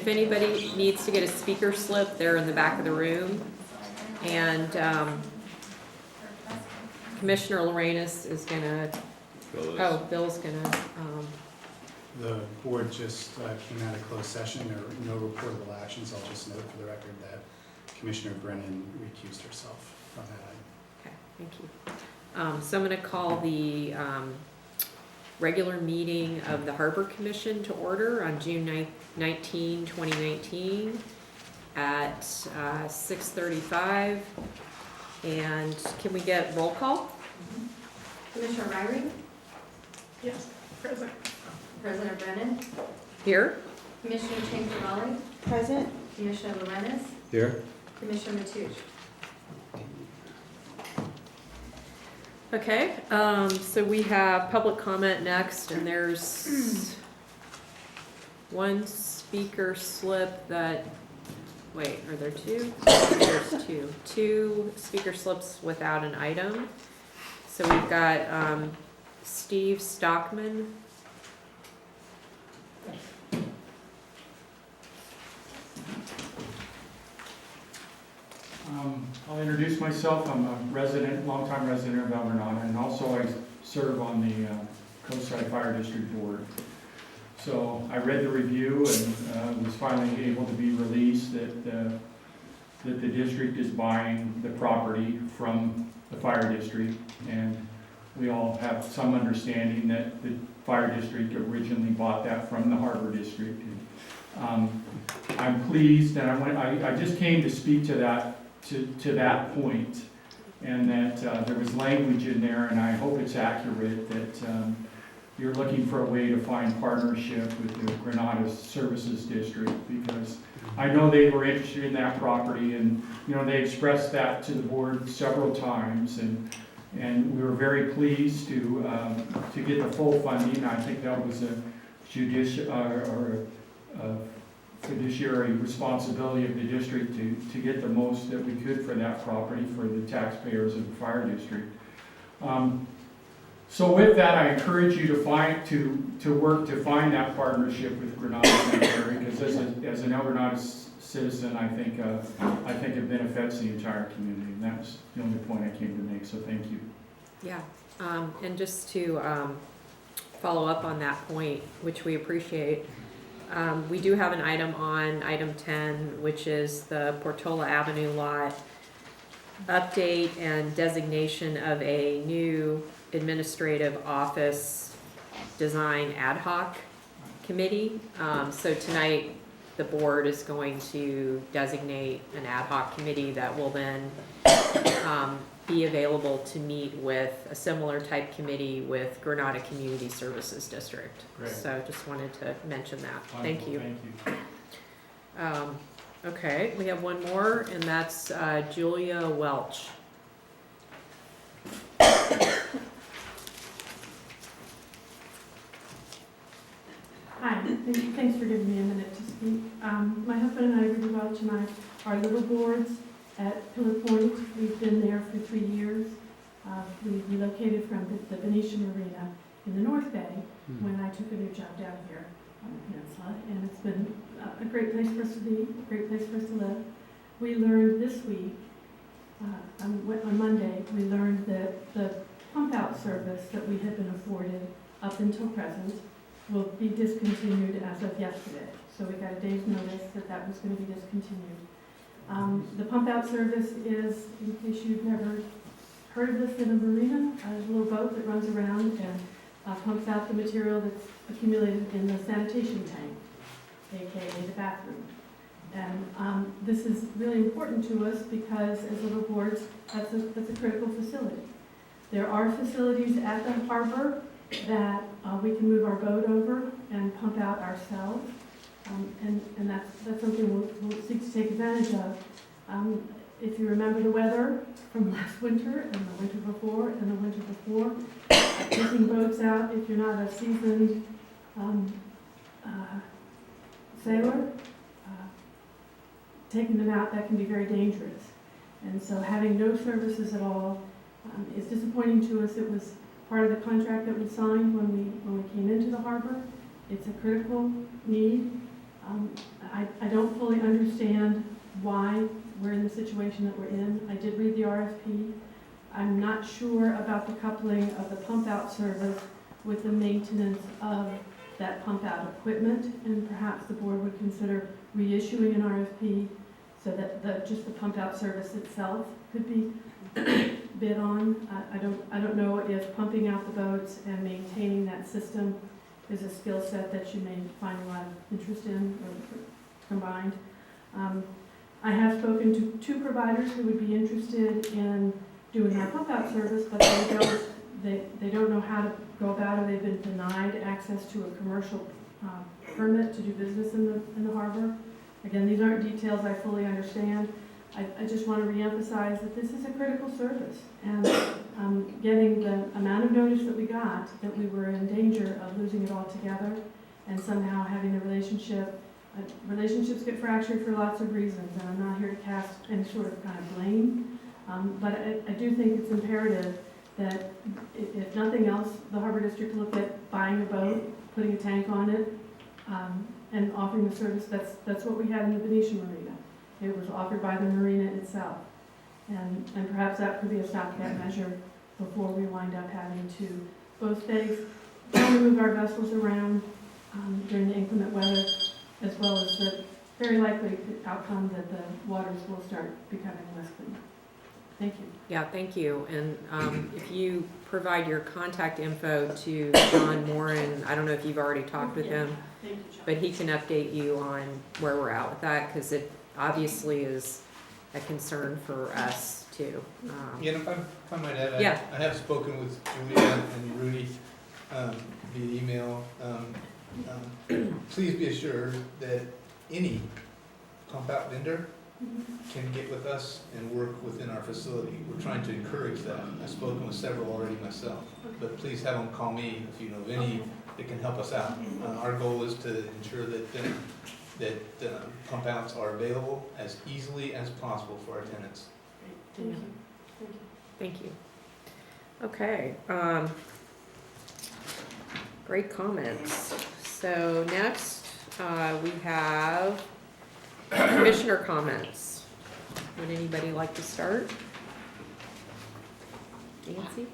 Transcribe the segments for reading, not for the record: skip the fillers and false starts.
if anybody needs to get a speaker slip, they're in the back of the room. And Commissioner Lorenas is gonna, Bill's gonna, The board just came out of closed session. There were no reportable actions. I'll just note for the record that Commissioner Brennan recused herself from that item. okay, thank you. So I'm gonna call the regular meeting of the Harbor Commission to order on June 19, 2019 at 6:35. And can we get roll call? Commissioner Ryring? Yes, present. President Brennan? Here? Commissioner Chang-Kamali? Present. Commissioner Lorenas? Here. Commissioner Mateo? Okay, so we have public comment next, and there's one speaker slip that, wait, are there two? There's two. Two speaker slips without an item. So we've got Steve Stockman. I'll introduce myself. I'm a resident, longtime resident of El Granada, and also I serve on the Coastside Fire District Board. So I read the review and was finally able to be released that the district is buying the property from the fire district, and we all have some understanding that the fire district originally bought that from the harbor district. I'm pleased, and I just came to speak to that point, and that there was language in there, and I hope it's accurate, that you're looking for a way to find partnership with the Granada Services District, because I know they were interested in that property, and they expressed that to the board several times, and we were very pleased to get the full funding. I think that was a fiduciary responsibility of the district to get the most that we could for that property for the taxpayers of the fire district. So with that, I encourage you to work to find that partnership with Granada Cemetery, because as an El Granada citizen, I think it benefits the entire community, and that's the only point I came to make. So thank you. Yeah, and just to follow up on that point, which we appreciate. We do have an item on item 10, which is the Portola Avenue lot update and designation of a new administrative office design ad hoc committee. So tonight the board is going to designate an ad hoc committee that will then be available to meet with a similar type committee with Granada Community Services District. Great. So just wanted to mention that. Wonderful. Thank you. Thank you. Okay, we have one more, and that's Julia Welch. Hi, thanks for giving me a minute to speak. My husband and I, Ruby Welch, and I are little boards at Pillar Point. We've been there for 3 years. We relocated from the Venetian Marina in the North Bay when I took a new job down here on the peninsula, and it's been a great place for us to be, a great place for us to live. We learned this week, on Monday, we learned that the pump out service that we had been afforded up until present will be discontinued as of yesterday. So we got a day's notice that was going to be discontinued. The pump out service is, in case you've never heard of this, in a marina, a little boat that runs around and pumps out the material that's accumulated in the sanitation tank, aka the bathroom. And this is really important to us because as little boards, that's a critical facility. There are facilities at the harbor that we can move our boat over and pump out ourselves. And that's something we'll seek to take advantage of. If you remember the weather from last winter and the winter before and the winter before, taking boats out, if you're not a seasoned sailor, taking them out, that can be very dangerous. And so having no services at all is disappointing to us. It was part of the contract that we signed when we came into the harbor. It's a critical need. I don't fully understand why we're in the situation that we're in. I did read the RFP. I'm not sure about the coupling of the pump out service with the maintenance of that pump out equipment, and perhaps the board would consider reissuing an RFP so that just the pump out service itself could be bid on. I don't know if pumping out the boats and maintaining that system is a skill set that you may find a lot of interest in or combined. I have spoken to 2 providers who would be interested in doing our pump out service, but they don't know how to go about it. They've been denied access to a commercial permit to do business in the harbor. Again, these aren't details I fully understand. I just want to reemphasize that this is a critical service, and getting the amount of notice that we got that we were in danger of losing it all together, and somehow having the relationship. Relationships get fractured for lots of reasons, and I'm not here to cast any sort of kind of blame, but I do think it's imperative that if nothing else, the Harbor District look at buying a boat, putting a tank on it, and offering the service. That's what we had in the Venetian Marina. It was offered by the marina itself. And perhaps that could be a stopgap measure before we wind up having to both days move our vessels around during the inclement weather, as well as the very likely outcome that the waters will start becoming less clean. Thank you. Yeah, thank you. And if you provide your contact info to John Moran, I don't know if you've already talked with him, Thank you, John. but he can update you on where we're at with that, because it obviously is a concern for us too. Yeah, and if I might add, Yeah. I have spoken with Julia and Rudy via email. Please be assured that any pump out vendor can get with us and work within our facility. We're trying to encourage that. I've spoken with several already myself, but please have them call me if you know of any that can help us out. Our goal is to ensure that pump outs are available as easily as possible for our tenants. Thank you. Thank you. Thank you. Okay. Great comments. So next, we have commissioner comments. Would anybody like to start? Nancy?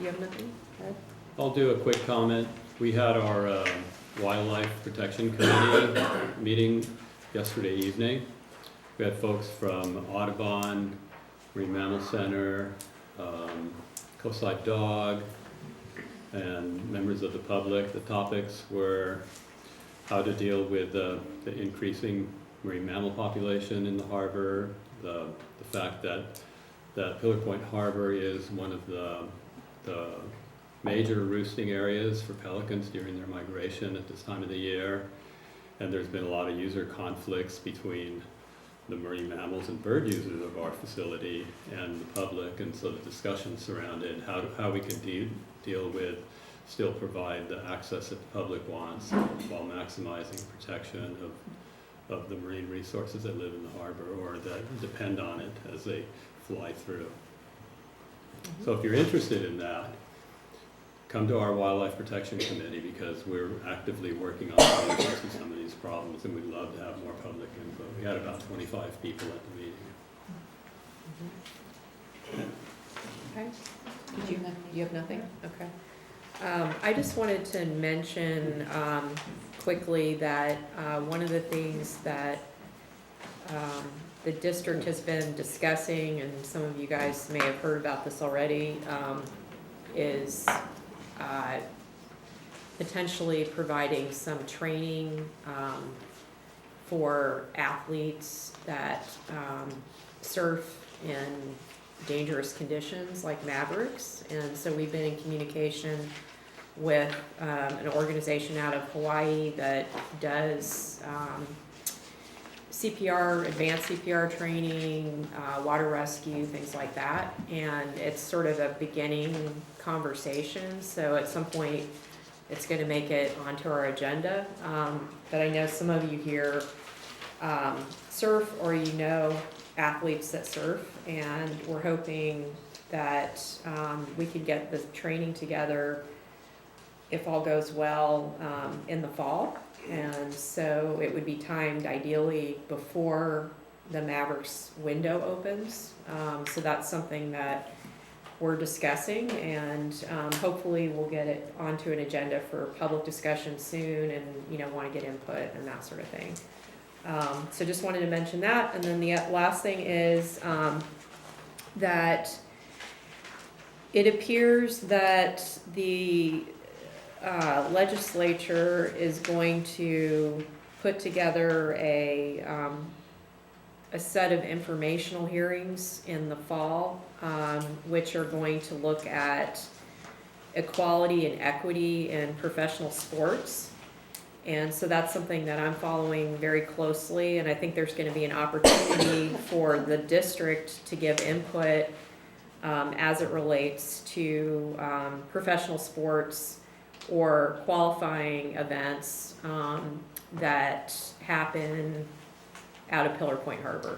You have nothing? Ed? I'll do a quick comment. We had our Wildlife Protection Committee meeting yesterday evening. We had folks from Audubon, Marine Mammal Center, Coastside Dog, and members of the public. The topics were how to deal with the increasing marine mammal population in the harbor, the fact that Pillar Point Harbor is one of the major roosting areas for pelicans during their migration at this time of the year, and there's been a lot of user conflicts between the marine mammals and bird users of our facility and the public, and so the discussion surrounded how we can deal with, still provide the access that the public wants while maximizing protection of the marine resources that live in the harbor or that depend on it as they fly through. So if you're interested in that, come to our Wildlife Protection Committee, because we're actively working on solutions to some of these problems, and we'd love to have more public input. We had about 25 people at the meeting. Okay. You have nothing? Okay. I just wanted to mention quickly that one of the things that the district has been discussing, and some of you guys may have heard about this already, is potentially providing some training for athletes that surf in dangerous conditions like Mavericks. And so we've been in communication with an organization out of Hawaii that does CPR, advanced CPR training, water rescue, things like that. And it's sort of a beginning conversation. So at some point, it's going to make it onto our agenda. But I know some of you here surf, or you know athletes that surf, and we're hoping that we can get the training together, if all goes well, in the fall. And so it would be timed ideally before the Mavericks window opens. So that's something that we're discussing, and hopefully we'll get it onto an agenda for public discussion soon, and, you know, want to get input and that sort of thing. So just wanted to mention that. And then the last thing is that it appears that the legislature is going to put together a set of informational hearings in the fall, which are going to look at equality and equity in professional sports. And so that's something that I'm following very closely, and I think there's going to be an opportunity for the district to give input as it relates to professional sports or qualifying events that happen out of Pillar Point Harbor.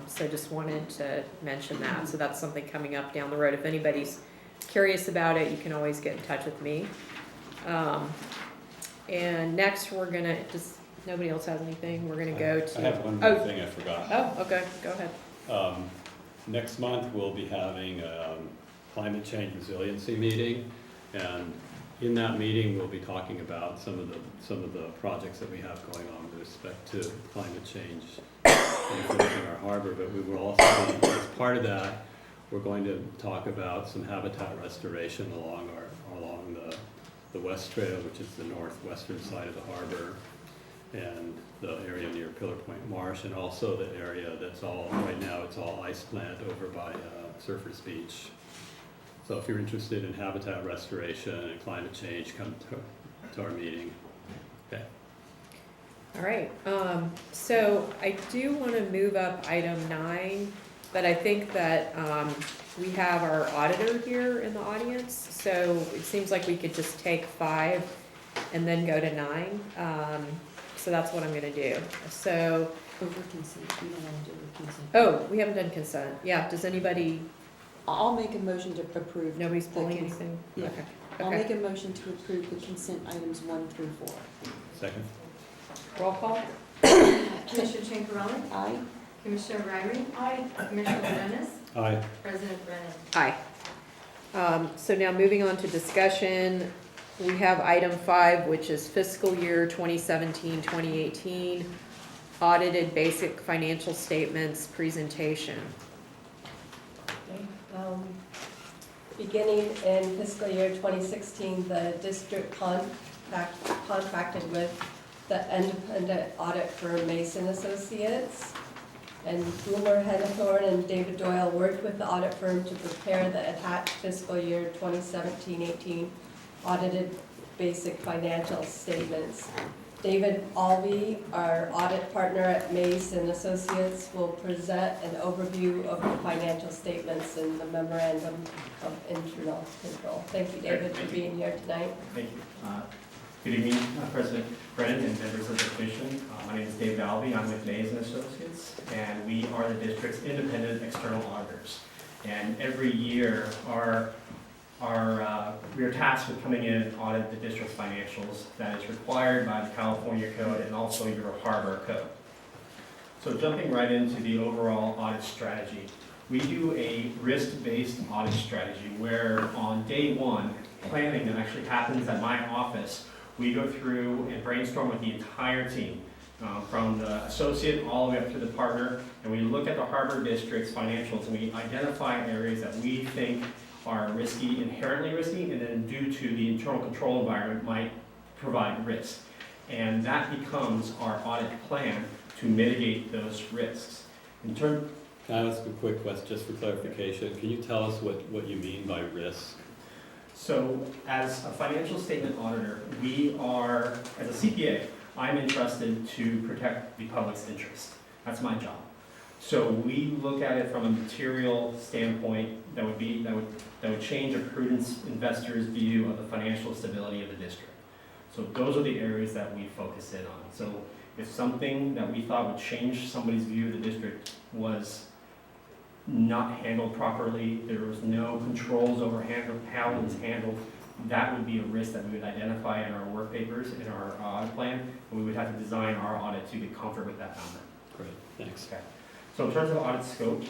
So just wanted to mention that. So that's something coming up down the road. If anybody's curious about it, you can always get in touch with me. And next we're gonna, does nobody else have anything? We're gonna go to. I have one more thing I forgot. Oh, okay, go ahead. Next month, we'll be having a climate change resiliency meeting, and in that meeting, we'll be talking about some of the projects that we have going on with respect to climate change in our harbor. But we will also be, as part of that, we're going to talk about some habitat restoration along the West Trail, which is the northwestern side of the harbor, and the area near Pillar Point Marsh, and also the area that's all, right now, it's all ice plant over by Surfers Beach. So if you're interested in habitat restoration and climate change, come to our meeting. Okay. All right, so I do want to move up item 9, but I think that we have our auditor here in the audience, so it seems like we could just take 5 and then go to 9. So that's what I'm gonna do. So, Over consent, we don't want to do over consent. oh, we haven't done consent. Yeah, does anybody, I'll make a motion to approve. nobody's the pulling consent. anything? Yeah. Okay. I'll Okay. make a motion to approve the consent items 1 through 4. Second. Roll call? Commissioner Champerlain? Aye. Commissioner Riley? Aye. Commissioner Lennis? Aye. President Brennan? Aye. So now moving on to discussion, we have item 5, which is fiscal year 2017-2018, audited basic financial statements presentation. Beginning in fiscal year 2016, the district contracted with the independent audit firm Mason Associates. And Boomer Hennethorn and David Doyle worked with the audit firm to prepare the attached fiscal year 2017-18 audited basic financial statements. David Alvey, our audit partner at Mason Associates, will present an overview of the financial statements and the memorandum of internal control. Thank you, David, for being here tonight. Thank you. Good evening, President Brennan and members of the Commission. My name is David Alvey. I'm with Mays & Associates, and we are the district's independent external auditors. And every year, we are tasked with coming in and audit the district's financials that is required by the California Code and also your Harbor Code. So jumping right into the overall audit strategy, we do a risk-based audit strategy where on day 1, planning that actually happens at my office, we go through and brainstorm with the entire team, from the associate all the way up to the partner, and we look at the Harbor District's financials and we identify areas that we think are risky, inherently risky, and then due to the internal control environment might provide risk. And that becomes our audit plan to mitigate those risks. In turn, Can I ask a quick question, just for clarification? Can you tell us what you mean by risk? so as a financial statement auditor, we are, as a CPA, I'm entrusted to protect the public's interest. That's my job. So we look at it from a material standpoint that would change a prudent investor's view of the financial stability of the district. So those are the areas that we focus in on. So if something that we thought would change somebody's view of the district was not handled properly, there was no controls over how it was handled, that would be a risk that we would identify in our work papers, in our audit plan, and we would have to design our audit to get comfort with that number. Great, thanks. Okay. So in terms of audit scope,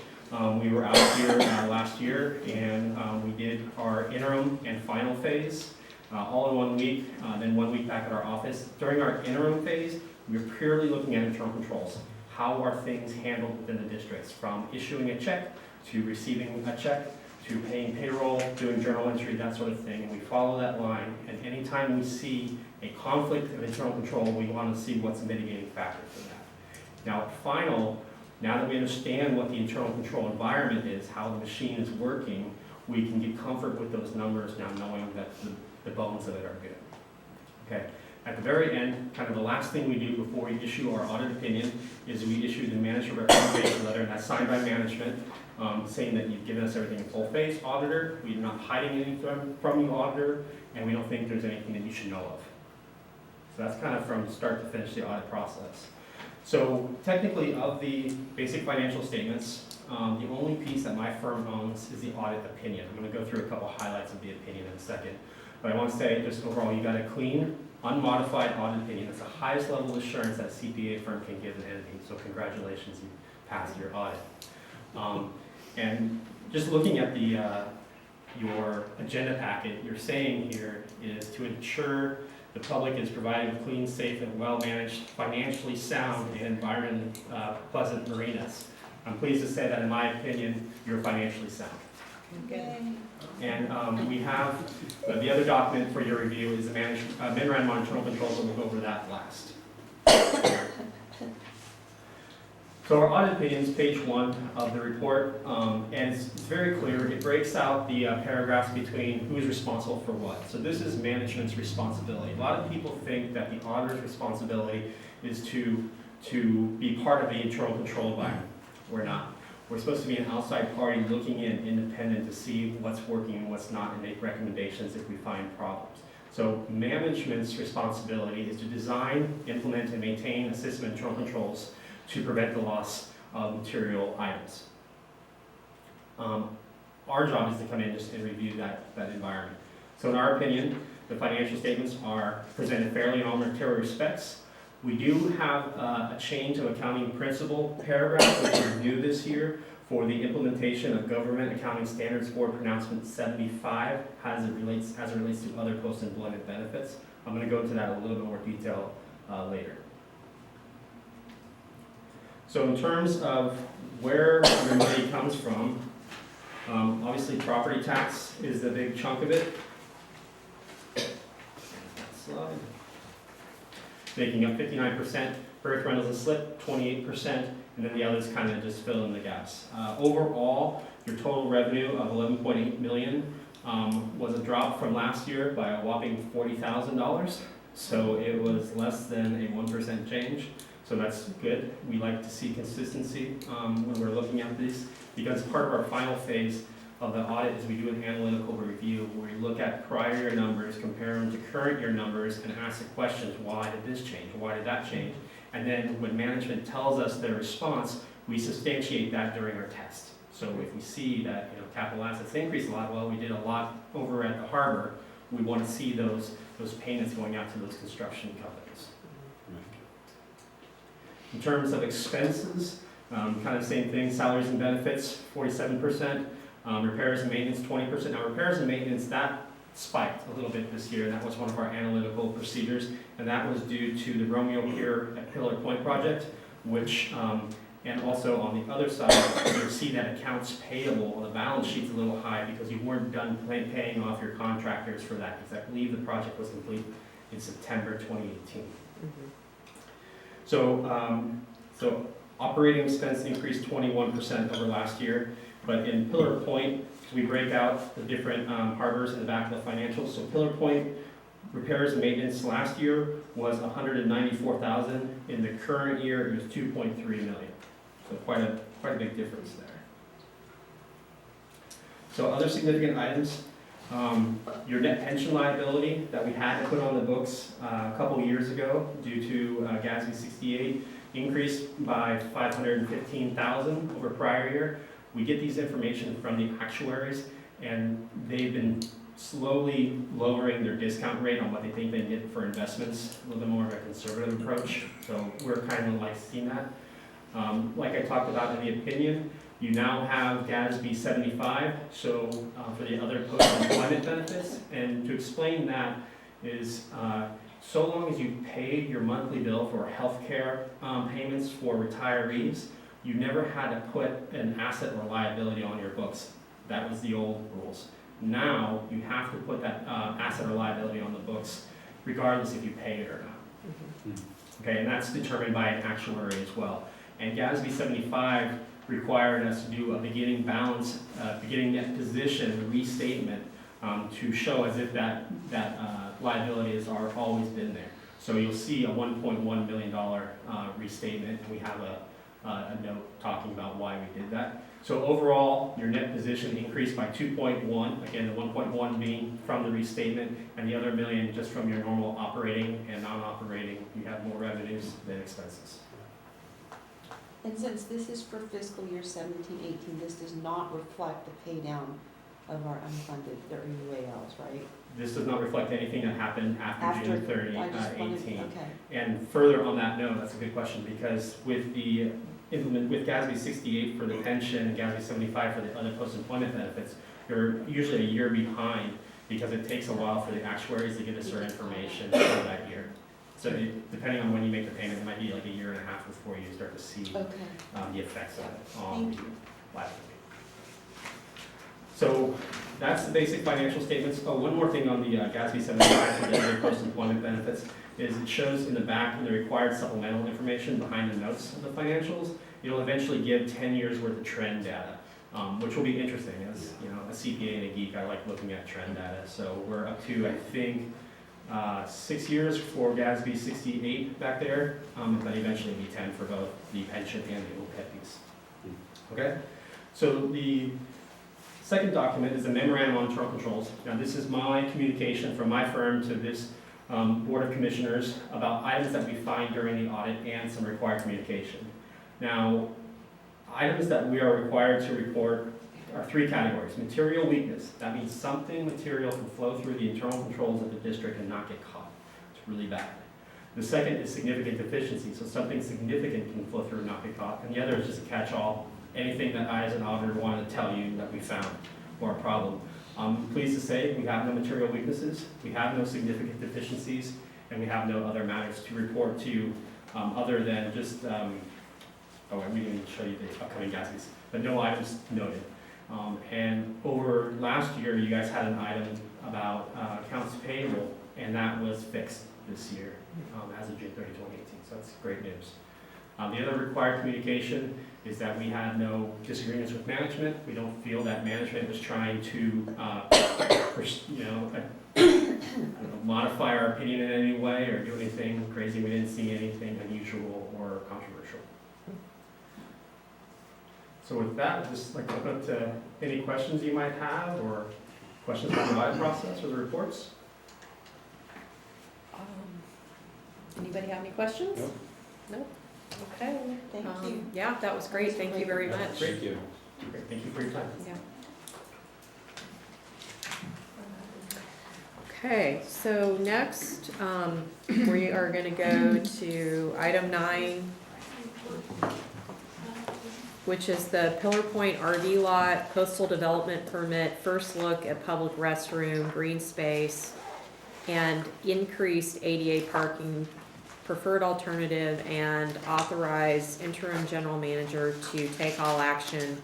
we were out here last year, and we did our interim and final phase all in 1 week, then 1 week back at our office. During our interim phase, we were purely looking at internal controls. How are things handled within the districts, from issuing a check to receiving a check to paying payroll, doing journal entry, that sort of thing. And we follow that line, and anytime we see a conflict of internal control, we want to see what's a mitigating factor for that. Now, now that we understand what the internal control environment is, how the machine is working, we can get comfort with those numbers now, knowing that the bones of it are good. Okay. At the very end, kind of the last thing we do before we issue our audit opinion is we issue the manager recommendation letter, and that's signed by management, saying that you've given us everything in full face, auditor, we're not hiding anything from you, auditor, and we don't think there's anything that you should know of. So that's kind of from start to finish the audit process. So technically, of the basic financial statements, the only piece that my firm owns is the audit opinion. I'm going to go through a couple highlights of the opinion in a second. But I want to say, just overall, you got a clean, unmodified audit opinion. It's the highest level of assurance that a CPA firm can give an entity. So congratulations, you passed your audit. And just looking at your agenda packet, you're saying here is to ensure the public is provided with clean, safe, and well-managed, financially sound, and environmentally pleasant marinas. I'm pleased to say that, in my opinion, you're financially sound. Okay. And we have, the other document for your review is the memorandum on internal controls, and we'll go over that last. So our audit opinions, page 1 of the report, and it's very clear. It breaks out the paragraphs between who's responsible for what. So this is management's responsibility. A lot of people think that the auditor's responsibility is to be part of the internal control environment. We're not. We're supposed to be an outside party looking in, independent, to see what's working and what's not, and make recommendations if we find problems. So management's responsibility is to design, implement, and maintain a system of internal controls to prevent the loss of material items. Our job is to come in and review that environment. So in our opinion, the financial statements are presented fairly in all material respects. We do have a change of accounting principle paragraph, which is new this year, for the implementation of Government Accounting Standards Board Pronouncement 75 as it relates to other post-employment benefits. I'm going to go into that in a little bit more detail later. So in terms of where your money comes from, obviously property tax is the big chunk of it. Next slide. Making up 59%, birth rentals and slip, 28%, and then the others kind of just fill in the gaps. Overall, your total revenue of $11.8 million was a drop from last year by a whopping $40,000. So it was less than a 1% change. So that's good. We like to see consistency when we're looking at these, because part of our final phase of the audit is we do an analytical review where we look at prior year numbers, compare them to current year numbers, and ask the questions, why did this change? Why did that change? And then when management tells us their response, we substantiate that during our test. So if we see that capital assets increased a lot, well, we did a lot over at the harbor, we want to see those payments going out to those construction companies. In terms of expenses, kind of the same thing, salaries and benefits, 47%, repairs and maintenance, 20%. Now repairs and maintenance, that spiked a little bit this year, and that was one of our analytical procedures, and that was due to the Romeo Pier at Pillar Point project, which, and also on the other side, you'll see that accounts payable on the balance sheet's a little high because you weren't done paying off your contractors for that, because I believe the project was complete in September 2018. So operating expense increased 21% over last year, but in Pillar Point, we break out the different harbors in the back of the financials. So Pillar Point repairs and maintenance last year was $194,000. In the current year, it was $2.3 million. So quite a big difference there. So other significant items. Your net pension liability that we had to put on the books a couple years ago due to GASB 68 increased by $515,000 over prior year. We get these information from the actuaries, and they've been slowly lowering their discount rate on what they think they can get for investments, a little bit more of a conservative approach. So we're kind of like seeing that. Like I talked about in the opinion, you now have GASB 75, so for the other post-employment benefits. And to explain that is, so long as you pay your monthly bill for healthcare payments for retirees, you never had to put an asset or liability on your books. That was the old rules. Now, you have to put that asset or liability on the books, regardless if you pay it or not. Okay, and that's determined by an actuary as well. And GASB 75 required us to do a beginning balance, beginning net position restatement to show as if that liability has always been there. So you'll see a $1.1 million restatement, and we have a note talking about why we did that. So overall, your net position increased by 2.1, again, the 1.1 being from the restatement, and the other $1 million just from your normal operating and non-operating. You have more revenues than expenses. And since this is for fiscal year 17-18, this does not reflect the pay down of our unfunded, their UALs, right? This does not reflect anything that happened after June 30, I just wanted- 18. Okay. And further on that note, that's a good question, because with the with GASB 68 for the pension and GASB 75 for the other post-employment benefits, you're usually a year behind because it takes a while for the actuaries to give us their information for that year. So depending on when you make the payment, it might be like a year and a half before you start to see Okay. the effects of it on Thank the you. liability. So that's the basic financial statements. Oh, one more thing on the GASB 75 for the other post-employment benefits is it shows in the back in the required supplemental information behind the notes of the financials. It'll eventually give 10 years worth of trend data, which will be interesting. As you know, a CPA and a geek, I like looking at trend data. So we're up to, I think, 6 years for GASB 68 back there, but eventually be 10 for both the pension and the OPEB piece. Okay, so the second document is a memorandum on internal controls. Now this is my communication from my firm to this Board of Commissioners about items that we find during the audit and some required communication. Now, items that we are required to report are three categories. Material weakness, that means something material can flow through the internal controls of the district and not get caught. It's really bad. The second is significant deficiency, so something significant can flow through and not get caught. And the other is just a catch-all, anything that I as an auditor want to tell you that we found or a problem. I'm pleased to say we have no material weaknesses, we have no significant deficiencies, and we have no other matters to report to you other than just, we didn't even show you the upcoming GASBs, but no items noted. And over last year, you guys had an item about accounts payable, and that was fixed this year as of June 30, 2018, so that's great news. The other required communication is that we had no disagreements with management. We don't feel that management was trying to, modify our opinion in any way or do anything crazy. We didn't see anything unusual or controversial. So with that, I'd just like to open up to any questions you might have or questions about the audit process or the reports. Anybody have any questions? Nope. Nope. Okay. Thank you. Yeah, that was great. Thank you very much. Thank you. Great, thank you for your time. Yeah. Okay, so next, we are gonna go to item 9, which is the Pillar Point RV lot, coastal development permit, first look at public restroom, green space, and increased ADA parking, preferred alternative, and authorize interim general manager to take all action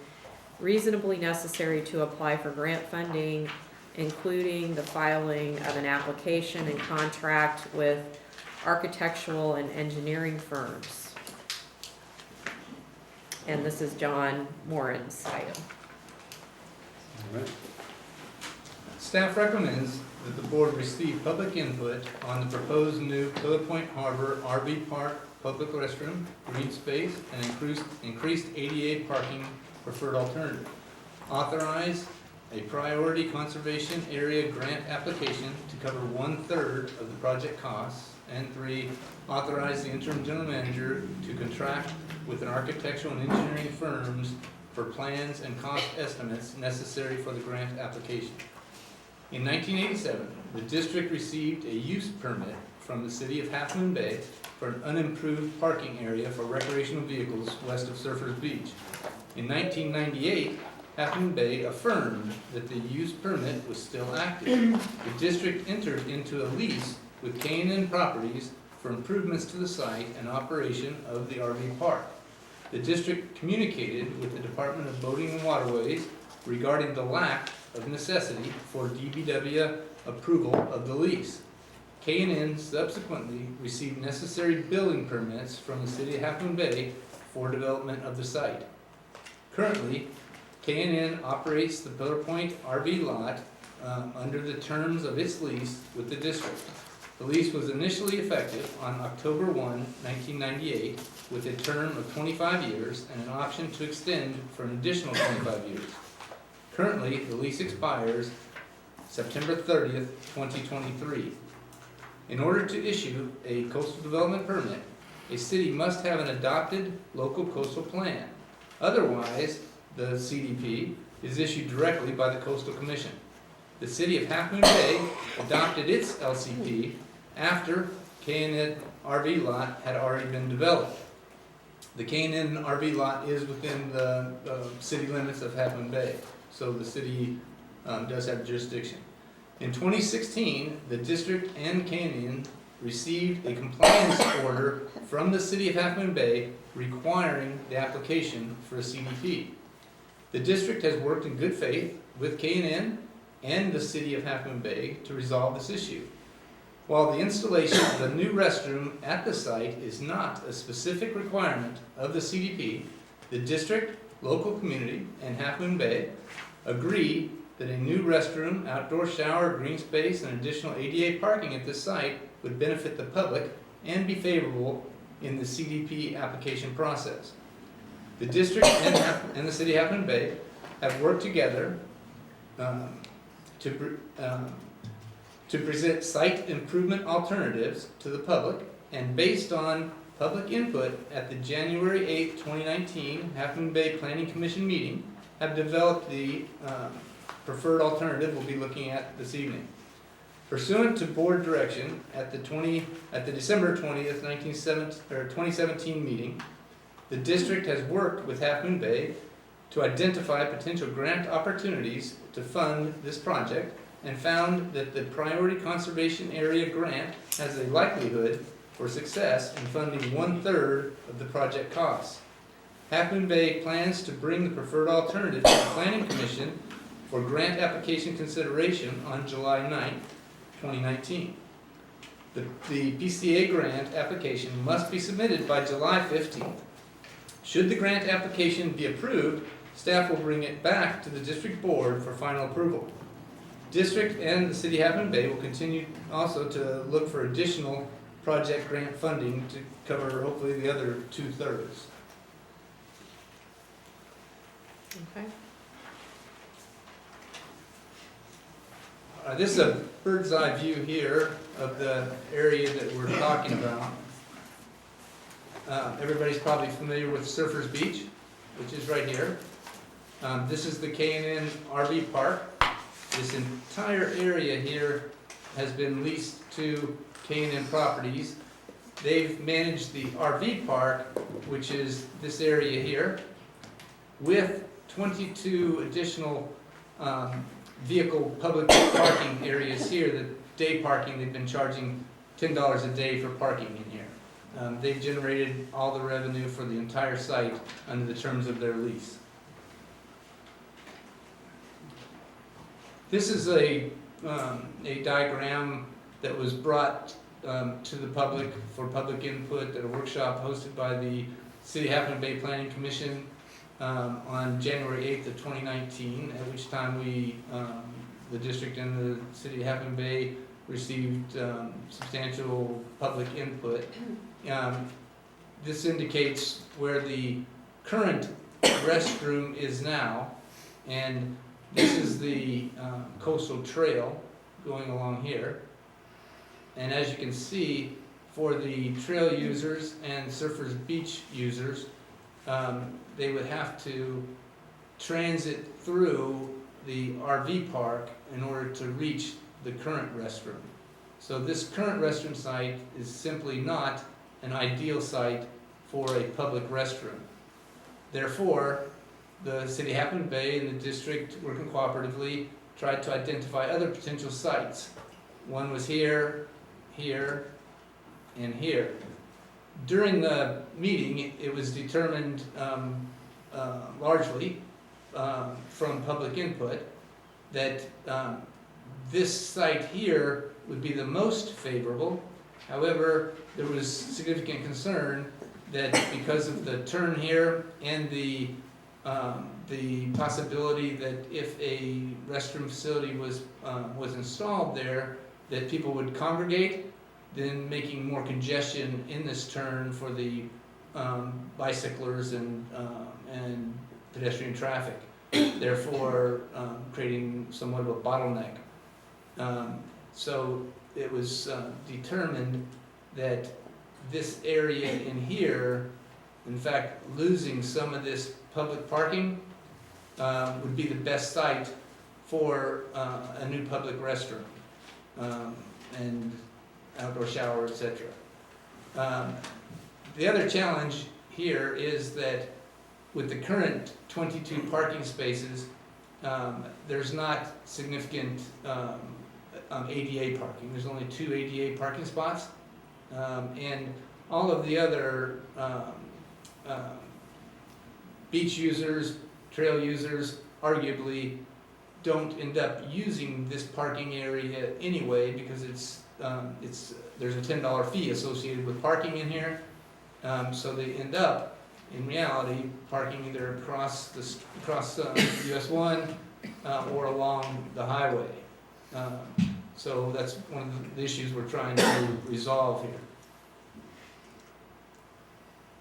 reasonably necessary to apply for grant funding, including the filing of an application and contract with architectural and engineering firms. And this is John Moran's item. All right. Staff recommends that the board receive public input on the proposed new Pillar Point Harbor RV Park public restroom, green space, and increased ADA parking preferred alternative. Authorize a priority conservation area grant application to cover 1/3 of the project costs. And 3, authorize the interim general manager to contract with an architectural and engineering firms for plans and cost estimates necessary for the grant application. In 1987, the district received a use permit from the city of Half Moon Bay for an unimproved parking area for recreational vehicles west of Surfers Beach. In 1998, Half Moon Bay affirmed that the use permit was still active. The district entered into a lease with K&N Properties for improvements to the site and operation of the RV park. The district communicated with the Department of Boating and Waterways regarding the lack of necessity for DBW approval of the lease. K&N subsequently received necessary building permits from the city of Half Moon Bay for development of the site. Currently, K&N operates the Pillar Point RV lot under the terms of its lease with the district. The lease was initially effective on October 1, 1998, with a term of 25 years and an option to extend for an additional 25 years. Currently, the lease expires September 30th, 2023. In order to issue a coastal development permit, a city must have an adopted local coastal plan. Otherwise, the CDP is issued directly by the Coastal Commission. The city of Half Moon Bay adopted its LCP after K&N RV lot had already been developed. The K&N RV lot is within the city limits of Half Moon Bay, so the city does have jurisdiction. In 2016, the district and K&N received a compliance order from the city of Half Moon Bay requiring the application for a CDP. The district has worked in good faith with K&N and the city of Half Moon Bay to resolve this issue. While the installation of a new restroom at the site is not a specific requirement of the CDP, the district, local community, and Half Moon Bay agree that a new restroom, outdoor shower, green space, and additional ADA parking at this site would benefit the public and be favorable in the CDP application process. The district and the city of Half Moon Bay have worked together to present site improvement alternatives to the public, and based on public input at the January 8, 2019 Half Moon Bay Planning Commission meeting, have developed the preferred alternative we'll be looking at this evening. Pursuant to board direction at the December 20th, 2017 meeting, the district has worked with Half Moon Bay to identify potential grant opportunities to fund this project and found that the Priority Conservation Area grant has a likelihood for success in funding 1/3 of the project costs. Half Moon Bay plans to bring the preferred alternative to the Planning Commission for grant application consideration on July 9th, 2019. The PCA grant application must be submitted by July 15th. Should the grant application be approved, staff will bring it back to the district board for final approval. District and the city of Half Moon Bay will continue also to look for additional project grant funding to cover hopefully the other 2/3. Okay. This is a bird's eye view here of the area that we're talking about. Everybody's probably familiar with Surfers Beach, which is right here. This is the K&N RV park. This entire area here has been leased to K&N Properties. They've managed the RV park, which is this area here, with 22 additional vehicle public parking areas here. The day parking, they've been charging $10 a day for parking in here. They've generated all the revenue for the entire site under the terms of their lease. This is a diagram that was brought to the public for public input at a workshop hosted by the City of Half Moon Bay Planning Commission on January 8th of 2019, at which time we, the district and the City of Half Moon Bay received substantial public input. This indicates where the current restroom is now, and this is the coastal trail going along here. And as you can see, for the trail users and Surfers Beach users, they would have to transit through the RV park in order to reach the current restroom. So this current restroom site is simply not an ideal site for a public restroom. Therefore, the city of Half Moon Bay and the district, working cooperatively, tried to identify other potential sites. One was here, here, and here. During the meeting, it was determined largely from public input that this site here would be the most favorable. However, there was significant concern that because of the turn here and the possibility that if a restroom facility was installed there, that people would congregate, then making more congestion in this turn for the bicyclers and pedestrian traffic, therefore creating somewhat of a bottleneck. So it was determined that this area in here, in fact, losing some of this public parking would be the best site for a new public restroom and outdoor shower, etc. The other challenge here is that with the current 22 parking spaces, there's not significant ADA parking. There's only 2 ADA parking spots, and all of the other beach users, trail users, arguably don't end up using this parking area anyway because there's a $10 fee associated with parking in here, so they end up in reality parking either across US 1 or along the highway. So that's one of the issues we're trying to resolve here.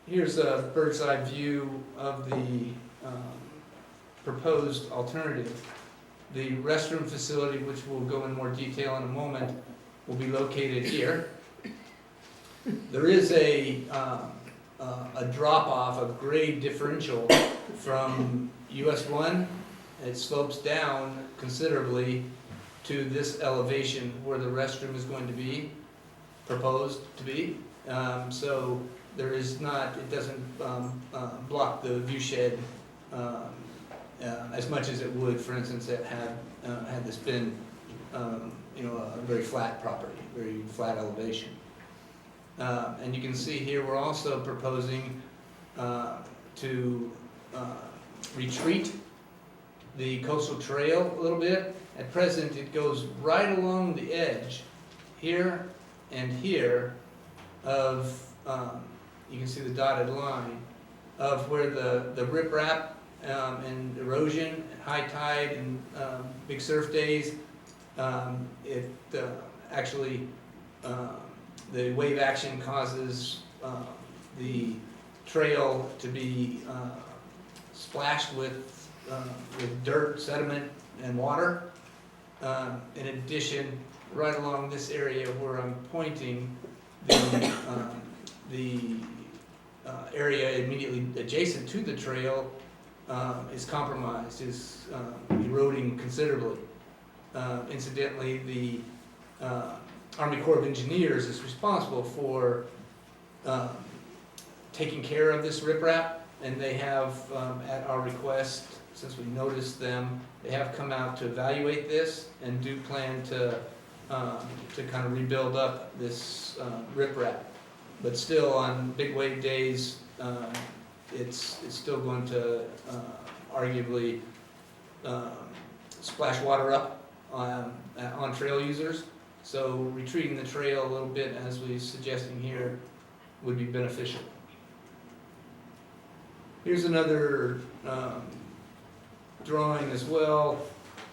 Here's a bird's eye view of the proposed alternative. The restroom facility, which we'll go in more detail in a moment, will be located here. There is a drop-off, a grade differential from US 1. It slopes down considerably to this elevation where the restroom is going to be proposed to be. So there is not, it doesn't block the view shed as much as it would, for instance, had this been a very flat property, very flat elevation. And you can see here we're also proposing to retreat the coastal trail a little bit. At present, it goes right along the edge here and here of, you can see the dotted line, of where the riprap and erosion, and high tide and big surf days, actually the wave action causes the trail to be splashed with dirt, sediment, and water. In addition, right along this area where I'm pointing, the area immediately adjacent to the trail is compromised, is eroding considerably. Incidentally, the Army Corps of Engineers is responsible for taking care of this riprap, and they have, at our request, since we noticed them, they have come out to evaluate this and do plan to kind of rebuild up this riprap. But still, on big wave days, it's still going to arguably splash water up on trail users. So retreating the trail a little bit, as we're suggesting here, would be beneficial. Here's another drawing as well,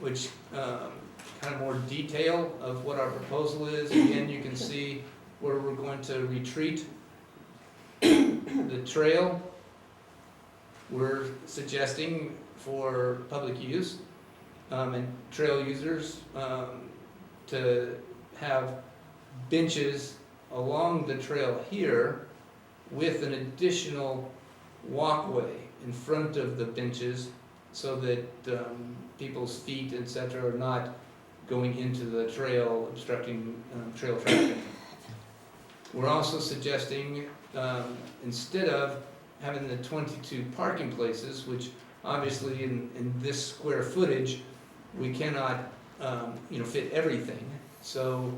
which kind of more detail of what our proposal is. Again, you can see where we're going to retreat the trail. We're suggesting for public use and trail users to have benches along the trail here with an additional walkway in front of the benches so that people's feet, et cetera, are not going into the trail, obstructing trail traffic. We're also suggesting, instead of having the 22 parking places, which obviously in this square footage, we cannot, fit everything. So,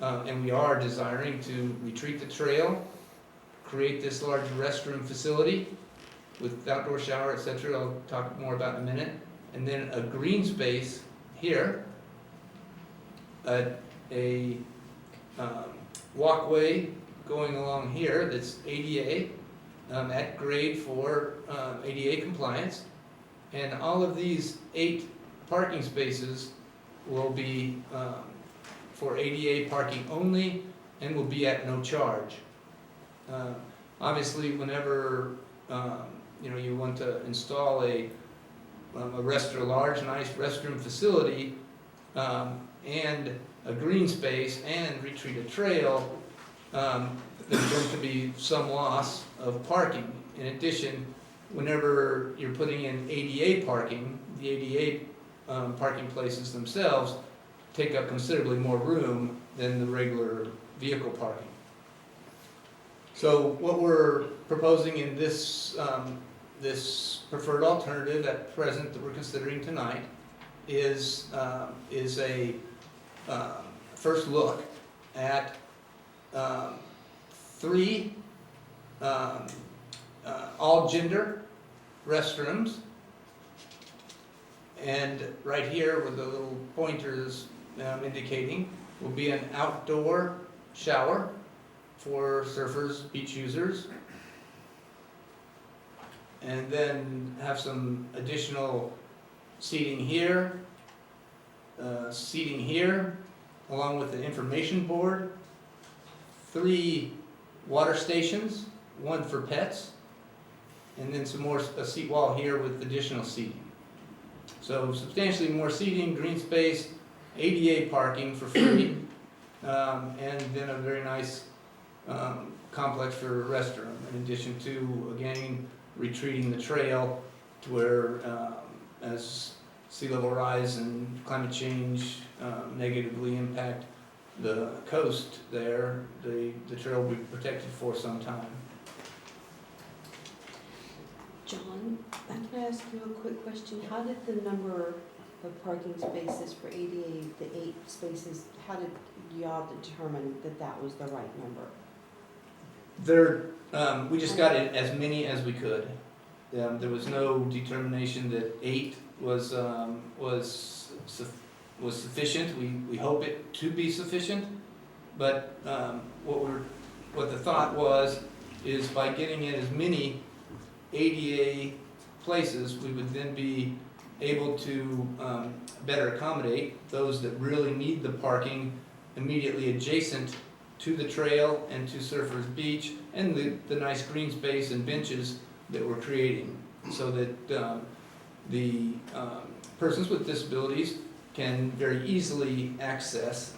and we are desiring to retreat the trail, create this large restroom facility with outdoor shower, et cetera, I'll talk more about in a minute, and then a green space here, a walkway going along here that's ADA, at grade for ADA compliance, and all of these 8 parking spaces will be for ADA parking only and will be at no charge. Obviously, whenever you want to install a large, nice restroom facility and a green space and retreat a trail, there's going to be some loss of parking. In addition, whenever you're putting in ADA parking, the ADA parking places themselves take up considerably more room than the regular vehicle parking. So what we're proposing in this this preferred alternative at present that we're considering tonight is a first look at 3 all gender restrooms, and right here with the little pointers indicating will be an outdoor shower for surfers, beach users, and then have some additional seating here, along with the information board, 3 water stations, 1 for pets, and then a seat wall here with additional seating. So substantially more seating, green space, ADA parking for free, and then a very nice complex for a restroom, in addition to, again, retreating the trail to where, as sea level rise and climate change negatively impact the coast there, the trail will be protected for some time. John, can I ask you a quick question? How did the number of parking spaces for ADA, the 8 spaces, how did y'all determine that that was the right number? We just got it as many as we could. There was no determination that 8 was sufficient. We hope it to be sufficient, but what the thought is by getting in as many ADA places, we would then be able to better accommodate those that really need the parking immediately adjacent to the trail and to Surfers Beach, and the nice green space and benches that we're creating, so that the persons with disabilities can very easily access.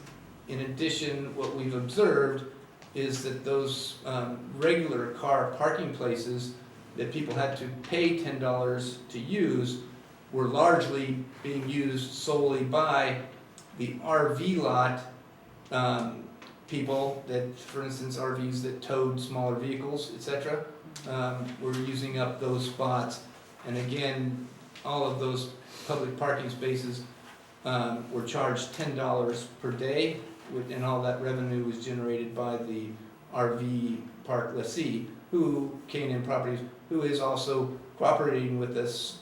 In addition, what we've observed is that those regular car parking places that people had to pay $10 to use were largely being used solely by the RV lot people that, for instance, RVs that towed smaller vehicles, etc., were using up those spots. And again, all of those public parking spaces were charged $10 per day, and all that revenue was generated by the RV park lessee, who, K&N Properties, who is also cooperating with us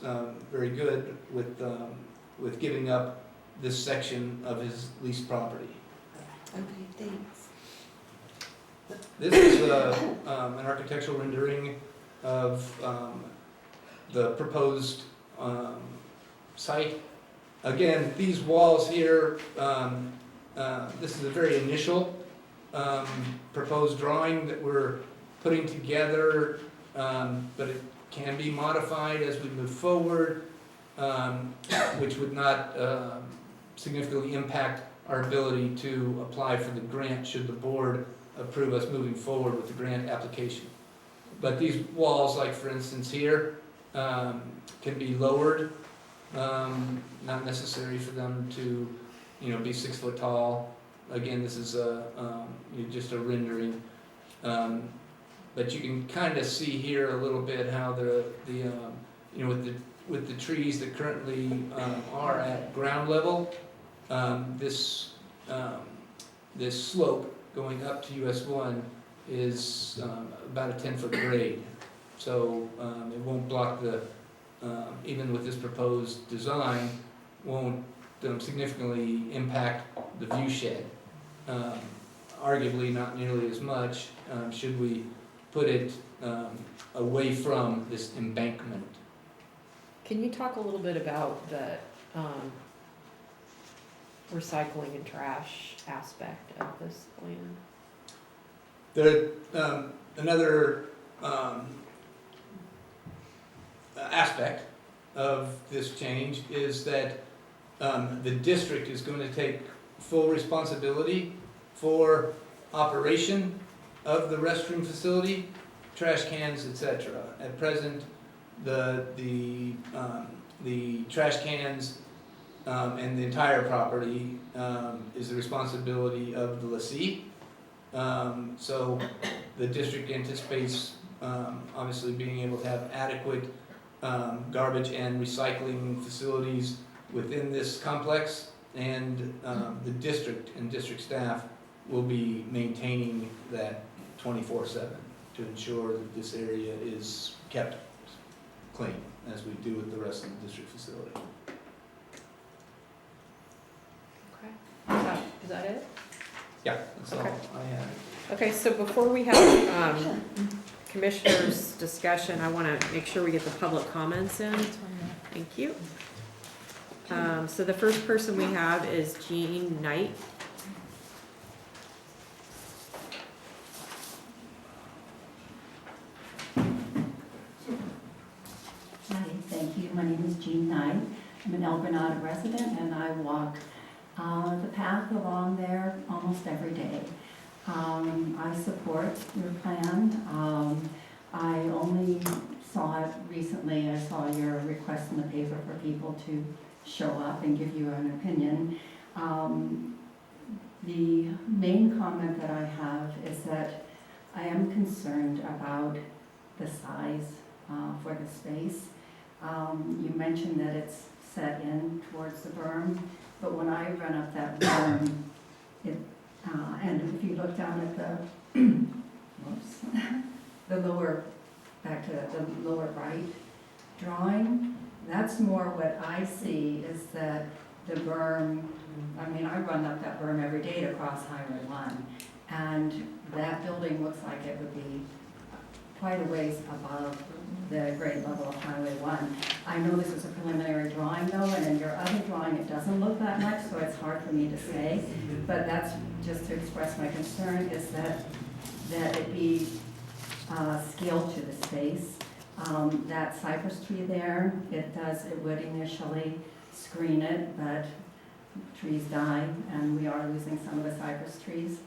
very good with giving up this section of his leased property. Okay, thanks. This is an architectural rendering of the proposed site. Again, these walls here, this is a very initial proposed drawing that we're putting together, but it can be modified as we move forward, which would not significantly impact our ability to apply for the grant should the board approve us moving forward with the grant application. But these walls, like for instance here, can be lowered not necessary for them to, be 6 foot tall. Again, this is just a rendering. But you can kind of see here a little bit how with the trees that currently are at ground level, this slope going up to US 1 is about a 10-foot grade. So it won't block even with this proposed design, won't significantly impact the view shed. Arguably not nearly as much should we put it away from this embankment. Can you talk a little bit about the recycling and trash aspect of this plan? Another aspect of this change is that the district is going to take full responsibility for operation of the restroom facility, trash cans, etc. At present, the trash cans and the entire property is the responsibility of the lessee. So the district anticipates obviously being able to have adequate garbage and recycling facilities within this complex, and the district and district staff will be maintaining that 24/7 to ensure that this area is kept clean, as we do with the rest of the district facility. Okay. Is that it? Yeah, that's all Okay. I have. Okay, so before we have commissioners' discussion, I want to make sure we get the public comments in. Thank you. So the first person we have is Jean Knight. Hi, thank you. My name is Jean Knight. I'm an El Granada resident, and I walk the path along there almost every day. I support your plan. I only saw it recently. I saw your request in the paper for people to show up and give you an opinion. The main comment that I have is that I am concerned about the size for the space. You mentioned that it's set in towards the berm, but when I run up that berm, and if you look down at the, the lower, back to the lower right drawing, that's more what I see is that the berm, I mean, I run up that berm every day to cross Highway 1, and that building looks like it would be quite a ways above the grade level of Highway 1. I know this is a preliminary drawing though, and in your other drawing it doesn't look that much, so it's hard for me to say, but that's just to express my concern, is that it be scaled to the space. That cypress tree there, it would initially screen it, but trees die, and we are losing some of the cypress trees.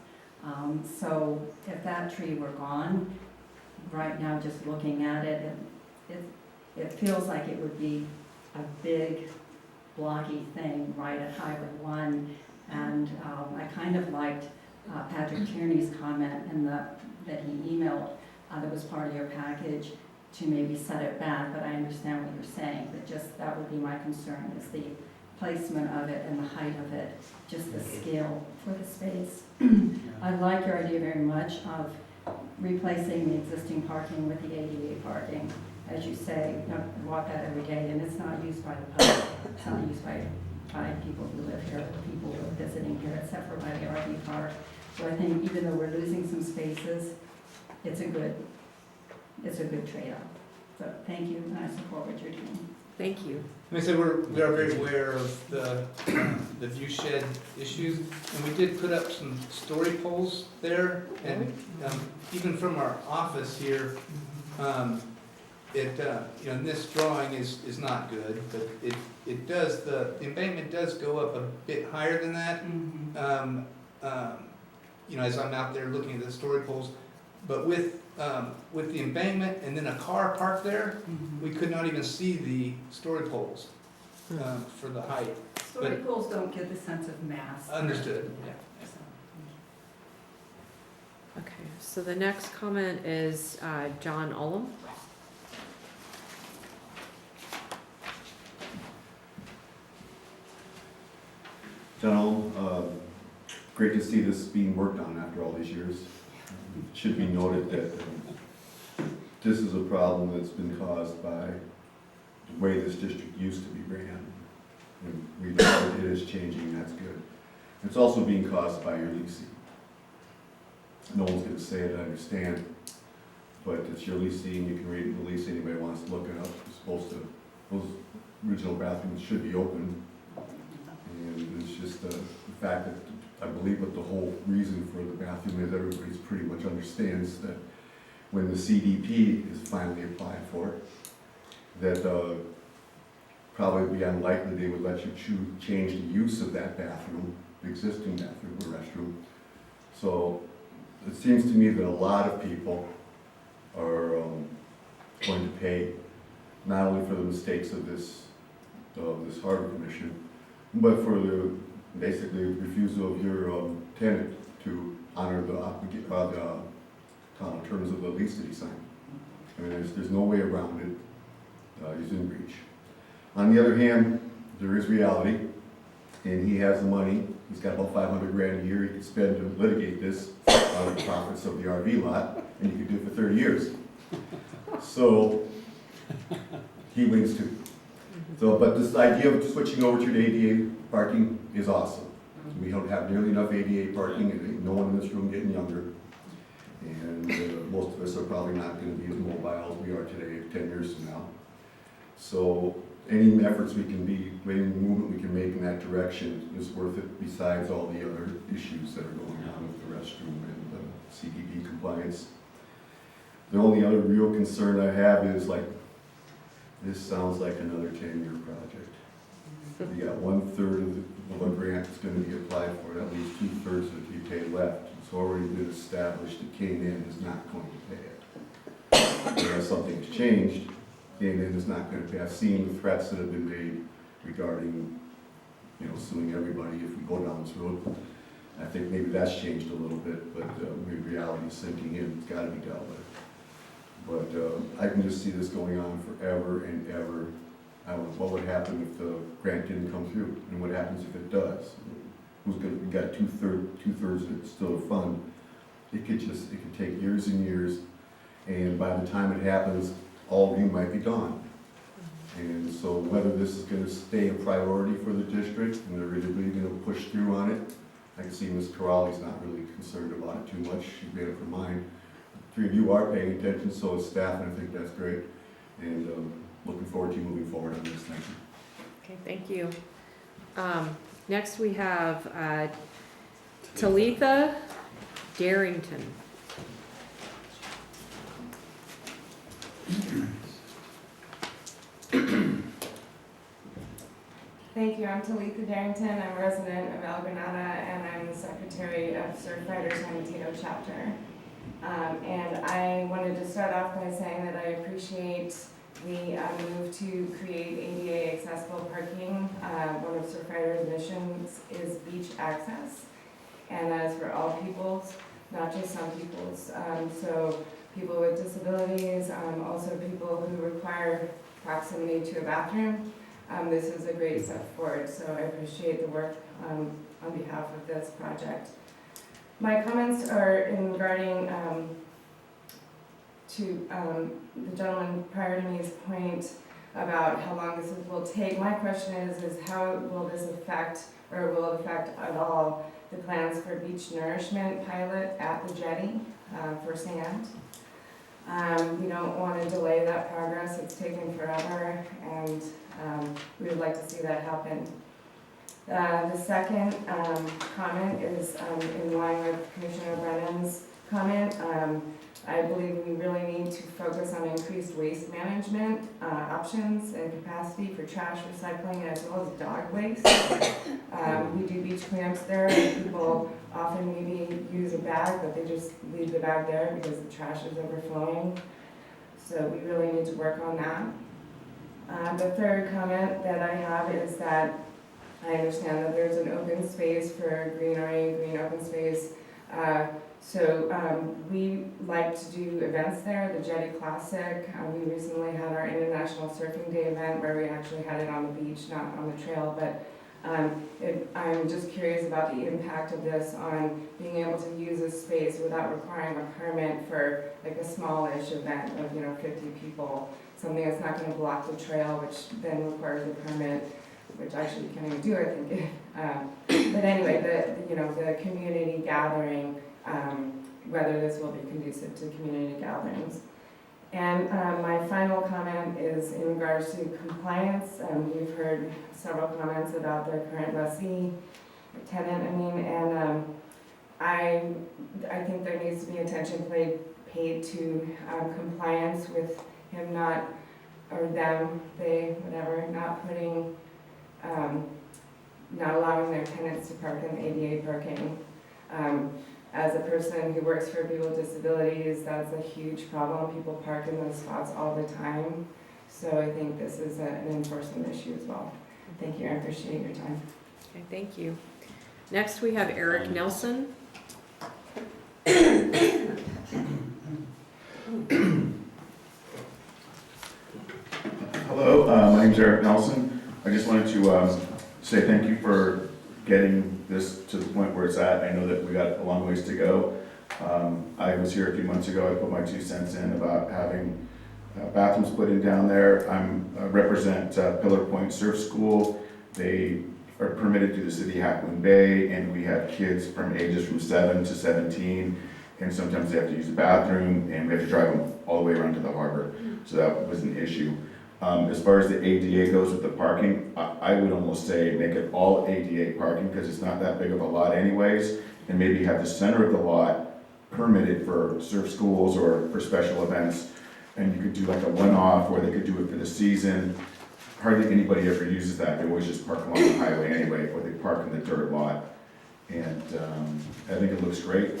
So if that tree were gone, right now just looking at it, it feels like it would be a big blocky thing right at Highway 1. And I kind of liked Patrick Tierney's comment that he emailed that was part of your package, to maybe set it back, but I understand what you're saying, but just that would be my concern, is the placement of it and the height of it, just the scale for the space. I like your idea very much of replacing the existing parking with the ADA parking. As you say, I walk that every day, and it's not used by the public, it's not used by people who live here, people who are visiting here, except for by the RV park. So I think even though we're losing some spaces, it's a good trade-off. So thank you, and I support what you're doing. Thank you. Like I said, we are very aware of the view shed issues, and we did put up some story poles there, and even from our office here, this drawing is not good, but it does, the embankment does go up a bit higher than that. As I'm out there looking at the story poles, but with the embankment and then a car parked there, we could not even see the story poles. for the height. Story pools don't give the sense of mass. Understood, yeah. Okay, so the next comment is John Ullum. General, great to see this being worked on after all these years. It should be noted that this is a problem that's been caused by the way this district used to be ran. And we know it is changing, that's good. It's also being caused by your leasing. No one's going to say it, I understand, but it's your leasing, you can read the lease, anybody wants to look it up. It's supposed to, those original bathrooms should be open. And it's just the fact that I believe what the whole reason for the bathroom is, everybody's pretty much understands that when the CDP is finally applied for, that probably be unlikely they would let you change the use of that bathroom, the existing bathroom or restroom. So it seems to me that a lot of people are going to pay not only for the mistakes of this harbor commission, but for the basically refusal of your tenant to honor the terms of the lease that he signed. I mean, there's no way around it. He's in breach. On the other hand, there is reality, and he has the money. He's got about $500 grand a year he could spend to litigate this out of the profits of the RV lot, and he could do it for 30 years. So he wins too. So, but this idea of switching over to the ADA parking is awesome. We don't have nearly enough ADA parking, and ain't no one in this room getting younger. And most of us are probably not going to be as mobile as we are today 10 years from now. So any efforts we can be, any movement we can make in that direction is worth it, besides all the other issues that are going on with the restroom and the CDP compliance. The only other real concern I have is, like, this sounds like another 10-year project. You got 1/3 of a grant that's going to be applied for, at least 2/3 of it to be paid left. It's already been established that K-N is not going to pay it. Unless something's changed, K-N is not going to pay. I've seen the threats that have been made regarding, suing everybody if we go down this road. I think maybe that's changed a little bit, but maybe reality is sinking in. It's got to be dealt with. But I can just see this going on forever and ever. I don't know what would happen if the grant didn't come through, and what happens if it does. Who's going to? We got two-thirds of it still to fund. It could take years and years, and by the time it happens, all of you might be gone. And so whether this is going to stay a priority for the district, and they're really going to push through on it, I can see Ms. Corrali's not really concerned about it too much. She made up her mind. The 3 of you are paying attention, so is staff, and I think that's great. And looking forward to you moving forward on this. Thank you. Okay, thank you. Next we have Talitha Darrington. Thank you. I'm Talitha Darrington. I'm a resident of El Granada, and I'm the secretary of Certified San Mateo chapter. And I wanted to start off by saying that I appreciate the move to create ADA accessible parking. One of Certified missions is beach access, and that is for all peoples, not just some peoples. So people with disabilities, also people who require proximity to a bathroom. This is a great step forward, so I appreciate the work on behalf of this project. My comments are in regarding to the gentleman prior to me's point about how long this will take. My question is how will this affect, or will it affect at all, the plans for beach nourishment pilot at the jetty for sand? We don't want to delay that progress. It's taken forever, and we would like to see that happen. The second comment is in line with Commissioner Brennan's comment. I believe we really need to focus on increased waste management options and capacity for trash recycling as well as dog waste. We do beach cleanups there, and people often maybe use a bag, but they just leave the bag there because the trash is overflowing. So we really need to work on that. The third comment that I have is that I understand that there's an open space for greenery, green open space. We like to do events there, the Jetty Classic. We recently had our International Surfing Day event where we actually had it on the beach, not on the trail, but I'm just curious about the impact of this on being able to use a space without requiring a permit for like a smallish event of, 50 people, something that's not gonna block the trail, which then requires a permit, which actually you can't even do, I think. But anyway, the community gathering, whether this will be conducive to community gatherings. And my final comment is in regards to compliance. We've heard several comments about the current lessee, tenant, and I think there needs to be attention paid to compliance with him not, or them, they, whatever, not putting, not allowing their tenants to park in the ADA parking. As a person who works for people with disabilities, that's a huge problem. People park in those spots all the time. So I think this is an enforcement issue as well. Thank you, I appreciate your time. Okay, thank you. Next, we have Eric Nelson. Hello, my name's Eric Nelson. I just wanted to say thank you for getting this to the point where it's at. I know that we got a long ways to go. I was here a few months ago. I put my 2 cents in about having bathrooms put in down there. I represent Pillar Point Surf School. They are permitted through the city of Half Moon Bay, and we have kids from ages from 7 to 17, and sometimes they have to use the bathroom, and we have to drive them all the way around to the harbor. So that was an issue. As far as the ADA goes with the parking, I would almost say make it all ADA parking because it's not that big of a lot anyways, and maybe have the center of the lot permitted for surf schools or for special events, and you could do like a one-off, or they could do it for the season. Hardly anybody ever uses that. They always just park along the highway anyway, or they park in the dirt lot. And I think it looks great.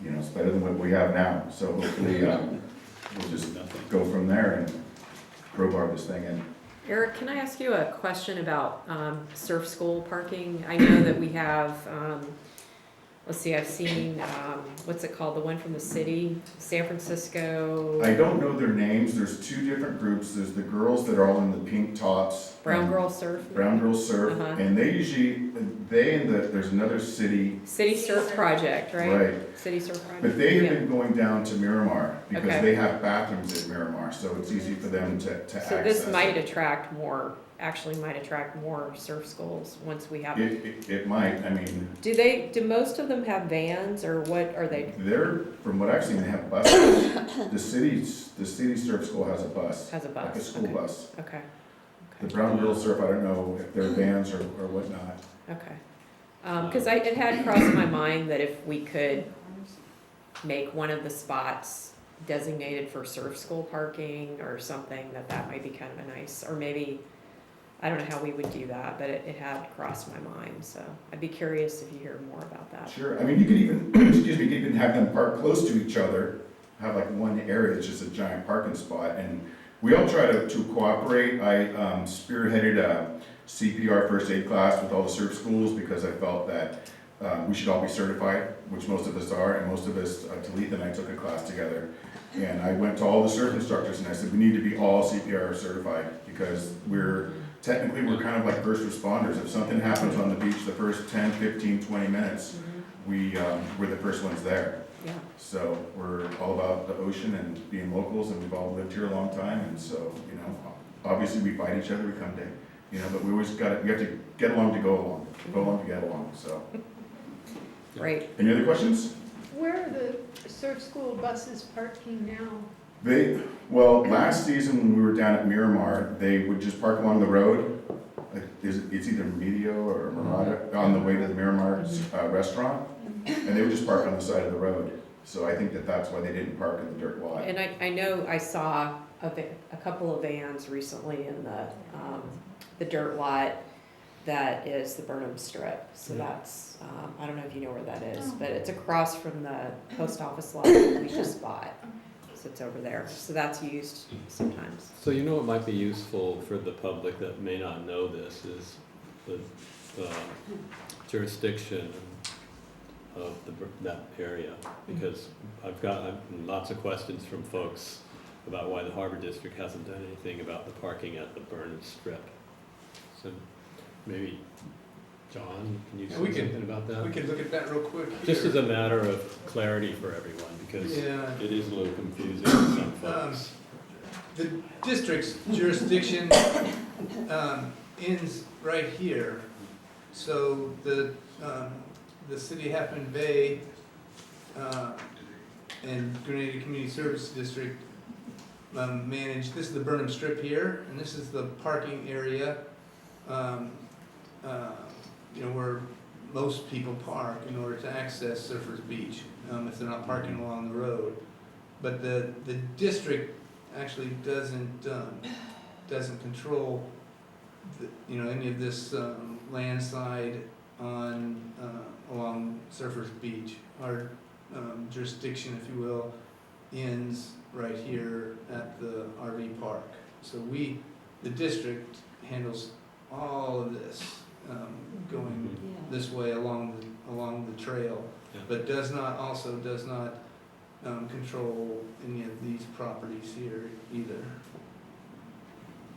It's better than what we have now. So hopefully we'll just go from there and crowbar this thing in. Eric, can I ask you a question about surf school parking? I know that we have, let's see, I've seen, what's it called, the one from the city, San Francisco? I don't know their names. There's 2 different groups. There's the girls that are all in the pink tops. Brown Girls Surf? Brown Girls Surf, and they usually, there's another city. City Surf Project, right? Right. City Surf Project. But they have been going down to Miramar because Okay. they have bathrooms at Miramar, so it's easy for them to access. So this might attract more, surf schools once we have. It might, I mean. Do most of them have vans, or what are they? From what I've seen, they have buses. The city surf school has a bus. Has a bus. Like a school Okay. bus. Okay. The Brown Girls Surf, I don't know if they're vans or whatnot. Okay. Because it had crossed my mind that if we could make one of the spots designated for surf school parking or something, that might be kind of a nice, or maybe, I don't know how we would do that, but it had crossed my mind, so I'd be curious if you hear more about that. Sure, I mean, you could even, you could even have them park close to each other, have like one area that's just a giant parking spot, and we all try to cooperate. I spearheaded a CPR first aid class with all the surf schools because I felt that we should all be certified, which most of us are, and most of us, Talitha and I took a class together. And I went to all the surf instructors and I said, we need to be all CPR certified because we're kind of like first responders. If something happens on the beach, the first 10, 15, 20 minutes, we're the first ones there. Yeah. So we're all about the ocean and being locals, and we've all lived here a long time, and so, obviously we fight each other, we come to, but we have to get along to go along to get along, so. Right. Any other questions? Where are the surf school buses parking now? Last season when we were down at Miramar, they would just park along the road. It's either Mateo or Murata on the way to the Miramar restaurant, and they would just park on the side of the road. So I think that's why they didn't park in the dirt lot. And I know I saw a couple of vans recently in the dirt lot that is the Burnham Strip. So that's, I don't know if you know where that is, but it's across from the post office lot that we just bought. sits over there, so that's used sometimes. So you know what might be useful for the public that may not know this is the jurisdiction of that area, because I've gotten lots of questions from folks about why the Harbor District hasn't done anything about the parking at the Burnham Strip. So maybe, John, can you say something about that? We could look at that real quick here. Just as a matter of clarity for everyone, because Yeah. it is a little confusing to some folks. The district's jurisdiction ends right here. So the city of Half Moon Bay and Grenada Community Service District manage, this is the Burnham Strip here, and this is the parking area, where most people park in order to access Surfers Beach, if they're not parking along the road. But the district actually doesn't control any of this landside along Surfers Beach. Our jurisdiction, if you will, ends right here at the RV park. So the district handles all of this going this way along the trail, but does not control any of these properties here either.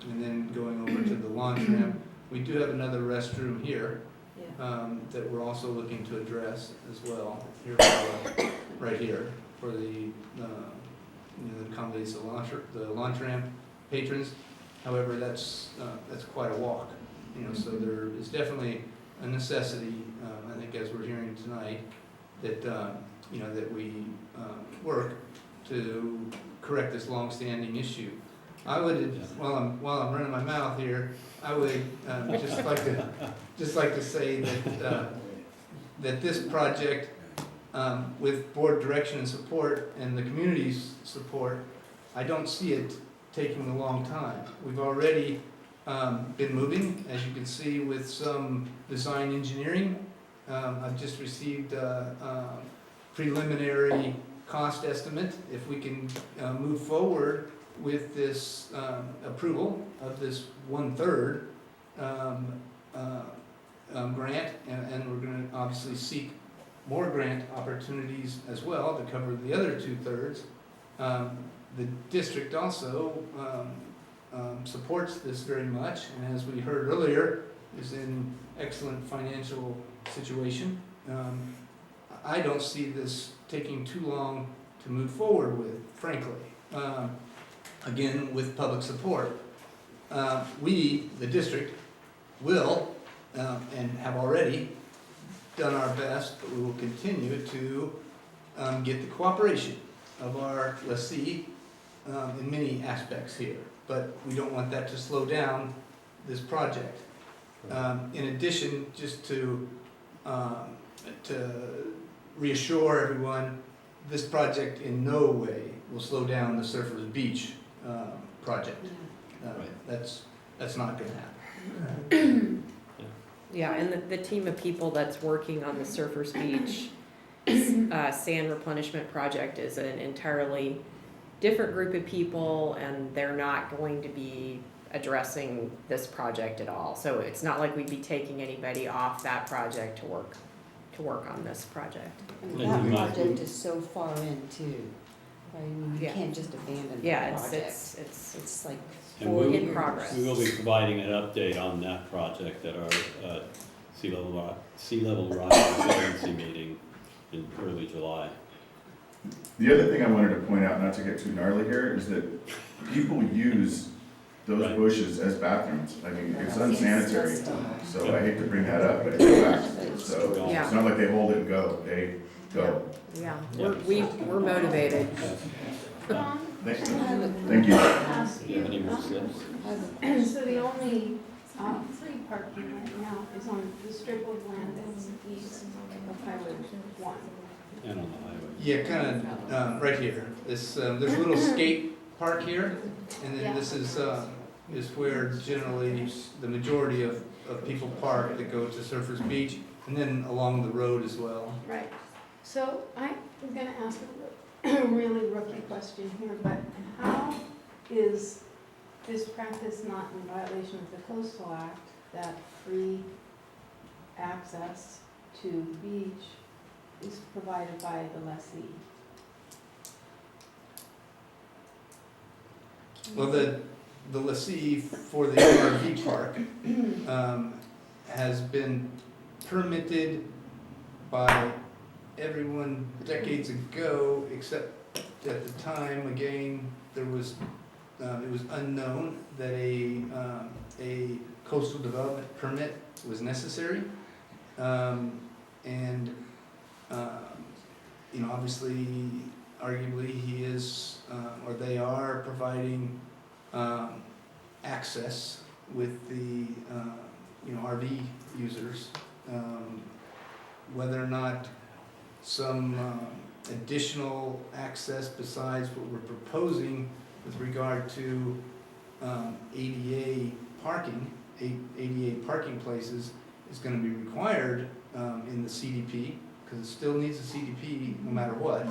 And then going over to the launch ramp, we do have another restroom here that we're also looking to address as well. Here, right here, for the that accommodates the launch ramp patrons. However, that's quite a walk. So there is definitely a necessity. I think as we're hearing tonight, that that we work to correct this long-standing issue. I would, while I'm running my mouth here, I would just like to say that this project, with board direction and support and the community's support, I don't see it taking a long time. We've already been moving, as you can see, with some design engineering. I've just received a preliminary cost estimate. If we can move forward with this approval of this 1/3 grant, and we're going to obviously seek more grant opportunities as well to cover the other 2/3. The district also supports this very much, and as we heard earlier, is in excellent financial situation. I don't see this taking too long to move forward with, frankly. Again, with public support. We, the district, will and have already done our best, but we will continue to get the cooperation of our lessee in many aspects here. But we don't want that to slow down this project. In addition, just to reassure everyone, this project in no way will slow down the Surfers Beach project. That's not going to happen. Yeah, and the team of people that's working on the Surfers Beach sand replenishment project is an entirely different group of people, and they're not going to be addressing this project at all. So it's not like we'd be taking anybody off that project to work on this project. And that project is so far in too, right? I mean, you can't just abandon the project. It's like And 4 in years. progress. We will be providing an update on that project at our sea level rise resiliency meeting in early July. The other thing I wanted to point out, not to get too gnarly here, is that people use those bushes as bathrooms. I mean, it's unsanitary, so I hate to bring that up, but it's a fact. So Yeah. it's not like they hold it and go, they go. Yeah, we're motivated. Thank you. Thank you. Do you have any more slips? So the only free parking right now is on the strip of land that's east of Highway 1. And on the highway. Yeah, kind of right here. There's a little skate park here, and then this is where generally the majority of people park that go to Surfers Beach, and then along the road as well. Right. So I'm going to ask really rookie question here, but how is this practice not in violation of the Coastal Act, that free access to the beach is provided by the lessee? Well, the lessee for the RV park has been permitted by everyone decades ago, except at the time, again, there was, it was unknown that a coastal development permit was necessary. You know, obviously, arguably, he is, or they are providing access with the, you know, RV users. Whether or not some additional access besides what we're proposing with regard to ADA parking, ADA parking places is going to be required in the CDP, because it still needs a CDP no matter what.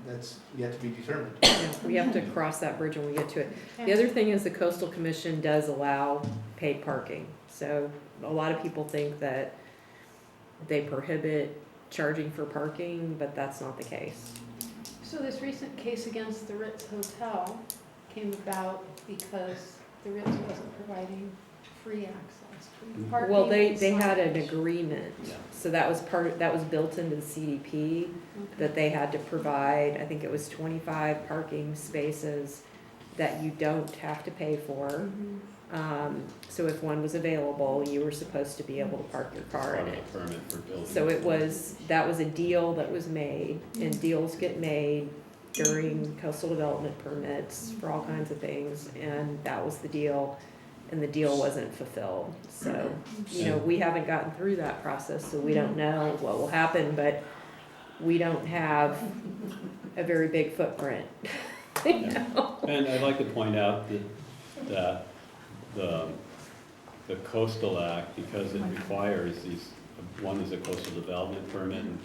That's yet to be determined. Yeah, we have to cross that bridge when we get to it. The other thing is the Coastal Commission does allow paid parking. So a lot of people think that they prohibit charging for parking, but that's not the case. So this recent case against the Ritz Hotel came about because the Ritz wasn't providing free access, free parking. Well, they and had an signage. agreement, Yeah. so that was built into the CDP, that they had to provide, I think it was 25 parking spaces that you don't have to pay for. So if one was available, you were supposed to be able to park your car in Part of it. the permit for building. So that was a deal that was made, and deals get made during coastal development permits for all kinds of things, and that was the deal, and the deal wasn't fulfilled. So, you know, we haven't gotten through that process, so we don't know what will happen, but we don't have a very big footprint. You know? And I'd like to point out that the Coastal Act, because it requires these, one is a coastal development permit, and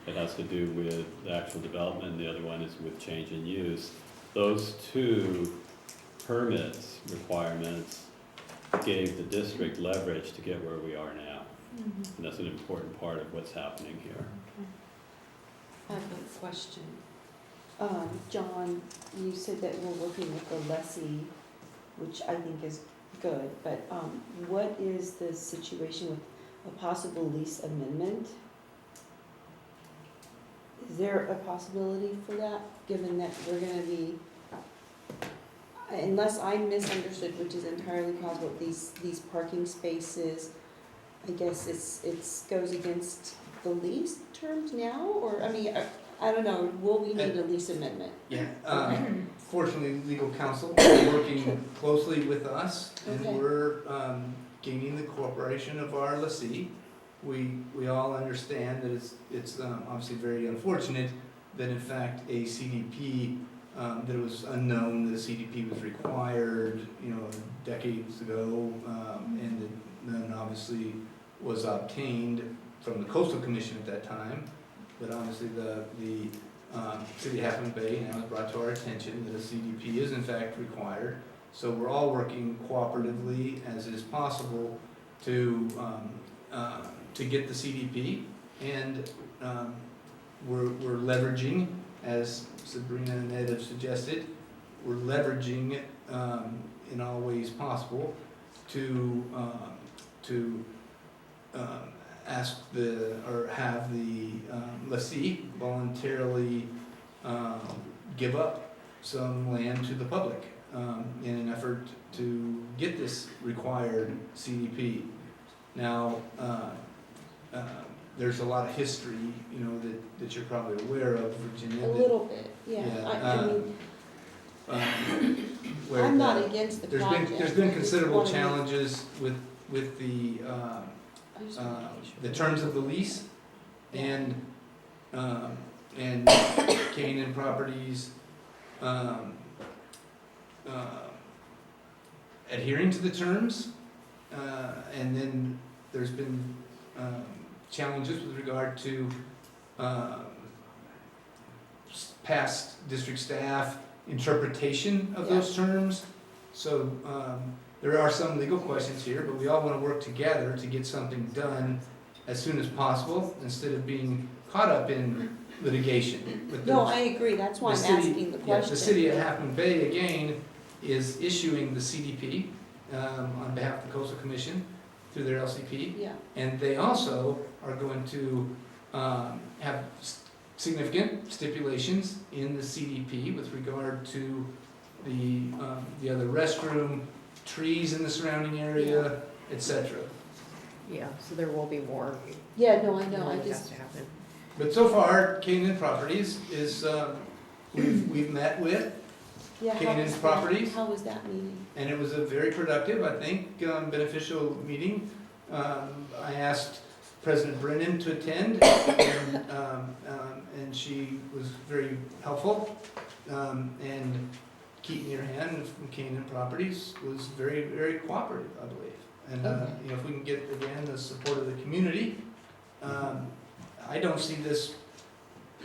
it has to do with the actual development, and the other one is with change in use. Those two permits requirements gave the district leverage to get where we are now. And that's an important part of what's happening here. I have a question. John, you said that we're working with the lessee, which I think is good, but what is the situation with a possible lease amendment? Is there a possibility for that, given that we're gonna be, unless I misunderstood, which is entirely possible, these parking spaces, I guess it's goes against the lease terms now, or, I mean, I don't know, will we need a lease amendment? Yeah, fortunately, legal counsel is working closely with us, and Okay. we're gaining the cooperation of our lessee. We all understand that it's obviously very unfortunate that in fact a CDP, that it was unknown that a CDP was required, you know, decades ago, and then obviously was obtained from the Coastal Commission at that time. But obviously the City of Half Moon Bay now has brought to our attention that a CDP is in fact required. So we're all working cooperatively as is possible to get the CDP, and we're leveraging, as Sabrina and Ed have suggested, we're leveraging in all ways possible to ask have the lessee voluntarily give up some land to the public in an effort to get this required CDP. Now, there's a lot of history, you know, that you're probably aware of, Virginia. A little bit, yeah. Where I'm not against the project. There's been considerable I just wanna challenges with the terms of the lease, and Canaan Properties adhering to the terms, and then there's been challenges with regard to past district staff interpretation of those terms. So there are some legal questions here, but we all want to work together to get something done as soon as possible instead of being caught up in litigation. But No, the- I agree, that's why I'm the city- asking the yeah, question. the city of Half Moon Bay, again, is issuing the CDP on behalf of the Coastal Commission through their LCP. Yeah, And they also are going to have significant stipulations in the CDP with regard to the other restroom, trees in the surrounding area, etc. Yeah, so there will be more. yeah, no, I know, I that has just, to happen. But so far, Canaan Properties is, we've met with, yeah, how Canaan was that, Properties. how was that meeting? and it was a very productive, I think, beneficial meeting. I asked President Brennan to attend, and she was very helpful. And Keaton Earhan from Canaan Properties was very, very cooperative, I believe. And you know, if we can get, again, the support of the community, I don't see this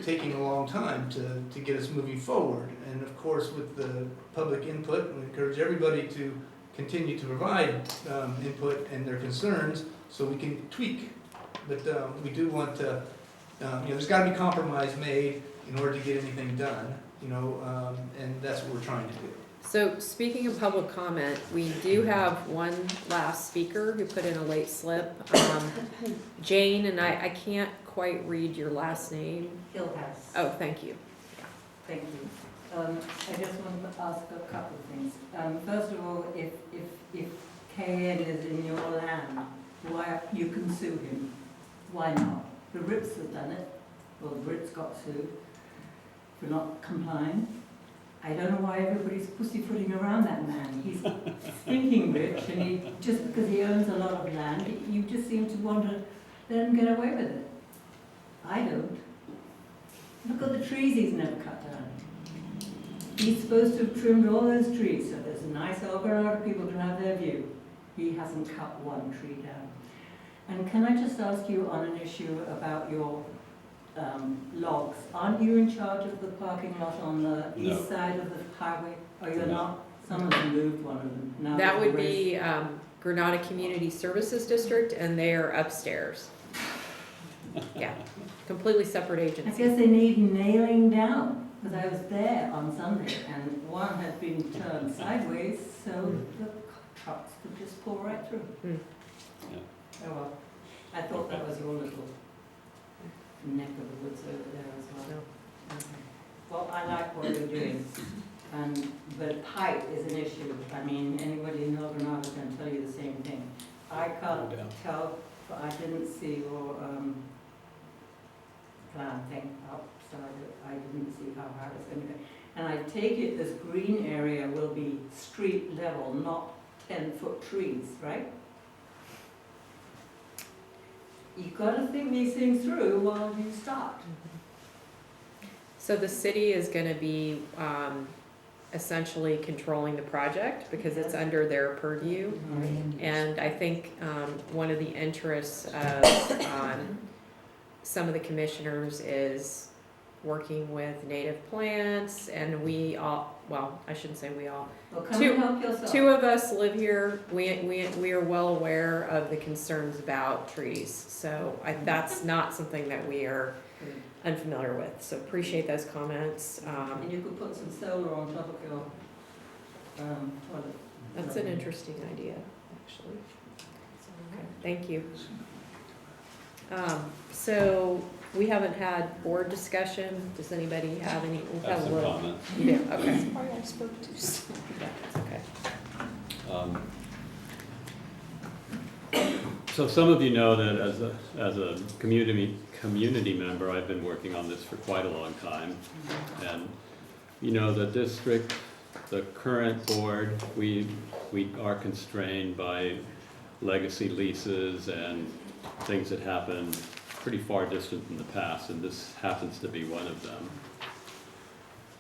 taking a long time to get us moving forward. And of course, with the public input, we encourage everybody to continue to provide input and their concerns so we can tweak. But we do want to, you know, there's got to be compromise made in order to get anything done, you know, and that's what we're trying to do. So speaking of public comment, we do have one last speaker who put in a late slip. Jane, and I can't quite read your last name. Hillhouse. Oh, thank you. Thank you. I just wanted to ask a couple of things. First of all, if KN is in your land, why you can sue him? Why not? The Rips have done it. Well, the Rips got sued for not complying. I don't know why everybody's pussyfooting around that man. He's thinking rich, and he just because he owns a lot of land, you just seem to want to let him get away with it. I don't. Look at the trees he's never cut down. He's supposed to have trimmed all those trees so there's a nice open people can have their view. He hasn't cut one tree down. And can I just ask you on an issue about your logs? Aren't you in charge of the parking lot on the east side of the highway? Or you're not? Some of them moved one of them. Now That there's would a be Granada Community Services District, and they are upstairs. Yeah, completely separate I agencies. guess they need nailing down, because I was there on Sunday, and one had been turned sideways, so the trucks could just pull right through. Mm. Oh well, I thought that was your little neck of the woods over there as well. No. Okay. Well, I like what you're doing, but height is an issue. I mean, anybody in Northern Ireland can tell you the same thing. I can't tell, but I didn't see your plan thing up, so I didn't see how high it's going to go. And I take it this green area will be street level, not 10-foot trees, right? You've got to think these things through while you start. So the city is gonna be essentially controlling the project because it's under their purview. And I think one of the interests of some of the commissioners is working with native plants, and we all, well, I shouldn't say we all. Well, come and help yourself. Two of us live here. We are well aware of the concerns about trees. So that's not something that we are unfamiliar with. So appreciate those comments. And you could put some solar on top of your toilet. That's an interesting idea, actually. Okay, thank you. So we haven't had board discussion. Does anybody have any? We've had a little. Comments. You do? Okay. Sorry, I spoke too soon. Okay. So some of you know that as a community member, I've been working on this for quite a long time. And you know, the district, the current board, we are constrained by legacy leases and things that happened pretty far distant in the past, and this happens to be one of them.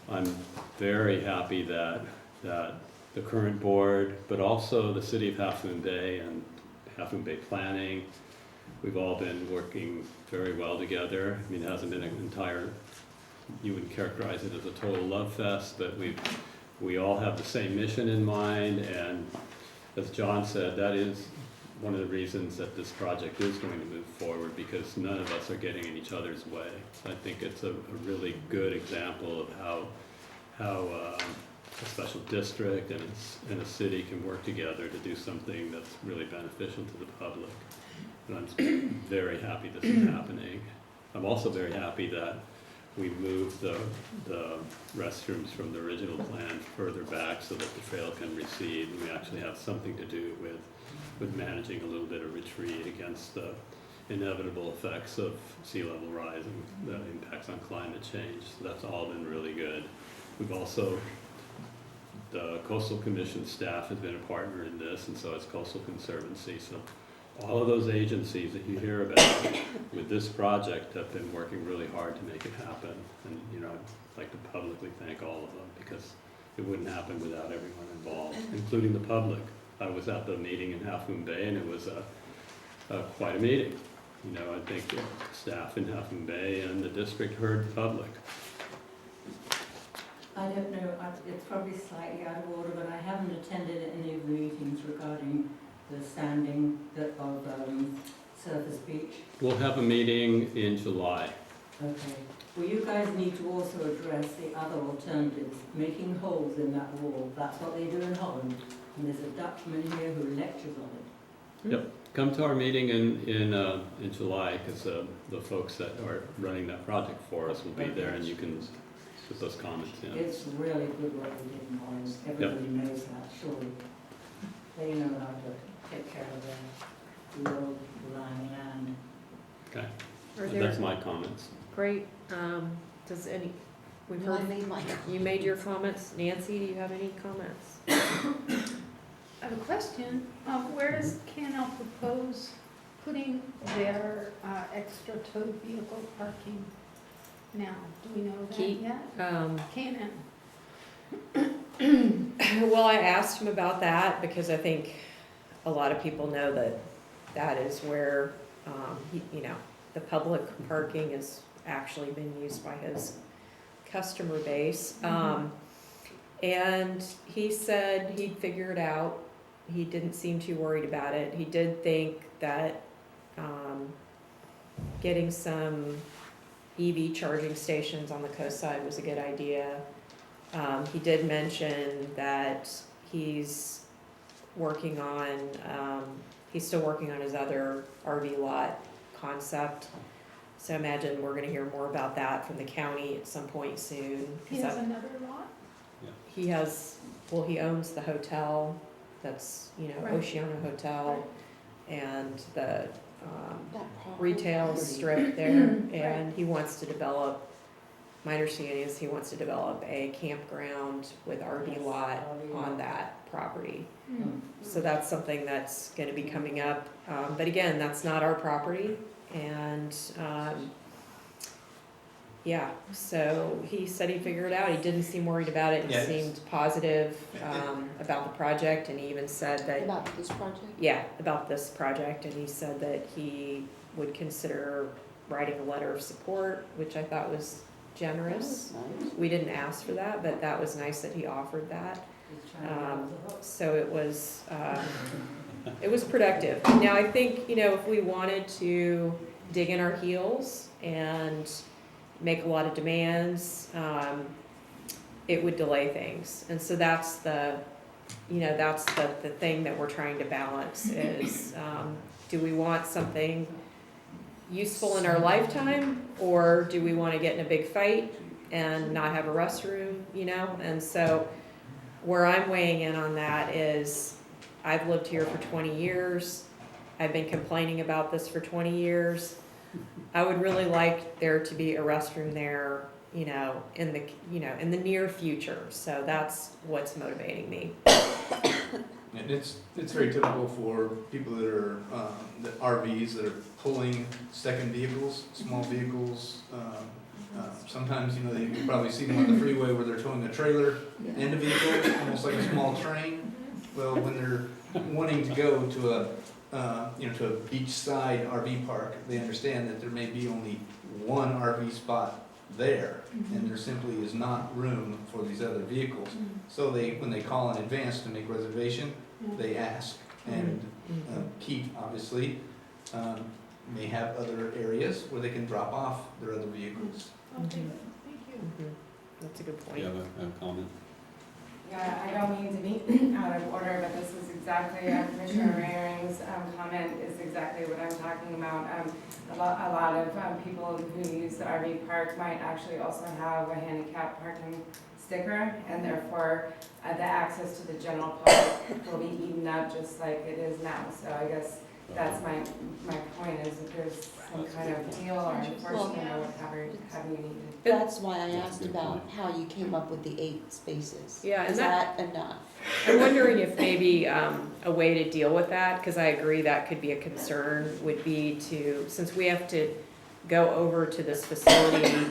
I'm very happy that the current board, but also the city of Half Moon Bay and Half Moon Bay Planning, we've all been working very well together. I mean, it hasn't been an entire you would characterize it as a total love fest, but we all have the same mission in mind, and as John said, that is one of the reasons that this project is going to move forward, because none of us are getting in each other's way. I think it's a really good example of how a special district and a city can work together to do something that's really beneficial to the public. And I'm very happy this is happening. I'm also very happy that we moved the restrooms from the original plan further back so that the trail can recede, and we actually have something to do with managing a little bit of retreat against the inevitable effects of sea level rise and the impacts on climate change. So that's all been really good. We've also, the Coastal Commission staff has been a partner in this, and so has Coastal Conservancy. So all of those agencies that you hear about with this project have been working really hard to make it happen. And I'd like to publicly thank all of them, because it wouldn't happen without everyone involved, including the public. I was at the meeting in Half Moon Bay, and it was quite a meeting. I think the staff in Half Moon Bay and the district heard the public. I don't know, it's probably slightly out of order, but I haven't attended any of the meetings regarding the standing of Surface Beach. We'll have a meeting in July. Okay. Well, you guys need to also address the other alternatives, making holes in that wall. That's what they do in Holland. And there's a Dutchman here who lectures on it. Yep. Come to our meeting in July, because the folks that are running that project for us will be there, and you can put those comments in. It's really good what they did in Holland. Everybody knows that, surely. They know how to take care of their low-lying land. Okay. Are So there- that's my comments. Great. Does we've heard, you made your comments. Nancy, do you have any comments? I have a question. Where does K&L propose putting their extra towed vehicle parking now? Do we know that yet? K&L. Well, I asked him about that because I think a lot of people know that is where, the public parking has actually been used by his customer base. And he said he'd figure it out. He didn't seem too worried about it. He did think that getting some EV charging stations on the coast side was a good idea. He did mention that he's still working on his other RV lot concept. So I imagine we're gonna hear more about that from the county at some point soon. He has another lot? He owns the hotel, that's, Right. Oceana Hotel, and the That retail property. strip there, and he wants to develop, my understanding is he wants to develop a campground with RV lot on that property. So that's something that's gonna be coming up, but again, that's not our property, and, yeah, so he said he'd figure it out. He didn't seem worried about it. He Yes. seemed positive about the project, and he even said that, About this project? yeah, about this project, and he said that he would consider writing a letter of support, which I thought was generous. That was nice. We didn't ask for that, but that was nice that he offered that. He's trying to get off the hook. So it was productive. Now, I think, if we wanted to dig in our heels and make a lot of demands, it would delay things. And so that's the thing that we're trying to balance is, do we want something useful in our lifetime, or do we want to get in a big fight and not have a restroom, And so where I'm weighing in on that is, I've lived here for 20 years. I've been complaining about this for 20 years. I would really like there to be a restroom there, in the near future. So that's what's motivating me. And it's very typical for people that are, the RVs that are pulling second vehicles, small vehicles. Sometimes, you've probably seen them on the freeway where they're towing a trailer and a vehicle, almost like a small train. Well, when they're wanting to go to to a beachside RV park, they understand that there may be only one RV spot there, and there simply is not room for these other vehicles. So when they call in advance to make reservation, they ask, and Keith, obviously, may have other areas where they can drop off their other vehicles. Okay, thank you. That's a good Do point. you have a comment? Yeah, I don't mean to be out of order, but this is exactly, Commissioner Raring's comment is exactly what I'm talking about. A lot of people who use the RV park might actually also have a handicap parking sticker, and therefore the access to the general public will be eaten up just like it is now. So I guess that's my point, is that there's some kind of deal or enforcement or whatever you need to. That's why I That's a asked good about point. how you came up with the 8 spaces. Yeah, and Is that enough? I'm wondering if maybe a way to deal with that, because I agree that could be a concern, would be to, since we have to go over to this facility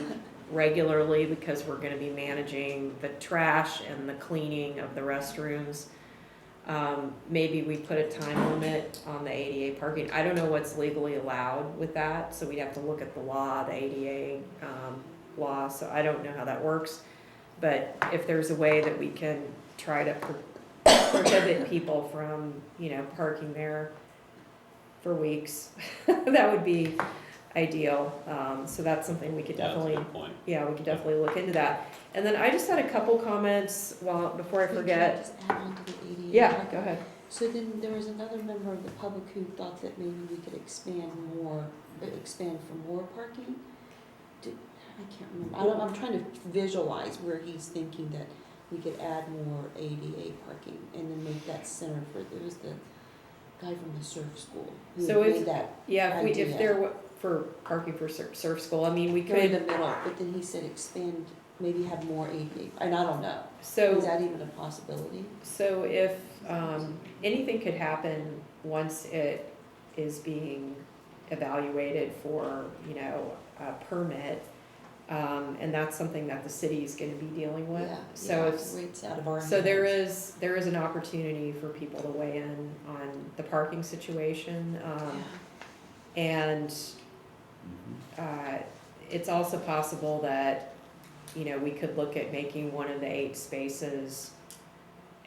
regularly because we're gonna be managing the trash and the cleaning of the restrooms, maybe we put a time limit on the ADA parking. I don't know what's legally allowed with that, so we'd have to look at the law, the ADA law, so I don't know how that works. But if there's a way that we can try to prohibit people from, parking there for weeks, that would be ideal. So that's something we could Yeah, that's a definitely, good point. yeah, we could definitely look into that. And then I just had a couple comments, before I forget. Can I just add on to the ADA? Yeah, parking? go ahead. So then there was another member of the public who thought that maybe we could expand for more parking. I can't remember. I'm trying to visualize where he's thinking that we could add more ADA parking and then make that center for, there was the guy from the surf school who So made that if idea. there for parking for surf school, I mean, we They're in could, the middle, but then he said expand, maybe have more ADA, and I don't know. so. Is that even a possibility? So if, anything could happen once it is being evaluated for, a permit, and that's something that the city is gonna be dealing with. Yeah, So if, it's out of our so hands. there is an opportunity for people to weigh in on the parking situation, and, it's also possible that, we could look at making one of the 8 spaces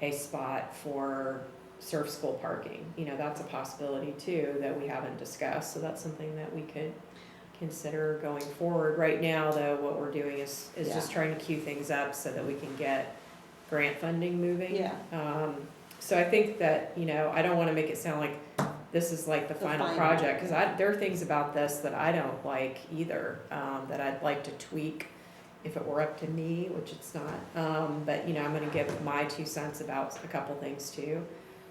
a spot for surf school parking. That's a possibility too that we haven't discussed, so that's something that we could consider going forward. Right now, though, what we're doing is just trying to queue things up so that we can get grant funding moving. Yeah. So I think that, I don't wanna make it sound like this is like the final project, cause there are things about this that I don't like either, that I'd like to tweak if it were up to me, which it's not. But, I'm gonna give my 2 cents about a couple things too.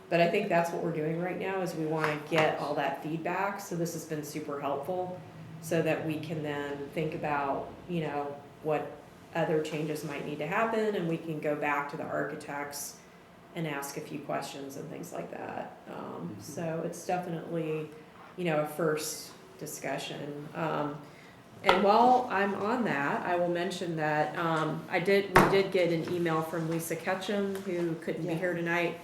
But I think that's what we're doing right now, is we wanna get all that feedback, so this has been super helpful, so that we can then think about, what other changes might need to happen, and we can go back to the architects and ask a few questions and things like that. So it's definitely, a first discussion. And while I'm on that, I will mention that, we did get an email from Lisa Ketchum, who couldn't be here tonight.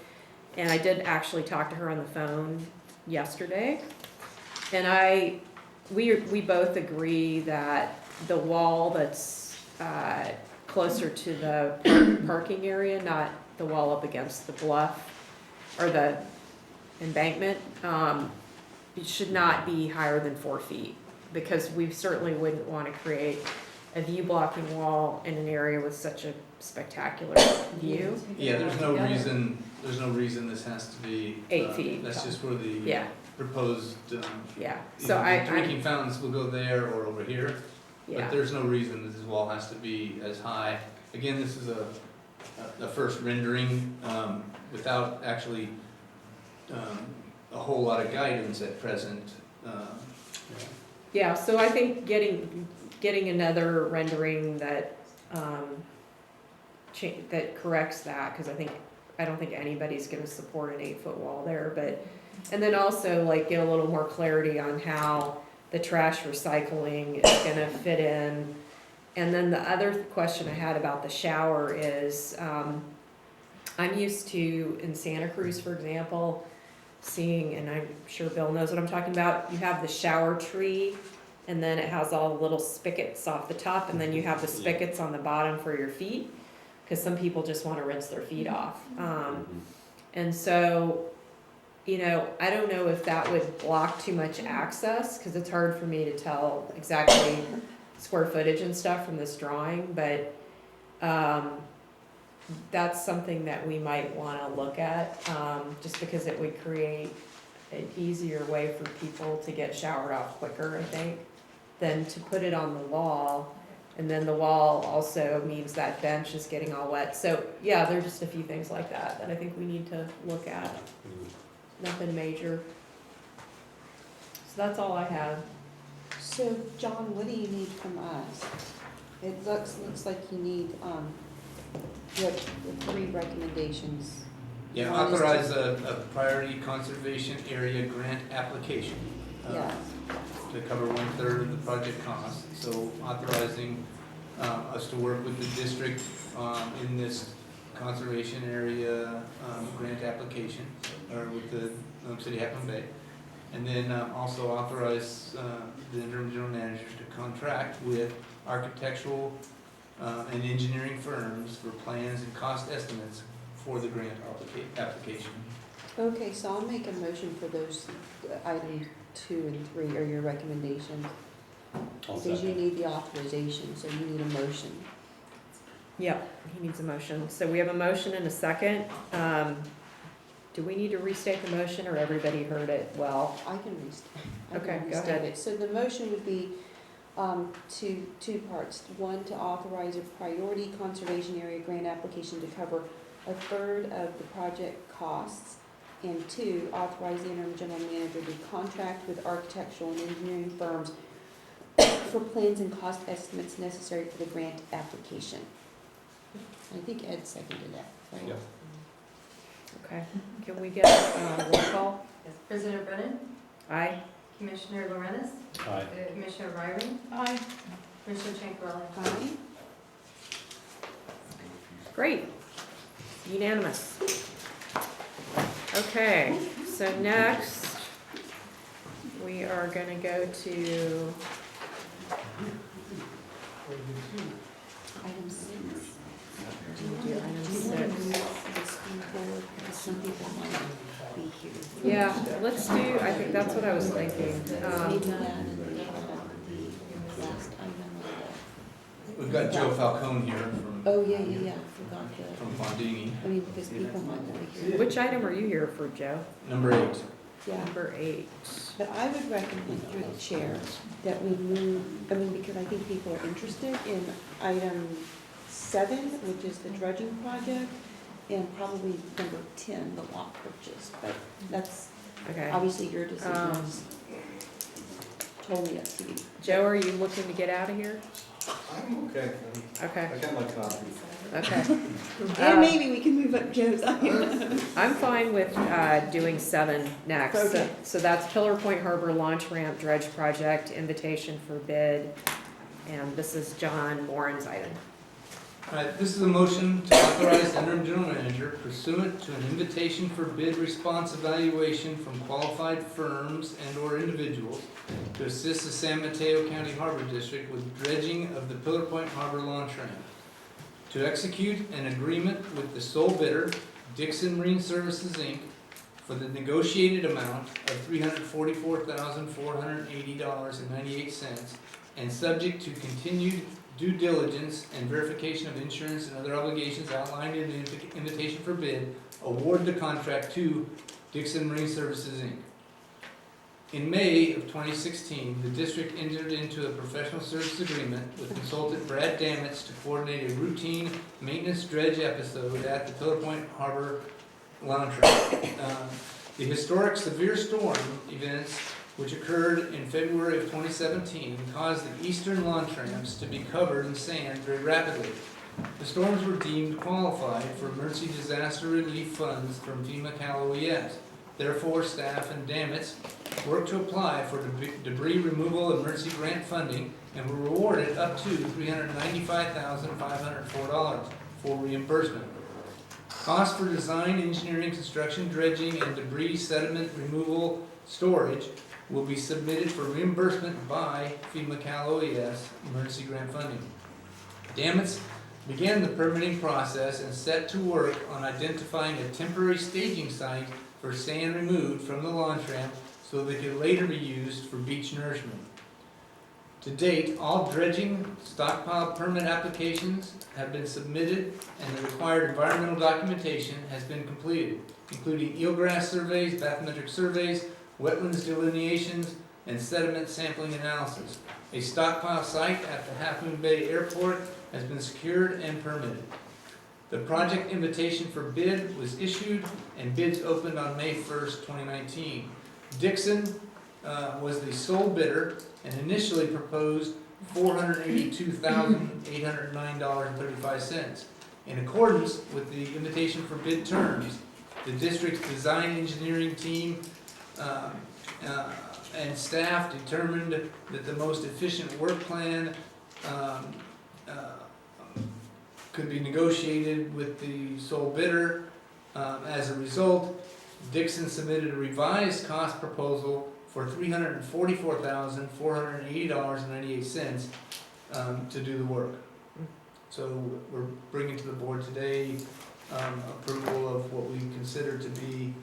And I did actually talk to her on the phone yesterday. And we both agree that the wall that's, closer to the parking area, not the wall up against the bluff, or the embankment, it should not be higher than 4 feet. Because we certainly wouldn't want to create a view blocking wall in an area with such a spectacular view. Yeah, there's no reason this has to be. 8 feet. That's just where the proposed, Yeah, so so drinking fountains will go there or over here. yeah. But there's no reason that this wall has to be as high. Again, this is a first rendering, without actually, a whole lot of guidance at present. Yeah, so I think getting another rendering that, that corrects that, because I don't think anybody's gonna support an 8-foot wall there, but, and then also like get a little more clarity on how the trash recycling is gonna fit in. And then the other question I had about the shower is, I'm used to, in Santa Cruz, for example, seeing, and I'm sure Bill knows what I'm talking about, you have the shower tree and then it has all the little spigots off the top, and then you have the Yeah. spigots on the bottom for your feet, because some people just want to rinse their feet off. And so, you know, I don't know if that would block too much access, because it's hard for me to tell exactly square footage and stuff from this drawing, but that's something that we might want to look at, just because it would create an easier way for people to get showered off quicker, I think, than to put it on the wall. And then the wall also means that bench is getting all wet. So, yeah, there are just a few things like that that I think we need to look at. Nothing major. So that's all I have. So, John, what do you need from us? It looks like you need, the 3 recommendations. Yeah, One is to- authorize a priority conservation area grant application. Yeah. To cover 1/3 of the project cost. So authorizing us to work with the district in this conservation area grant application, or with the City of Half Moon Bay. And then also authorize the interim general manager to contract with architectural and engineering firms for plans and cost estimates for the grant application. Okay, so I'll make a motion for those items 2 and 3 are your recommendations. I'll Because you second. need the authorization, so you need a motion. Yep, he needs a motion. So we have a motion and a second. Do we need to restate the motion, or everybody heard it well? I can restate. Okay, go ahead. It. So the motion would be two parts. One, to authorize a priority conservation area grant application to cover 1/3 of the project costs. And 2, authorize the interim general manager to contract with architectural and engineering firms for plans and cost estimates necessary for the grant application. I think Ed seconded that, right? Yeah. Okay, can we get a roll call? Yes. President Brennan, Aye? Commissioner Lorenz, Aye. Commissioner Ryring, Aye. Commissioner Chancarelli. Aye. Great. Unanimous. Okay, so next, we are gonna go to Item 6. do item 6. The school board, because some people might be here. Yeah, let's do, I think that's what I was thinking. Maybe that and the last item of We've got Joe Falcone here the, oh, yeah, forgot from Fondini. I mean, because people might want to hear. Which item are you here for, Joe? Number 8. Yeah, Number 8. but I would recommend through the chair that we move, I mean, because I think people are interested in item 7, which is the dredging project, and probably number 10, the lot purchase, but that's Okay. obviously your decision. It's totally up to you. Joe, are you looking to get out of here? I'm okay. Okay, I got my coffee. okay. And maybe we can move up Joe's item. I'm fine with doing 7 next. Okay. So that's Pillar Point Harbor Launch Ramp Dredge Project, invitation for bid. And this is John Moran's item. All right, this is a motion to authorize the interim general manager pursuant to an invitation for bid response evaluation from qualified firms and/or individuals to assist the San Mateo County Harbor District with dredging of the Pillar Point Harbor launch ramp. To execute an agreement with the sole bidder, Dixon Marine Services, Inc., for the negotiated amount of $344,480.98 and subject to continued due diligence and verification of insurance and other obligations outlined in the invitation for bid, award the contract to Dixon Marine Services, Inc. In May of 2016, the district entered into a professional service agreement with consultant Brad Damitz to coordinate a routine maintenance dredge episode at the Pillar Point Harbor launch ramp. The historic severe storm events which occurred in February of 2017 caused the eastern launch ramps to be covered in sand very rapidly. The storms were deemed qualified for emergency disaster relief funds from FEMA Cal OES. Therefore, staff and Damitz worked to apply for debris removal emergency grant funding and were rewarded up to $395,504 for reimbursement. Cost for design, engineering, construction, dredging, and debris sediment removal storage will be submitted for reimbursement by FEMA Cal OES emergency grant funding. Damitz began the permitting process and set to work on identifying a temporary staging site for sand removed from the launch ramp so they could later be used for beach nourishment. To date, all dredging stockpile permit applications have been submitted and the required environmental documentation has been completed, including eelgrass surveys, bathymetric surveys, wetlands delineations, and sediment sampling analysis. A stockpile site at the Half Moon Bay Airport has been secured and permitted. The project invitation for bid was issued and bids opened on May 1st, 2019. Dixon was the sole bidder and initially proposed $482,809.35. In accordance with the invitation for bid terms, the district's design engineering team and staff determined that the most efficient work plan could be negotiated with the sole bidder. As a result, Dixon submitted a revised cost proposal for $344,480.98 to do the work. So we're bringing to the board today approval of what we consider to be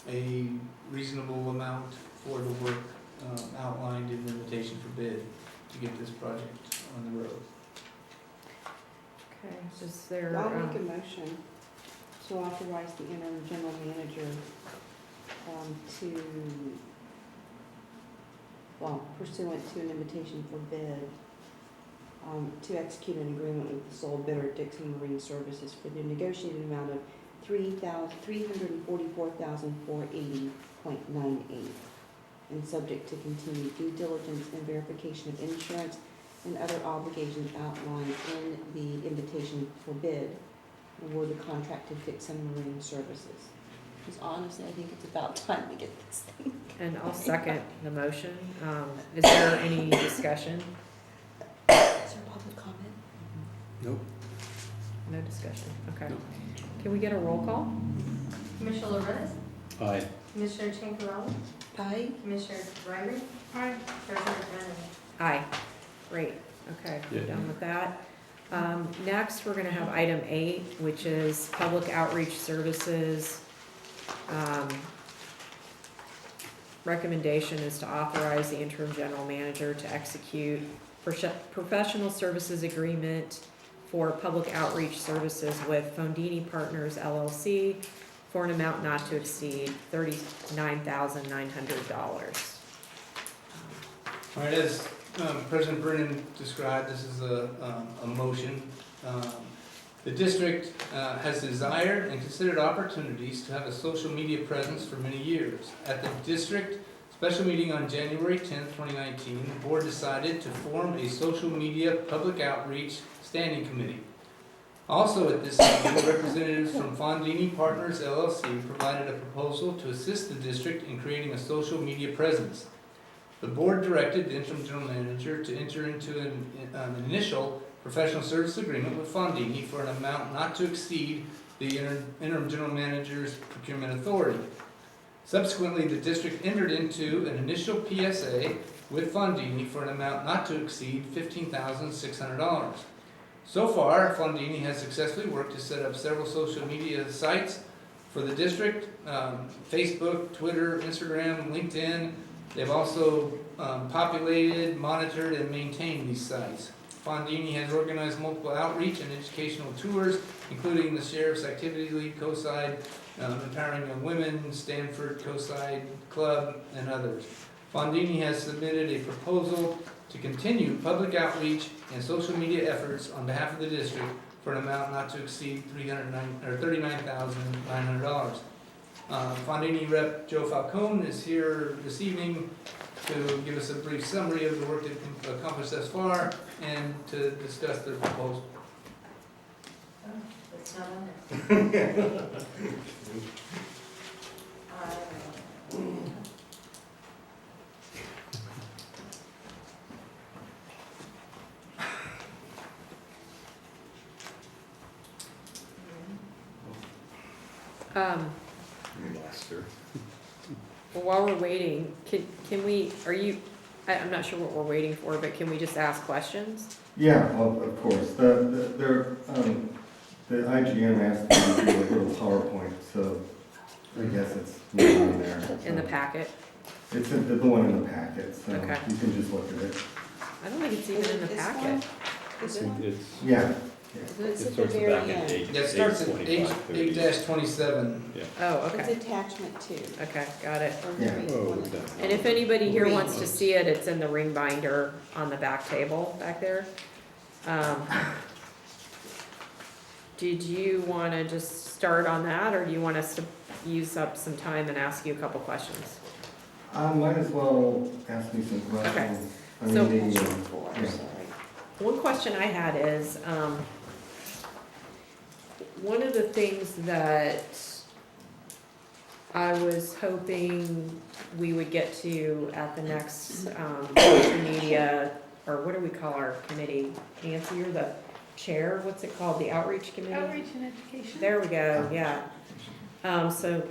a reasonable amount for the work outlined in the invitation for bid to get this project on the road. Okay, is there? I'll make a motion to authorize the interim general manager pursuant to an invitation for bid, to execute an agreement with the sole bidder, Dixon Marine Services, for the negotiated amount of $344,480.98, and subject to continued due diligence and verification of insurance and other obligations outlined in the invitation for bid, award the contract to Dixon Marine Services. Because honestly, I think it's about time to get this thing. And I'll second the motion. Is there any discussion? Is there public comment? Nope. No discussion, okay. No. Can we get a roll call? Commissioner Lorenz? Aye. Commissioner Chancarelli? Aye. Commissioner Ryder? Aye. President Brennan? Aye. Great, okay, we're Yeah. done with that. Next, we're gonna have item 8, which is public outreach services. Recommendation is to authorize the interim general manager to execute professional services agreement for public outreach services with Fondini Partners LLC for an amount not to exceed $39,900. All right, as President Brennan described, this is a motion. The district has desired and considered opportunities to have a social media presence for many years. At the district special meeting on January 10th, 2019, the board decided to form a social media public outreach standing committee. Also at this meeting, representatives from Fondini Partners LLC provided a proposal to assist the district in creating a social media presence. The board directed the interim general manager to enter into an initial professional service agreement with Fondini for an amount not to exceed the interim general manager's procurement authority. Subsequently, the district entered into an initial PSA with Fondini for an amount not to exceed $15,600. So far, Fondini has successfully worked to set up several social media sites for the district, Facebook, Twitter, Instagram, LinkedIn. They've also populated, monitored, and maintained these sites. Fondini has organized multiple outreach and educational tours, including the Sheriff's Activity League, COSIDE, Empowering Young Women, Stanford COSIDE Club, and others. Fondini has submitted a proposal to continue public outreach and social media efforts on behalf of the district for an amount not to exceed $39,900. Fondini Rep. Joe Falcone is here this evening to give us a brief summary of the work they've accomplished thus far and to discuss their proposal. It's not on there. Lester. Well, while we're waiting, can we, I'm not sure what we're waiting for, but can we just ask questions? Yeah, well, of course. The IGM asked me to do a little PowerPoint, so I guess it's not on there. In the packet? It's the one in the packet, so Okay. you can just look at it. I don't think it's even in the This packet. one? This one? It's, Yeah. It's it at the starts very back at end. 8, Yeah, it starts at 8:25, 8-27. Yeah. Oh, It's okay. attachment 2. Okay, got it. Or Yeah. three, Oh, one of okay. them. And if anybody here Green. wants to see it, it's in the ring binder on the back table back there. Did you want to just start on that, or do you want us to use up some time and ask you a couple questions? Might as well ask me some questions. I So- mean, Sorry. One question I had is, one of the things that I was hoping we would get to at the next social media, or what do we call our committee? Nancy, you're the chair, what's it called, the outreach committee? Outreach and education? There we go, yeah. So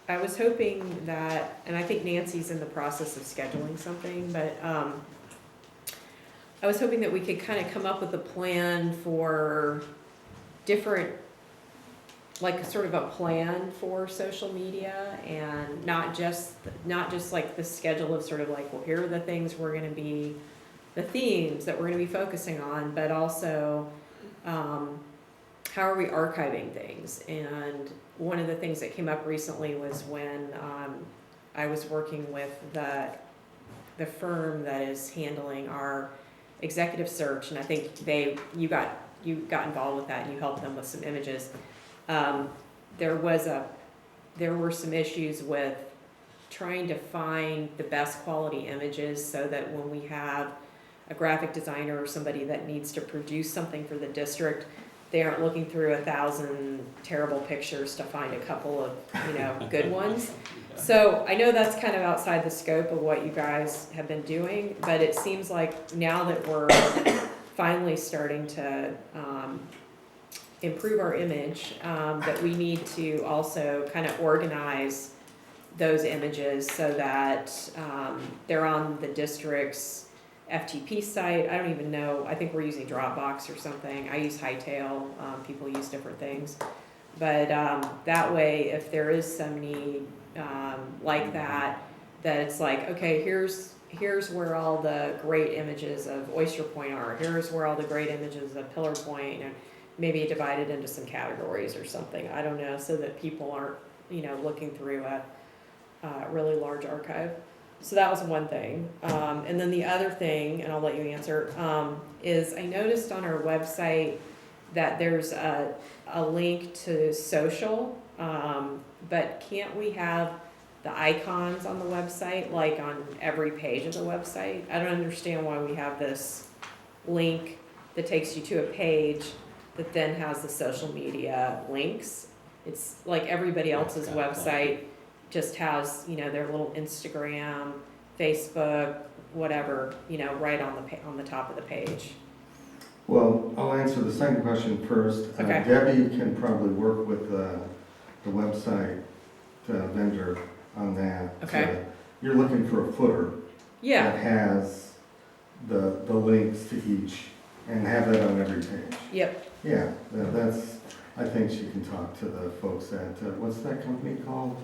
I was hoping that, and I think Nancy's in the process of scheduling something, but I was hoping that we could kind of come up with a plan for different, like sort of a plan for social media, and not just like the schedule of sort of like, well, here are the things we're gonna be, the themes that we're gonna be focusing on, but also how are we archiving things? And one of the things that came up recently was when I was working with the firm that is handling our executive search, and I think you got involved with that and you helped them with some images. There were some issues with trying to find the best quality images so that when we have a graphic designer or somebody that needs to produce something for the district, they aren't looking through 1,000 terrible pictures to find a couple of, good ones. So I know that's kind of outside the scope of what you guys have been doing, but it seems like now that we're finally starting to improve our image, that we need to also kind of organize those images so that they're on the district's FTP site. I don't even know, I think we're using Dropbox or something. I use Hightail, people use different things. But that way, if there is some need like that it's like, okay, here's where all the great images of Oyster Point are. Here's where all the great images of Pillar Point, and maybe divided into some categories or something. I don't know, so that people aren't, looking through a really large archive. So that was one thing. And then the other thing, and I'll let you answer, is I noticed on our website that there's a link to social, but can't we have the icons on the website, like on every page of the website? I don't understand why we have this link that takes you to a page that then has the social media links. It's like everybody else's website just has, their little Instagram, Facebook, whatever, right on the top of the page. Well, I'll answer the second question first. Okay. Debbie can probably work with the website vendor on that. Okay. You're looking for a footer Yeah, that has the links to each, and have that on every page. yep. Yeah, that's, I think she can talk to the folks at, what's that company called?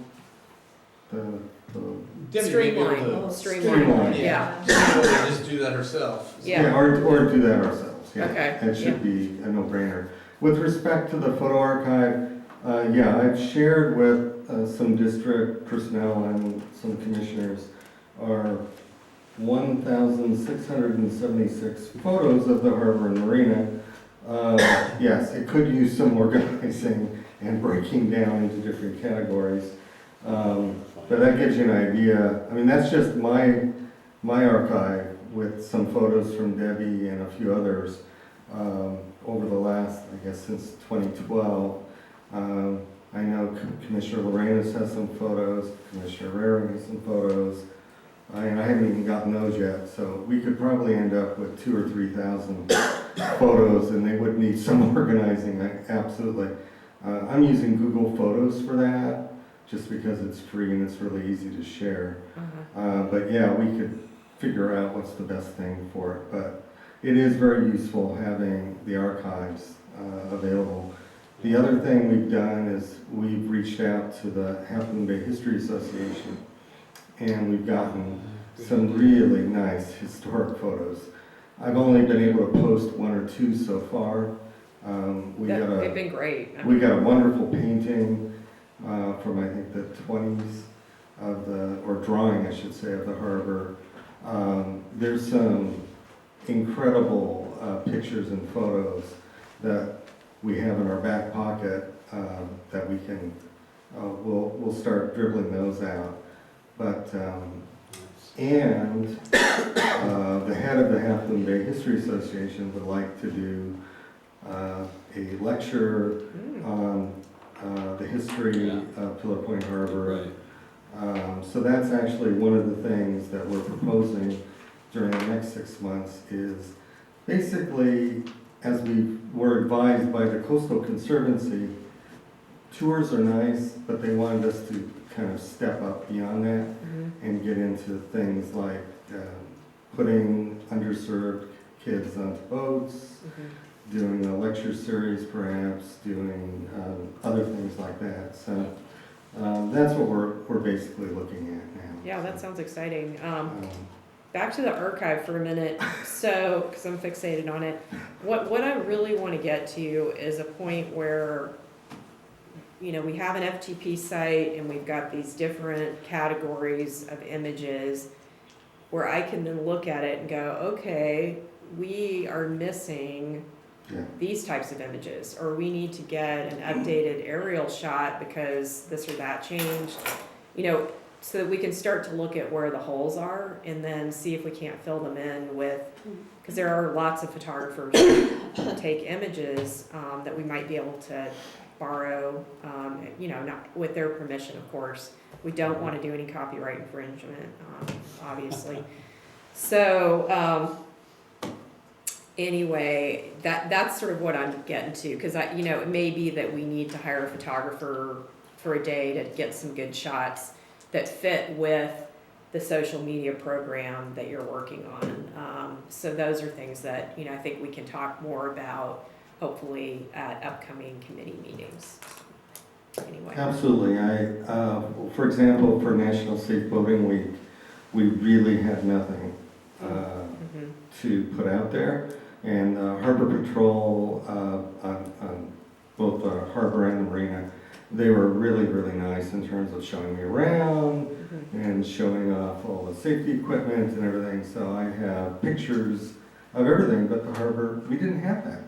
The Debbie may be able to- Streamline, Yeah. yeah. She'll be able to just do that herself. Yeah. or do that ourselves, yeah. Okay, It should be a no-brainer. With respect to the photo archive, I've shared with some district personnel and some commissioners our 1,676 photos of the harbor and marina. Yes, it could use some organizing and breaking down into different categories. But that gives you an idea. I mean, that's just my archive with some photos from Debbie and a few others over the last, I guess, since 2012. I know Commissioner Lorenas has some photos, Commissioner Raring has some photos, and I haven't even gotten those yet. So we could probably end up with 2,000 or 3,000 photos, and they would need some organizing, absolutely. I'm using Google Photos for that, just because it's free and it's really easy to share. But yeah, we could figure out what's the best thing for it. But it is very useful having the archives available. The other thing we've done is we've reached out to the Half Moon Bay History Association, and we've gotten some really nice historic photos. I've only been able to post one or two so far. They've been great. We got a wonderful painting from, I think, the 20s or drawing, I should say, of the harbor. There's some incredible pictures and photos that we have in our back pocket that we can, we'll start dribbling those out. But, and the head of the Half Moon Bay History Association would like to do a lecture on the history of Pillar Point Harbor. So that's actually one of the things that we're proposing during the next 6 months is basically, as we were advised by the Coastal Conservancy, tours are nice, but they wanted us to kind of step up beyond that and get into things like putting underserved kids onto boats, doing a lecture series perhaps, doing other things like that. So that's what we're basically looking at now. Yeah, that sounds exciting. Back to the archive for a minute, so, because I'm fixated on it. What I really want to get to is a point where, you know, we have an FTP site and we've got these different categories of images where I can then look at it and go, okay, we are missing these types of images, or we need to get an updated aerial shot because this or that changed, you know, so that we can start to look at where the holes are and then see if we can't fill them in with, because there are lots of photographers who take images that we might be able to borrow, you know, not with their permission, of course. We don't want to do any copyright infringement, obviously. So anyway, that's sort of what I'm getting to, because you know, it may be that we need to hire a photographer for a day to get some good shots that fit with the social media program that you're working on. So those are things that, you know, I think we can talk more about, hopefully at upcoming committee meetings. Anyway. Absolutely. For example, for National Safe Boating Week, we really had nothing to put out there. And Harbor Patrol on both the harbor and the marina, they were really, really nice in terms of showing me around and showing off all the safety equipment and everything. So I have pictures of everything, but the harbor, we didn't have that.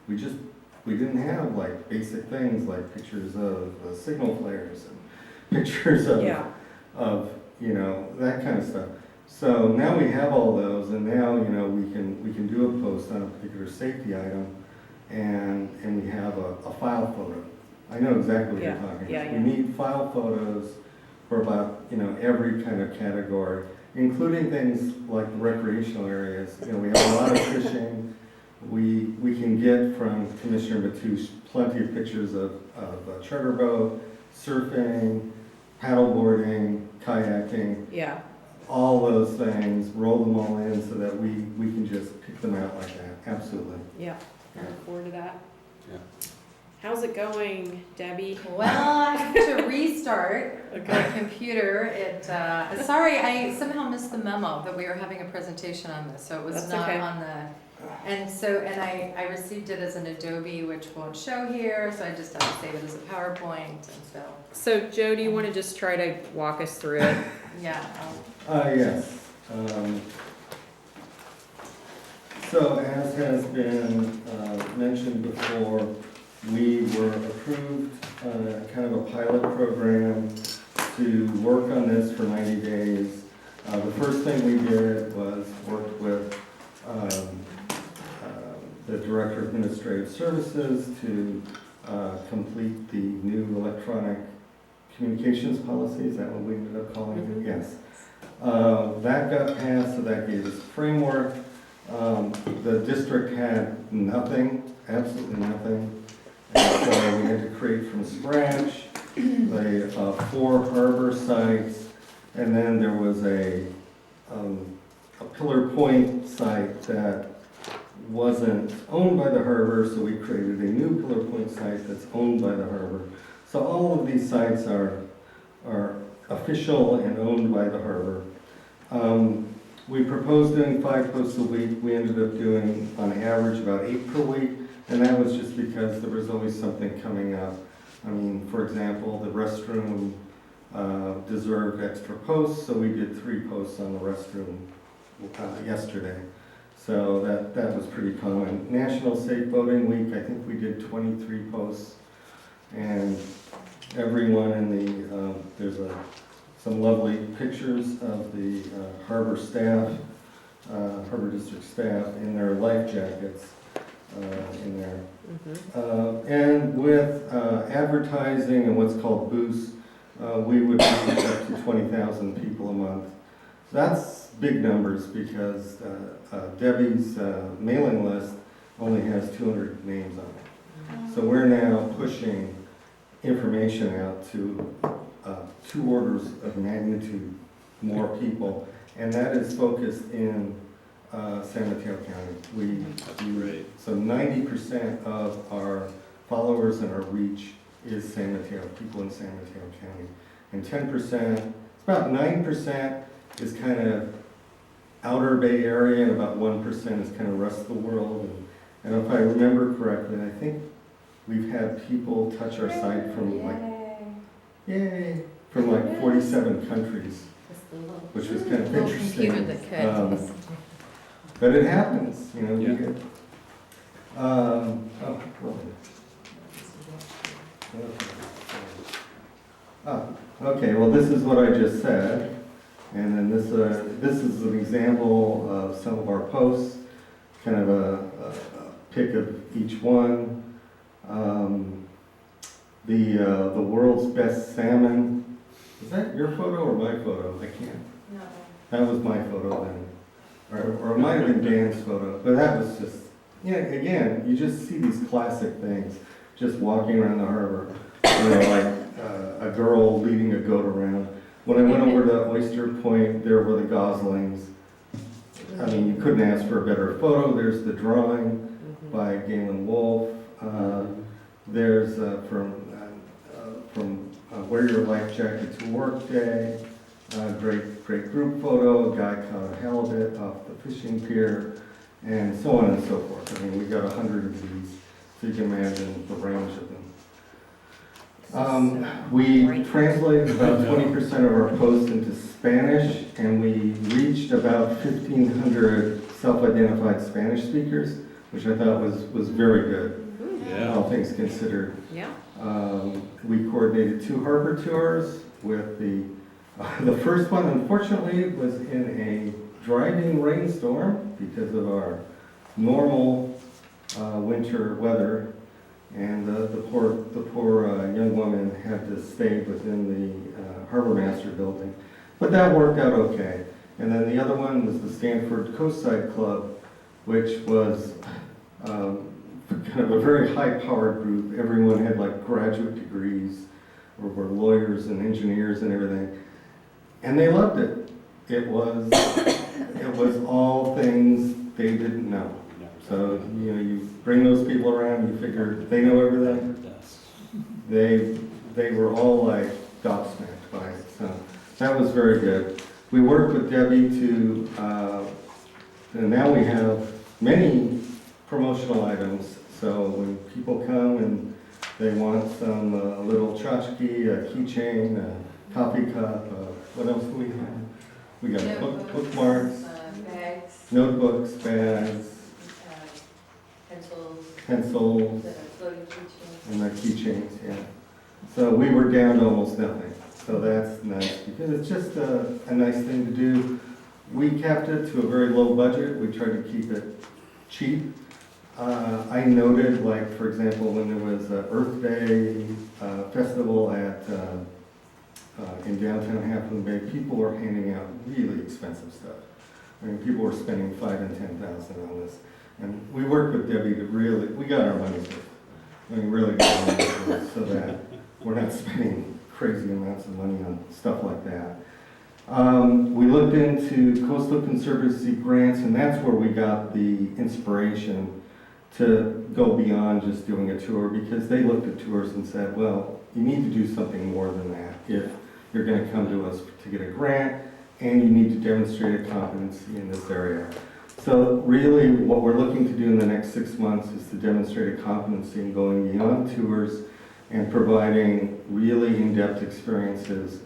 We didn't have like basic things like pictures of signal flares and pictures of you know, that kind of stuff. So now we have all those, and now, you know, we can do a post on a particular safety item, and we have a file photo. I know exactly what you're talking about. We need file photos for about, you know, every kind of category, including things like the recreational areas. You know, we have a lot of fishing. We can get from Commissioner Mateusz plenty of pictures of a charter boat, surfing, paddleboarding, kayaking. All those things, roll them all in so that we can just pick them out like that. Absolutely. Yeah, I look forward to that. How's it going, Debbie? Well, I have to restart my computer. Sorry, I somehow missed the memo that we were having a presentation on this, so it was not on the. And I received it as an Adobe, which won't show here, so I just have to save it as a PowerPoint, and so. So Joe, do you want to just try to walk us through it? Yes. So as has been mentioned before, we were approved kind of a pilot program to work on this for 90 days. The first thing we did was work with the Director of Administrative Services to complete the new electronic communications policy. Is that what we ended up calling it? Yes. That got passed, so that gave us a framework. The district had nothing, absolutely nothing. So we had to create from scratch the 4 harbor sites, and then there was a Pillar Point site that wasn't owned by the harbor, so we created a new Pillar Point site that's owned by the harbor. So all of these sites are official and owned by the harbor. We proposed doing 5 posts a week. We ended up doing, on average, about 8 per week, and that was just because there was always something coming up. I mean, for example, the restroom deserved extra posts, so we did 3 posts on the restroom yesterday. So that was pretty common. National Safe Boating Week, I think we did 23 posts, and everyone in the, there's some lovely pictures of the harbor staff, harbor district staff in their life jackets in there. And with advertising and what's called boosts, we would reach up to 20,000 people a month. That's big numbers because Debbie's mailing list only has 200 names on it. So we're now pushing information out to 2 orders of magnitude more people, and that is focused in San Mateo County. So 90% of our followers and our reach is San Mateo, people in San Mateo County. And 10%, about 9% is kind of outer Bay Area, and about 1% is kind of rest of the world. And if I remember correctly, I think we've had people touch our site from from like 47 countries, which was kind of interesting. But it happens, you know. We get, okay, well, this is what I just said. And then this is an example of some of our posts, kind of a pic of each one. The world's best salmon. Is that your photo or my photo? I can't. No. That was my photo then. Or it might have been Dan's photo. But that was just, yeah, again, you just see these classic things. Just walking around the harbor. You know, like a girl leading a goat around. When I went over to Oyster Point, there were the goslings. I mean, you couldn't ask for a better photo. There's the drawing by Galen Wolfe. There's from Wear Your Life Jacket to Work Day. Great group photo. A guy caught a halibut off the fishing pier, and so on and so forth. I mean, we got 100 of these, so you can imagine the range of them. We translated about 20% of our posts into Spanish, and we reached about 1,500 self-identified Spanish speakers, which I thought was very good. All things considered. We coordinated 2 harbor tours with the first one, unfortunately, was in a driving rainstorm because of our normal winter weather. And the poor young woman had to stay within the Harbor Master building. But that worked out okay. And then the other one was the Stanford Coastside Club, which was kind of a very high-powered group. Everyone had like graduate degrees, or were lawyers and engineers and everything. And they loved it. It was all things they didn't know. So, you know, you bring those people around, you figure they know everything. They were all like gobsmacked by it. So that was very good. We worked with Debbie to, and now we have many promotional items. So when people come and they want some a little tchotchke, a keychain, a coffee cup, what else do we have? We got bookmarks, bags, notebooks, bags, pencils, and the keychains, yeah. So we were down to almost nothing. So that's nice because it's just a nice thing to do. We kept it to a very low budget. We tried to keep it cheap. I noted, like, for example, when there was Earth Day festival at in downtown Half Moon Bay, people were handing out really expensive stuff. I mean, people were spending $5,000 and $10,000 on this. And we worked with Debbie to really, we got our money's worth. I mean, really good, so that we're not spending crazy amounts of money on stuff like that. We looked into Coastal Conservancy grants, and that's where we got the inspiration to go beyond just doing a tour, because they looked at tours and said, well, you need to do something more than that if you're going to come to us to get a grant, and you need to demonstrate a competency in this area. So really what we're looking to do in the next 6 months is to demonstrate a competency in going beyond tours and providing really in-depth experiences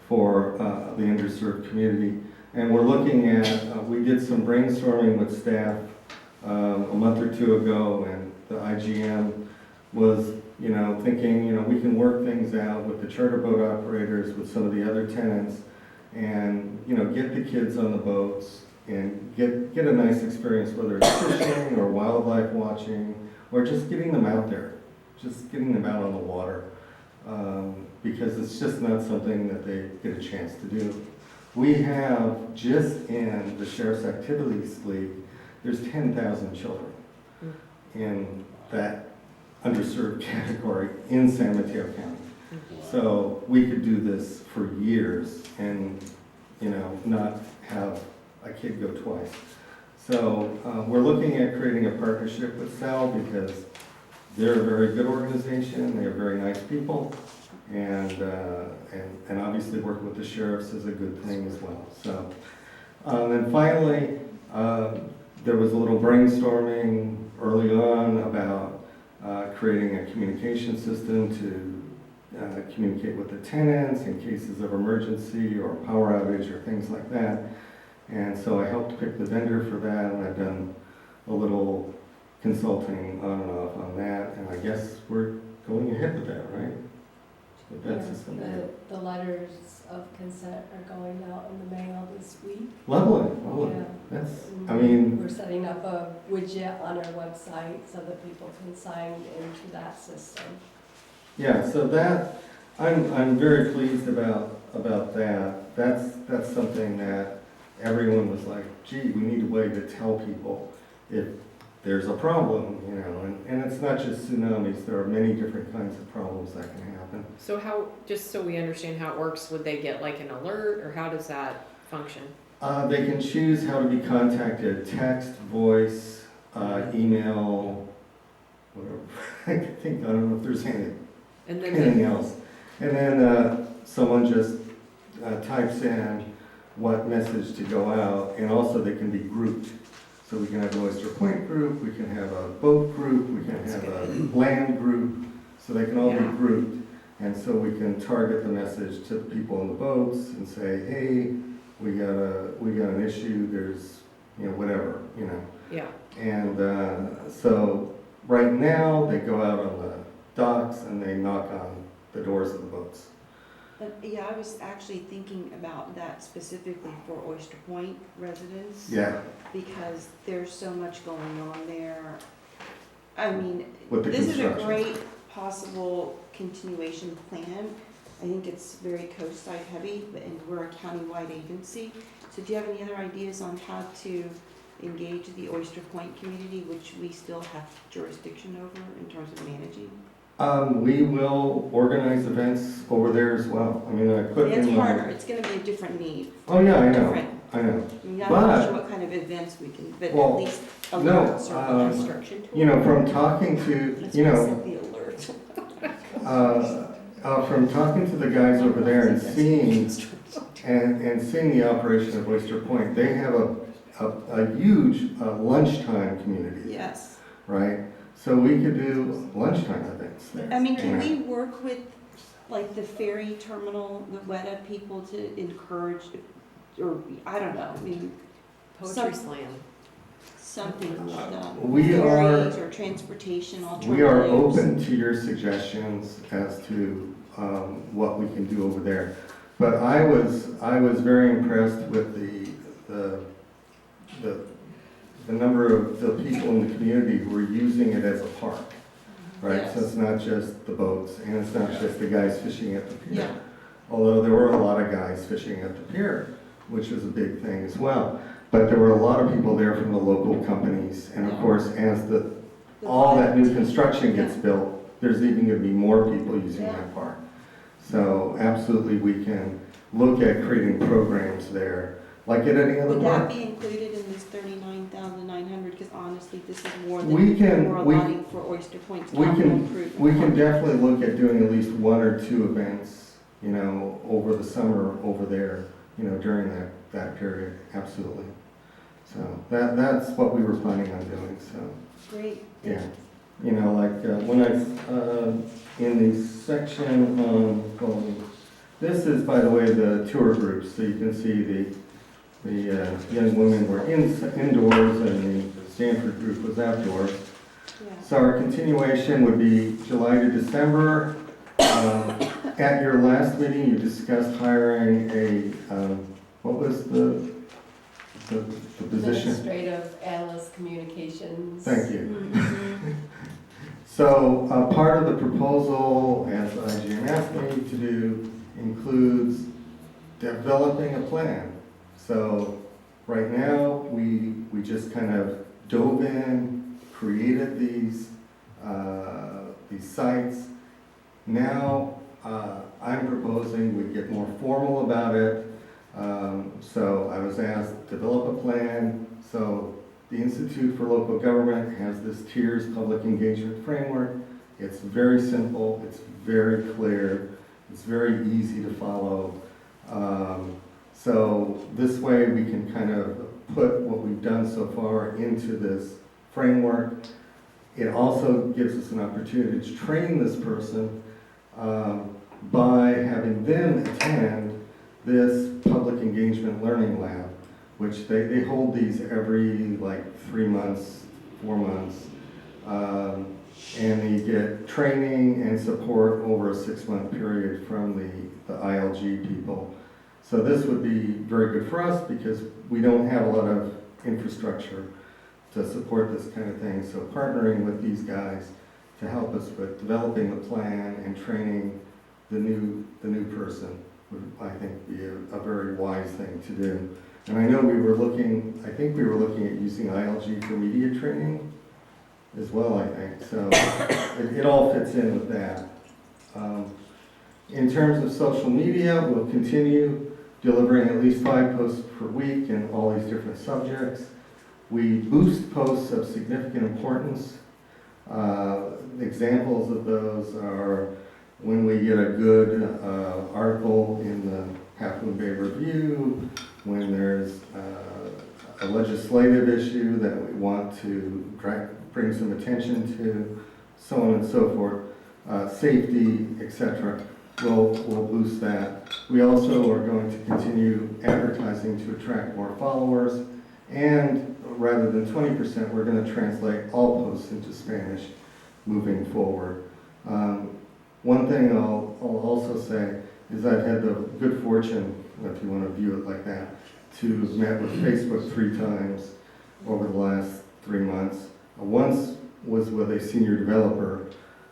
for the underserved community. And we're looking at, we did some brainstorming with staff a month or two ago, and the IGM was, thinking, we can work things out with the charter boat operators, with some of the other tenants, and, get the kids on the boats and get a nice experience, whether it's fishing or wildlife watching, or just getting them out there, just getting them out on the water. Because it's just not something that they get a chance to do. We have, just in the Sheriff's Activities League, there's 10,000 children in that underserved category in San Mateo County. So we could do this for years and, not have a kid go twice. So we're looking at creating a partnership with SAL, because they're a very good organization, they're very nice people, and obviously working with the sheriffs is a good thing as well. So, and finally, there was a little brainstorming early on about creating a communication system to communicate with the tenants in cases of emergency or power outage or things like that. And so I helped pick the vendor for that, and I've done a little consulting on and off on that, and I guess we're going ahead with that, right? With that system. The letters of consent are going out in the mail this week. Lovely. Yeah. That's, We're setting up a widget on our website so that people can sign into that system. yeah, so that, I'm very pleased about that. That's something that everyone was like, gee, we need a way to tell people if there's a problem, and it's not just tsunamis, there are many different kinds of problems that can happen. So how, just so we understand how it works, would they get like an alert, or how does that function? They can choose how to be contacted: text, voice, email, whatever. I don't know if there's anything else. And then someone just types in what message to go out, and also they can be grouped. So we can have an Oyster Point group, we can have a boat group, we can have a land group, so they can all be grouped. And so we can target the message to the people in the boats and say, hey, we got an issue, there's, whatever, Yeah. And so right now, they go out on the docks and they knock on the doors of the boats. Yeah, I was actually thinking about that specifically for Oyster Point residents. Yeah. Because there's so much going on there. I mean, With the this is a construction. great possible continuation plan. I think it's very coastside heavy, and we're a countywide agency. So do you have any other ideas on how to engage the Oyster Point community, which we still have jurisdiction over in terms of managing? We will organize events over there as well. I mean, I put It's in harder, it's gonna be a different need. Oh, yeah, I know, Different. I know. I mean, I'm But- not sure what kind of events we can, but Well, at least no, alert certain construction to. from talking to, That's why I said the alert. from talking to the guys over there and seeing the operation of Oyster Point, they have a huge lunchtime community. Yes. Right? So we could do lunchtime events there. I mean, can we work with, like, the ferry terminal, the WETA people to encourage, or, I don't know, I mean, Poetry slam. something, We are- ferries or transportation alternatives? We are open to your suggestions as to what we can do over there. But I was very impressed with the number of the people in the community who are using it as a park, right? Yes. So it's not just the boats, and it's not just the guys fishing at the pier. Yeah. Although there were a lot of guys fishing at the pier, which was a big thing as well. But there were a lot of people there from the local companies, and of course, as all that new construction gets built, there's even gonna be more people using that park. So absolutely, we can look at creating programs there, like at any other Would park. that be included in this 39,900? Because honestly, this is more We than can- we're we- allotting for Oyster Point's We capital can, improvement. we can definitely look at doing at least one or two events, you know, over the summer over there, you know, during that period, absolutely. So that's what we were planning on doing, so, Great. yeah. You know, like, when in the section on, well, this is, by the way, the tour groups, so you can see the young women were indoors and the Stanford group was outdoors. Yeah. So our continuation would be July to December. At your last meeting, you discussed hiring a, what was the position? Administrative analyst communications. Thank you. Mm-hmm. So part of the proposal, as IGN asked me to do, includes developing a plan. So right now, we just kind of dove in, created these sites. Now, I'm proposing we get more formal about it. So I was asked to develop a plan. So the Institute for Local Government has this TIERS public engagement framework. It's very simple, it's very clear, it's very easy to follow. So this way we can kind of put what we've done so far into this framework. It also gives us an opportunity to train this person by having them attend this public engagement learning lab, which they hold these every like 3 months, 4 months. And they get training and support over a 6-month period from the ILG people. So this would be very good for us because we don't have a lot of infrastructure to support this kind of thing. So partnering with these guys to help us with developing the plan and training the new person would, I think, be a very wise thing to do. And I know I think we were looking at using ILG for media training as well, I think. So it all fits in with that. In terms of social media, we'll continue delivering at least 5 posts per week in all these different subjects. We boost posts of significant importance. Examples of those are when we get a good article in the Half Moon Bay Review, when there's a legislative issue that we want to bring some attention to, so on and so forth, safety, etc. We'll boost that. We also are going to continue advertising to attract more followers, and rather than 20%, we're going to translate all posts into Spanish moving forward. One thing I'll also say is I've had the good fortune, if you want to view it like that, to have met with Facebook 3 times over the last 3 months. Once was with a senior developer,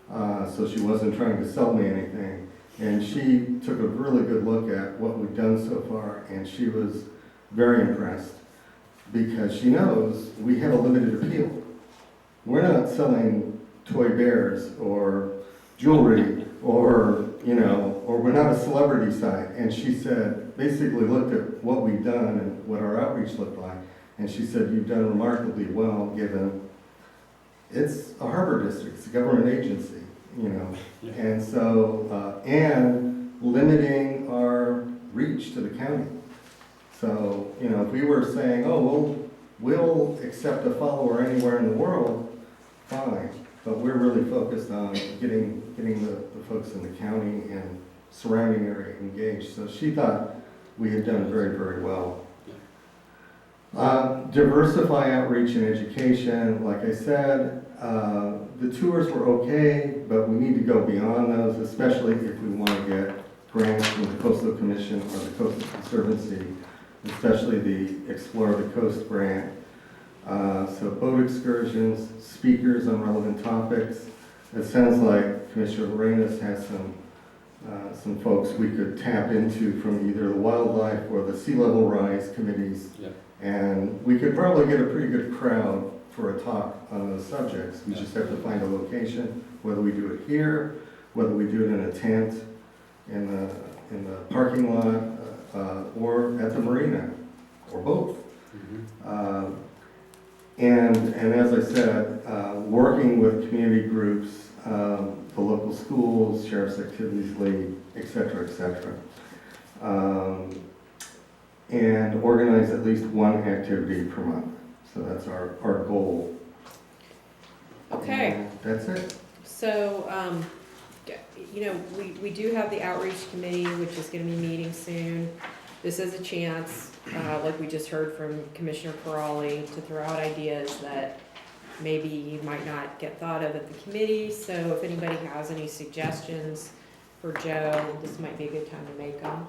so she wasn't trying to sell me anything. And she took a really good look at what we've done so far, and she was very impressed because she knows we have a limited appeal. We're not selling toy bears or jewelry or, or we're not a celebrity site. And she said, basically looked at what we've done and what our outreach looked like. And she said, you've done remarkably well given it's a harbor district, it's a government agency, Yeah. And so, and limiting our reach to the county. So, if we were saying, oh, we'll accept a follower anywhere in the world, fine. But we're really focused on getting the folks in the county and surrounding area engaged. So she thought we had done very, very well. Diversify outreach and education. Like I said, the tours were okay, but we need to go beyond those, especially if we want to get grants from the Coastal Commission or the Coastal Conservancy, especially the Explore the Coast grant. So boat excursions, speakers on relevant topics. It sounds like Commissioner Lorenas has some folks we could tap into from either the wildlife or the sea level rise committees. Yeah. And we could probably get a pretty good crowd for a talk on those subjects. We just have to find a location. whether we do it here, whether we do it in a tent, in the parking lot, or at the marina, or both. And as I said, working with community groups, the local schools, Sheriff's Activities League, et cetera, and organize at least one activity per month. So that's our goal. Okay. And that's it. So, you know, we do have the outreach committee, which is gonna be meeting soon. This is a chance, like we just heard from Commissioner Corrali, to throw out ideas that maybe you might not get thought of at the committee. So if anybody has any suggestions for Joe, this might be a good time to make them.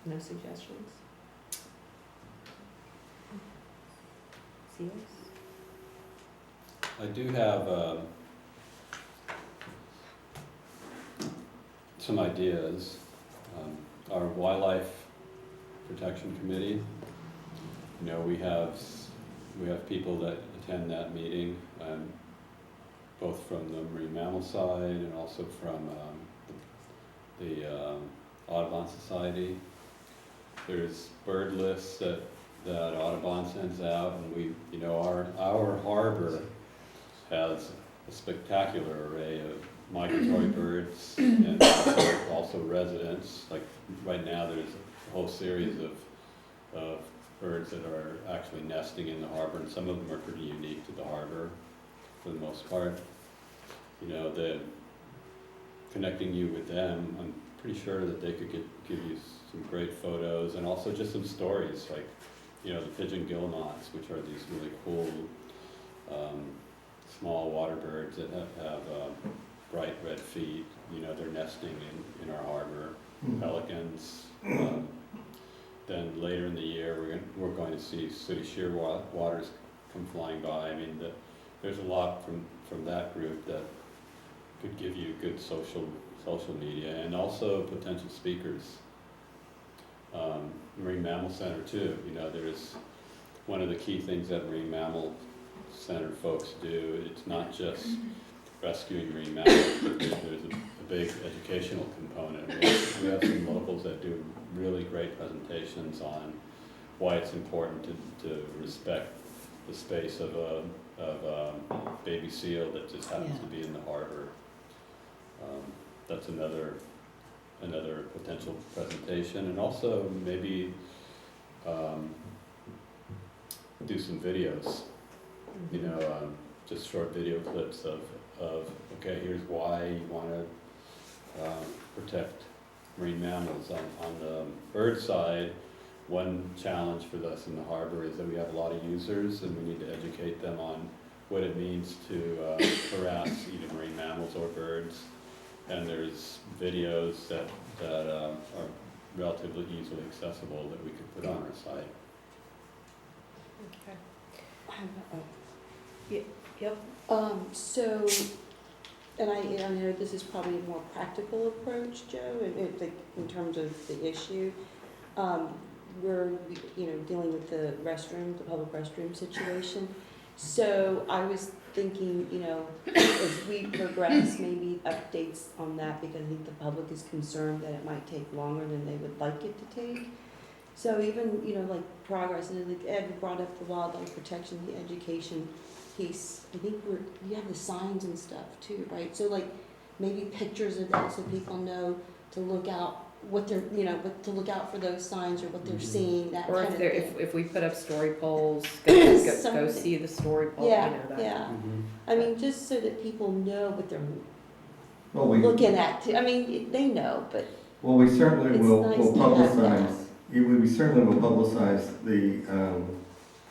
No suggestions? Seals? I do have some ideas. Our Wildlife Protection Committee, you know, we have people that attend that meeting, both from the marine mammal side and also from the Audubon Society. There's bird lists that Audubon sends out, and we, you know, our harbor has a spectacular array of migratory birds and also residents. Like right now, there's a whole series of birds that are actually nesting in the harbor, and some of them are pretty unique to the harbor for the most part. You know, connecting you with them, I'm pretty sure that they could give you some great photos and also just some stories, like, you know, the pigeon gillmots, which are these really cool small water birds that have bright red feet. You know, they're nesting in our harbor. Pelicans. Then later in the year, we're going to see city shearwaters come flying by. I mean, there's a lot from that group that could give you good social media, and also potential speakers. Marine Mammal Center too. You know, there's one of the key things that Marine Mammal Center folks do. It's not just rescuing marine mammals, but there's a big educational component. We have some locals that do really great presentations on why it's important to respect the space of a baby seal that just happens to be in the harbor. That's another potential presentation, and also maybe do some videos. You know, just short video clips of okay, here's why you want to protect marine mammals. On the bird side, one challenge for us in the harbor is that we have a lot of users, and we need to educate them on what it means to harass either marine mammals or birds. And there's videos that are relatively easily accessible that we could put on our site. Okay. Yep. So, and I know this is probably a more practical approach, Joe, in terms of the issue. We're, you know, dealing with the public restroom situation. So I was thinking, you know, as we progress, maybe updates on that, because I think the public is concerned that it might take longer than they would like it to take. So even, you know, like progress, and like Ed brought up the wildlife protection, the education piece. I think you have the signs and stuff too, right? So like maybe pictures of that so people know to look out what they're, you know, to look out for those signs or what they're seeing, that or kind of thing. if we put up story polls, go see the story poll. Yeah, you know, that. yeah. I mean, just so that people know what they're Well, looking at. I mean, they know, but well, we certainly it's will nice to have that. publicize. We certainly will publicize the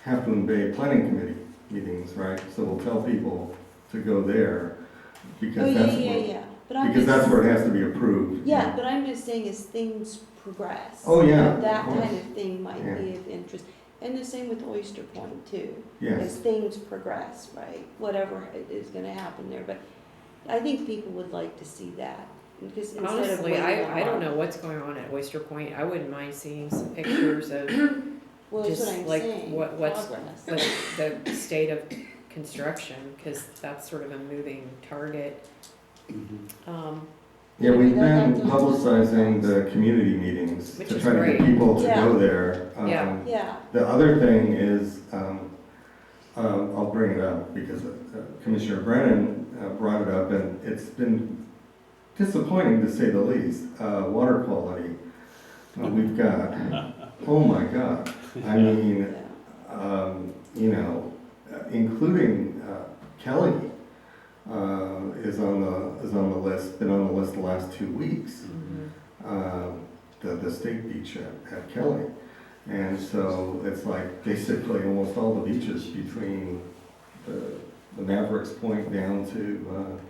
Half Moon Bay Planning Committee meetings, right? So we'll tell people to go there because that's where it has to be approved. Yeah, but I'm just saying as things progress. Oh, yeah, that of course. kind of thing might be of interest. And the same with Oyster Point too. Yes. As things progress, right? Whatever is going to happen there, but I think people would like to see that. Because honestly, I don't know what's going on at Oyster Point. I wouldn't mind seeing some pictures of Well, that's what just I'm like saying, what's progress. the state of construction, because that's sort of a moving target. Yeah, we've been those publicizing the community meetings Which to is try to great. get people to Yeah. go there. Yeah, The other thing is, I'll bring it up because Commissioner Brennan brought it up, and it's been disappointing to say the least. Water quality, we've got, oh my God. I mean, you know, including Kelly is on the list, been on the list the last 2 weeks. The state beach at Kelly. And so it's like basically almost all the beaches between the Mavericks Point down to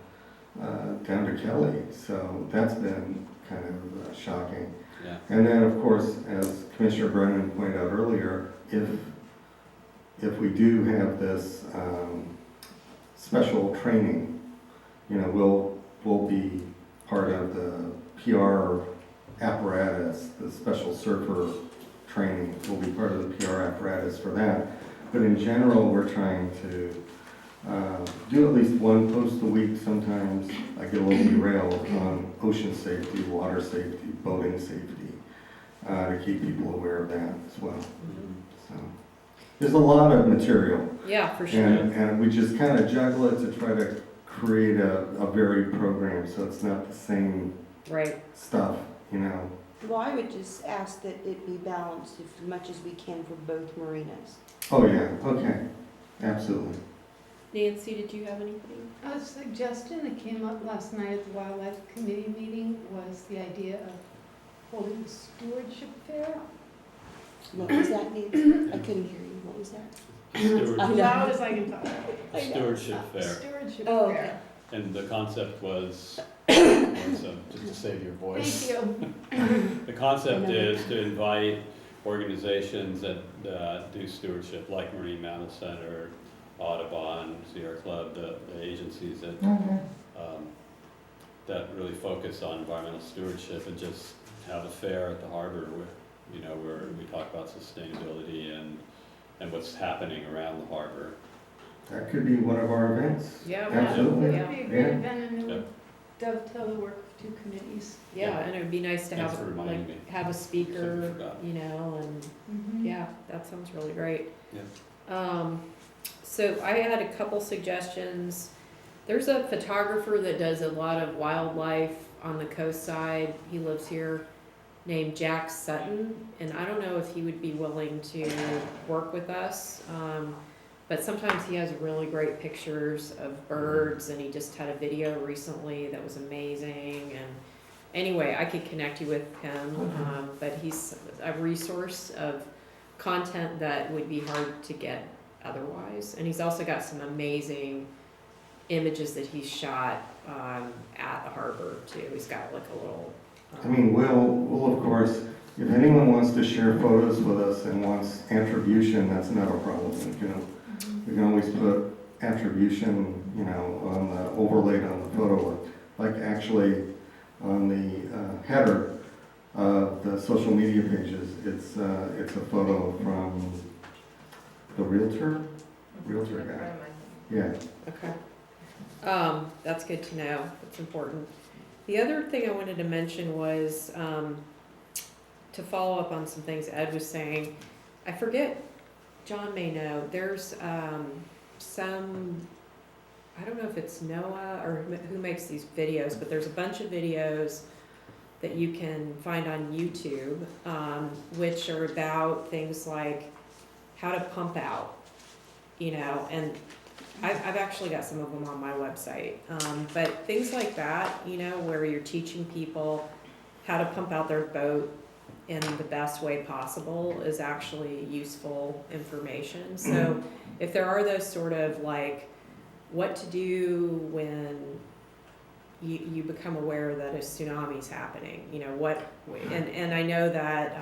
Kelly. So that's been kind of shocking. Yeah. And then, of course, as Commissioner Brennan pointed out earlier, if we do have this special training, you know, we'll be part of the PR apparatus, the special surfer training. We'll be part of the PR apparatus for that. But in general, we're trying to do at least one post a week. Sometimes I get a little derailed on ocean safety, water safety, boating safety, to keep people aware of that as well. So there's a lot of material. Yeah, for sure. And we just kind of juggle it to try to create a varied program so it's not the same stuff, you know. well, I would just ask that it be balanced as much as we can for both marinas. Oh, yeah, okay, absolutely. Nancy, did you have anything? A suggestion that came up last night at the Wildlife Committee meeting was the idea of holding a stewardship fair. What was that, Nancy? I couldn't hear you. What was that? Stewardship. As loud as I can talk. Stewardship fair. Stewardship Oh, fair. okay. And the concept was, so just to save your voice. Thank you. The concept is to invite organizations that do stewardship, like Marine Mammal Center, Audubon, Sierra Club, the agencies that that really focus on environmental stewardship, and just have a fair at the harbor where, you know, where we talk about sustainability and what's happening around the harbor. That could be one of our events. Yeah, Absolutely. That would be a great event, and it would dovetail the work of 2 committees. Yeah, and it would be nice to Thanks have for reminding me. have a speaker, Something I forgot. you know, and Mhm. yeah, that sounds really great. Yeah. So I had a couple suggestions. There's a photographer that does a lot of wildlife on the coast side. He lives here, named Jack Sutton, and I don't know if he would be willing to work with us. But sometimes he has really great pictures of birds, and he just had a video recently that was amazing. And anyway, I could connect you with him, but he's a resource of content that would be hard to get otherwise. And he's also got some amazing images that he's shot at the harbor too. He's got like a little. I mean, we'll of course, if anyone wants to share photos with us and wants attribution, that's not a problem. We can always put attribution, you know, on the overlaid on the photo, like actually on the header of the social media pages. It's a photo from the realtor guy. Yeah. Okay. That's good to know. That's important. The other thing I wanted to mention was to follow up on some things Ed was saying. I forget, John may know, there's some, I don't know if it's Noah or who makes these videos, but there's a bunch of videos that you can find on YouTube, which are about things like how to pump out, you know, and I've actually got some of them on my website. But things like that, you know, where you're teaching people how to pump out their boat in the best way possible is actually useful information. So if there are those sort of like what to do when you become aware that a tsunami's happening, you know, and I know that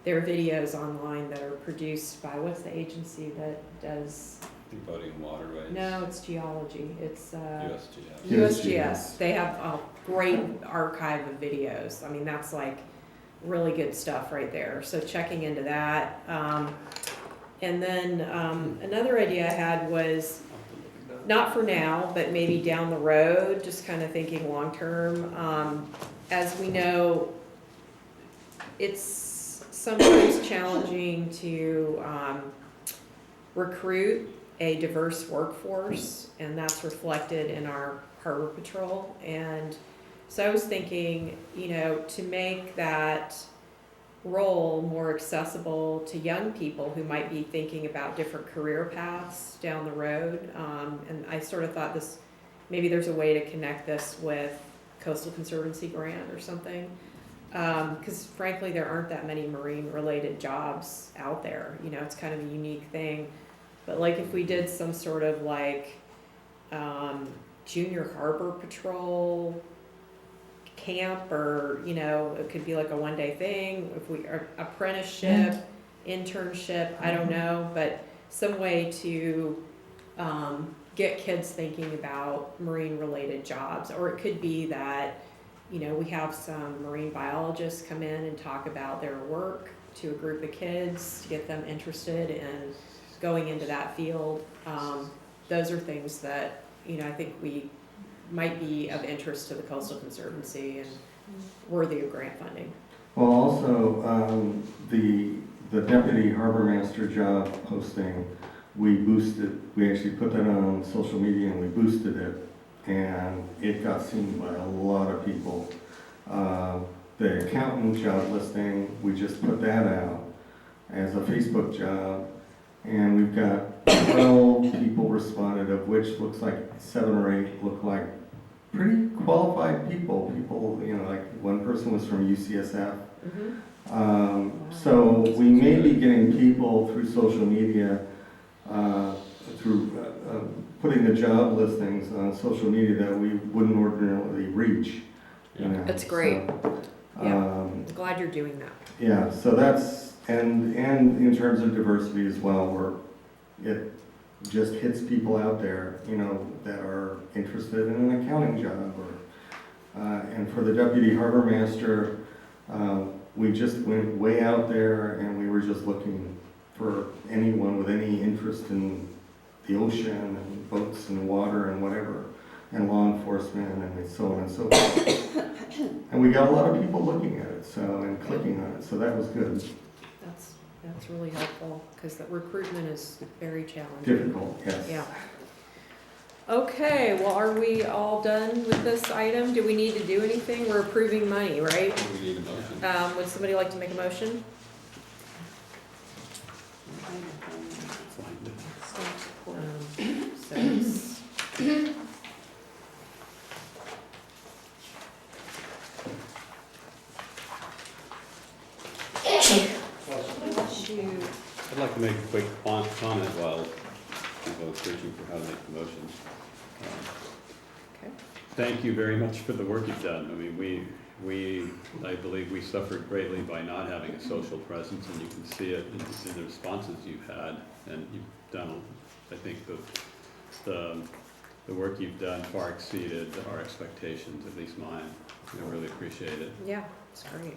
there are videos online that are produced by, what's the agency that does? Boating and waterways. No, it's geology. It's USGS. USGS. They have a great archive of videos. I mean, that's like really good stuff right there. So checking into that. And then another idea I had was, not for now, but maybe down the road, just kind of thinking long-term. As we know, it's sometimes challenging to recruit a diverse workforce, and that's reflected in our harbor patrol. And so I was thinking, to make that role more accessible to young people who might be thinking about different career paths down the road. And I sort of thought maybe there's a way to connect this with Coastal Conservancy grant or something. Because frankly, there aren't that many marine related jobs out there. It's kind of a unique thing. But like if we did some sort of junior harbor patrol camp, or it could be like a one-day thing, if we apprenticeship, internship, I don't know, but some way to get kids thinking about marine related jobs. Or it could be that we have some marine biologists come in and talk about their work to a group of kids to get them interested in going into that field. Those are things that I think we might be of interest to the Coastal Conservancy and worthy of grant funding. Well, also, the deputy harbor master job posting, we actually put that on social media and we boosted it, and it got seen by a lot of people. The accountant job listing, we just put that out as a Facebook job, and we've got 12 people responded, of which looks like 7 or 8 look like pretty qualified people. Like one person was from UCSF. So we may be getting people through social media, through putting the job listings on social media that we wouldn't ordinarily reach. That's great. So, I'm glad you're doing that. Yeah, so that's, and in terms of diversity as well, it just hits people out there, that are interested in an accounting job. And for the deputy harbor master, we just went way out there, and we were just looking for anyone with any interest in the ocean and boats and water and whatever, and law enforcement and so on and so forth. And we got a lot of people looking at it, and clicking on it, so that was good. That's really helpful, because the recruitment is very challenging. Difficult, yes. Yeah. Okay, well, are we all done with this item? Do we need to do anything? We're approving money, right? We need a motion. Would somebody like to make a motion? I'd like to make a quick comment while people are searching for how to make the motion. Okay. Thank you very much for the work you've done. I mean, I believe we suffered greatly by not having a social presence, and you can see it in the responses you've had. And you've done, I think, the work you've done far exceeded our expectations, at least mine. I really appreciate it. Yeah, it's great.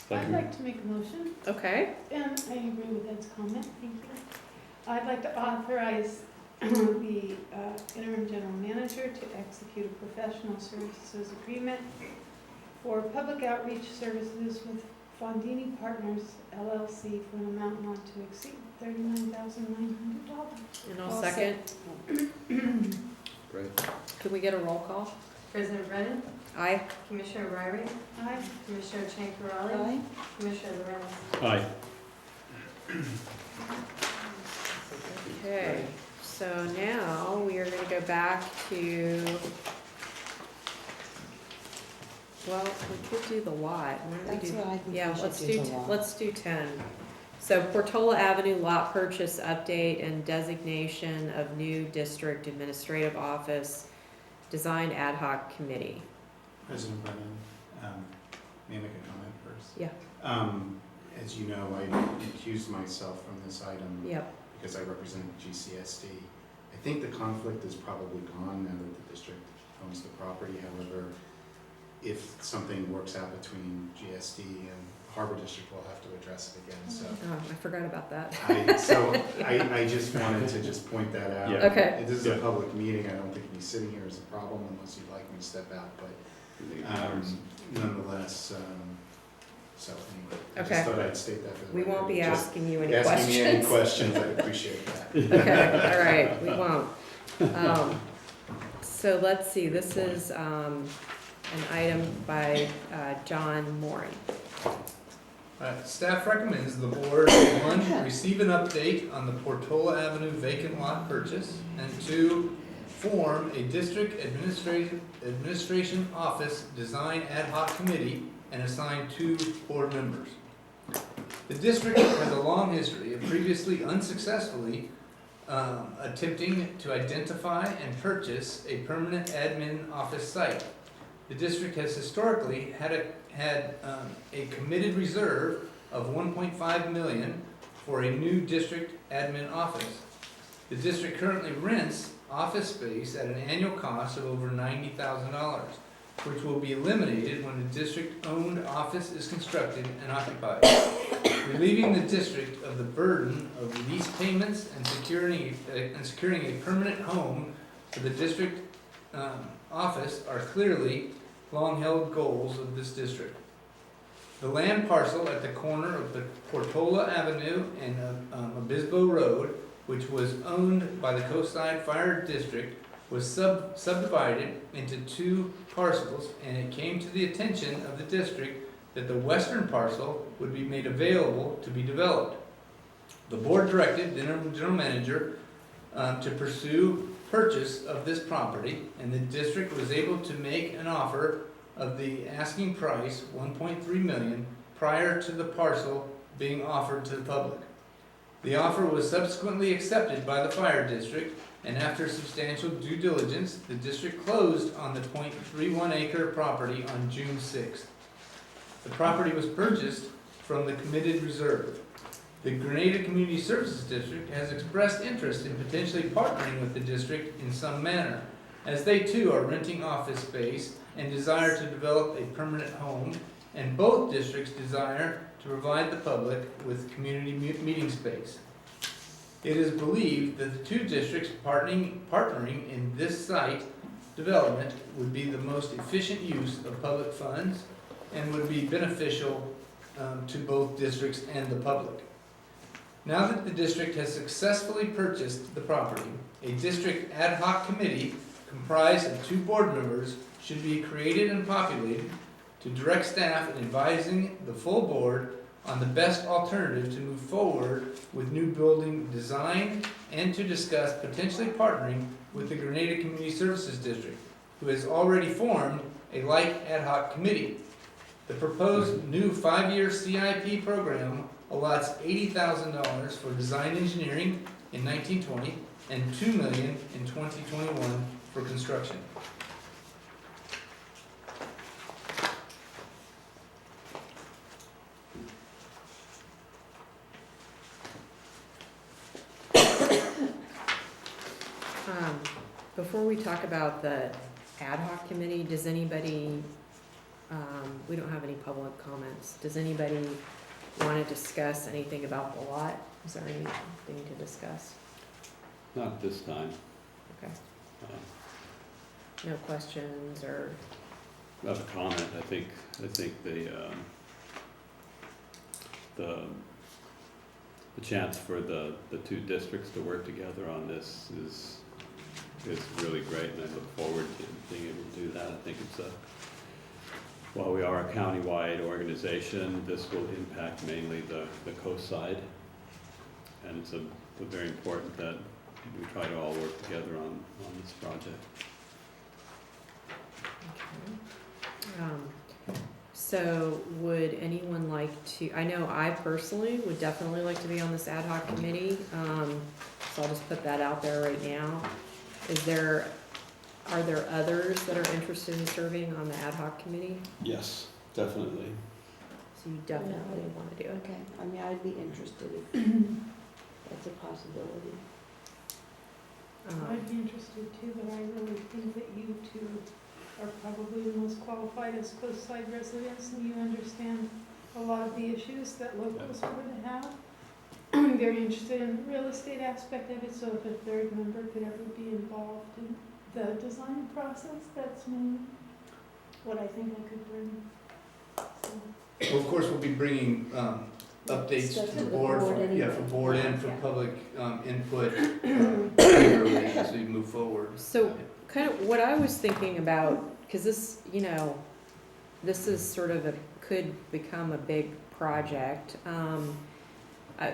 I'd like to make a motion, Okay. and I agree with Ed's comment, thank you. I'd like to authorize the interim general manager to execute a professional services agreement for public outreach services with Fondini Partners LLC for an amount not to exceed $39,900. And I'll second. Great. Can we get a roll call? President Brennan? Aye. Commissioner Riley? Aye. Commissioner Chancarelli? Aye. Commissioner Lorenz? Aye. Okay, so now we are going to go back to, well, we could do the what. What do we That's do? what I think Yeah, we should let's do the what. let's do 10. So Portola Avenue lot purchase update and designation of new district administrative office design ad hoc committee. President Brennan, may I make a comment first? Yeah. As you know, I recused myself from this item Yep. because I represent GCSD. I think the conflict is probably gone now that the district owns the property. However, if something works out between GSD and Harbor District, we'll have to address it again, so. Oh, I forgot about that. I just wanted to just point that out. Yeah. Okay. This is a public meeting, I don't think me sitting here is a problem unless you'd like me to step out, but nonetheless, so anyway, I Okay. just thought I'd state that for the We record. won't be Just asking you any asking me any questions. questions, I'd appreciate that. Okay, all right, we won't. So let's see, this is an item by John Moran. Staff recommends the board, 1, receive an update on the Portola Avenue vacant lot purchase, and 2, form a district administration office design ad hoc committee and assign 2 board members. The district has a long history of previously unsuccessfully attempting to identify and purchase a permanent admin office site. The district has historically had a committed reserve of $1.5 million for a new district admin office. The district currently rents office space at an annual cost of over $90,000, which will be eliminated when the district-owned office is constructed and occupied, relieving the district of the burden of lease payments and securing a permanent home for the district office are clearly long-held goals of this district. The land parcel at the corner of the Portola Avenue and Obispo Road, which was owned by the Coastside Fire District, was subdivided into 2 parcels, and it came to the attention of the district that the western parcel would be made available to be developed. The board directed the general manager to pursue purchase of this property, and the district was able to make an offer of the asking price, $1.3 million, prior to the parcel being offered to the public. The offer was subsequently accepted by the fire district, and after substantial due diligence, the district closed on the .31 acre property on June 6th. The property was purchased from the committed reserve. The Grenada Community Services District has expressed interest in potentially partnering with the district in some manner, as they too are renting office space and desire to develop a permanent home, and both districts desire to provide the public with community meeting space. It is believed that the 2 districts partnering in this site development would be the most efficient use of public funds and would be beneficial to both districts and the public. Now that the district has successfully purchased the property, a district ad hoc committee comprised of 2 board members should be created and populated to direct staff in advising the full board on the best alternative to move forward with new building design and to discuss potentially partnering with the Grenada Community Services District, who has already formed a like ad hoc committee. The proposed new 5-year CIP program allots $80,000 for design engineering in 1920 and $2 million in 2021 for construction. Before we talk about the ad hoc committee, does anybody, we don't have any public comments, does anybody want to discuss anything about the lot? Is there anything to discuss? Not this time. Okay. No questions or? I have a comment. I think the chance for the 2 districts to work together on this is really great, and I look forward to being able to do that. I think it's while we are a county-wide organization, this will impact mainly the coast side, and it's very important that we try to all work together on this project. Okay. So would anyone like to, I know I personally would definitely like to be on this ad hoc committee, so I'll just put that out there right now. Are there others that are interested in serving on the ad hoc committee? Yes, definitely. So you definitely want to do it? Okay, I mean, I'd be interested if that's a possibility. I'd be interested too, but I really think that you 2 are probably the most qualified as coastside residents, and you understand a lot of the issues that locals would have. I'm very interested in the real estate aspect of it, so if a third member could ever be involved in the design process, that's me, what I think I could bring. So. Well, of course, we'll be bringing updates Stuff to the board, for anyway. board and for Yeah. public input regularly as we move forward. So kind of what I was thinking about, because this, you know, this is sort of could become a big project.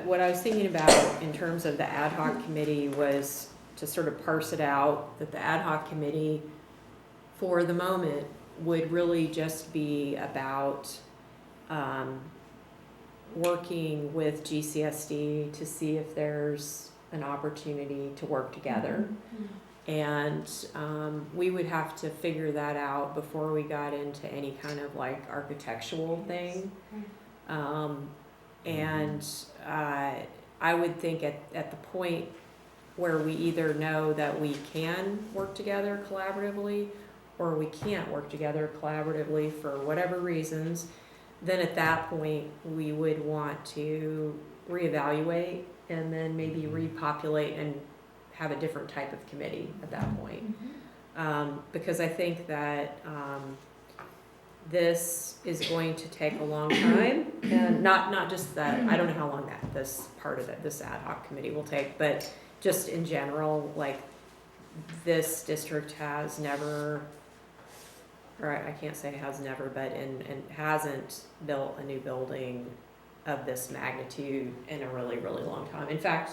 What I was thinking about in terms of the ad hoc committee was to sort of parse it out, that the ad hoc committee for the moment would really just be about working with GCSD to see if there's an opportunity to work together. And we would have to figure that out before we got into any kind of like architectural thing. And I would think at the point where we either know that we can work together collaboratively or we can't work together collaboratively for whatever reasons, then at that point we would want to reevaluate and then maybe repopulate and have a different type of committee at that point. Because I think that this is going to take a long time, and not just that, I don't know how long this part of it, this ad hoc committee will take, but just in general, like this district has never, or I can't say has never, but and hasn't built a new building of this magnitude in a really, really long time. In fact,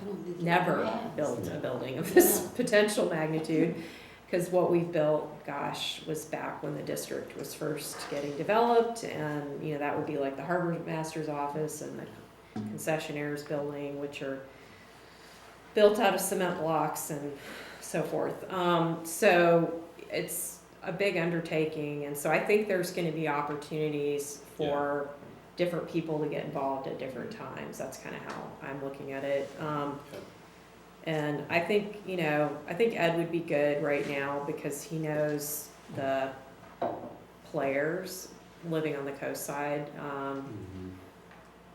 I don't think never it has. built a building of this potential magnitude, because what we've built, gosh, was back when the district was first getting developed, and you know that would be like the harbor master's office and the concessionaires building, which are built out of cement blocks and so forth. So it's a big undertaking, and so I think there's going to be opportunities for different people to get involved at different times. That's kind of how I'm looking at it. And I think, you know, I think Ed would be good right now because he knows the players living on the coast side,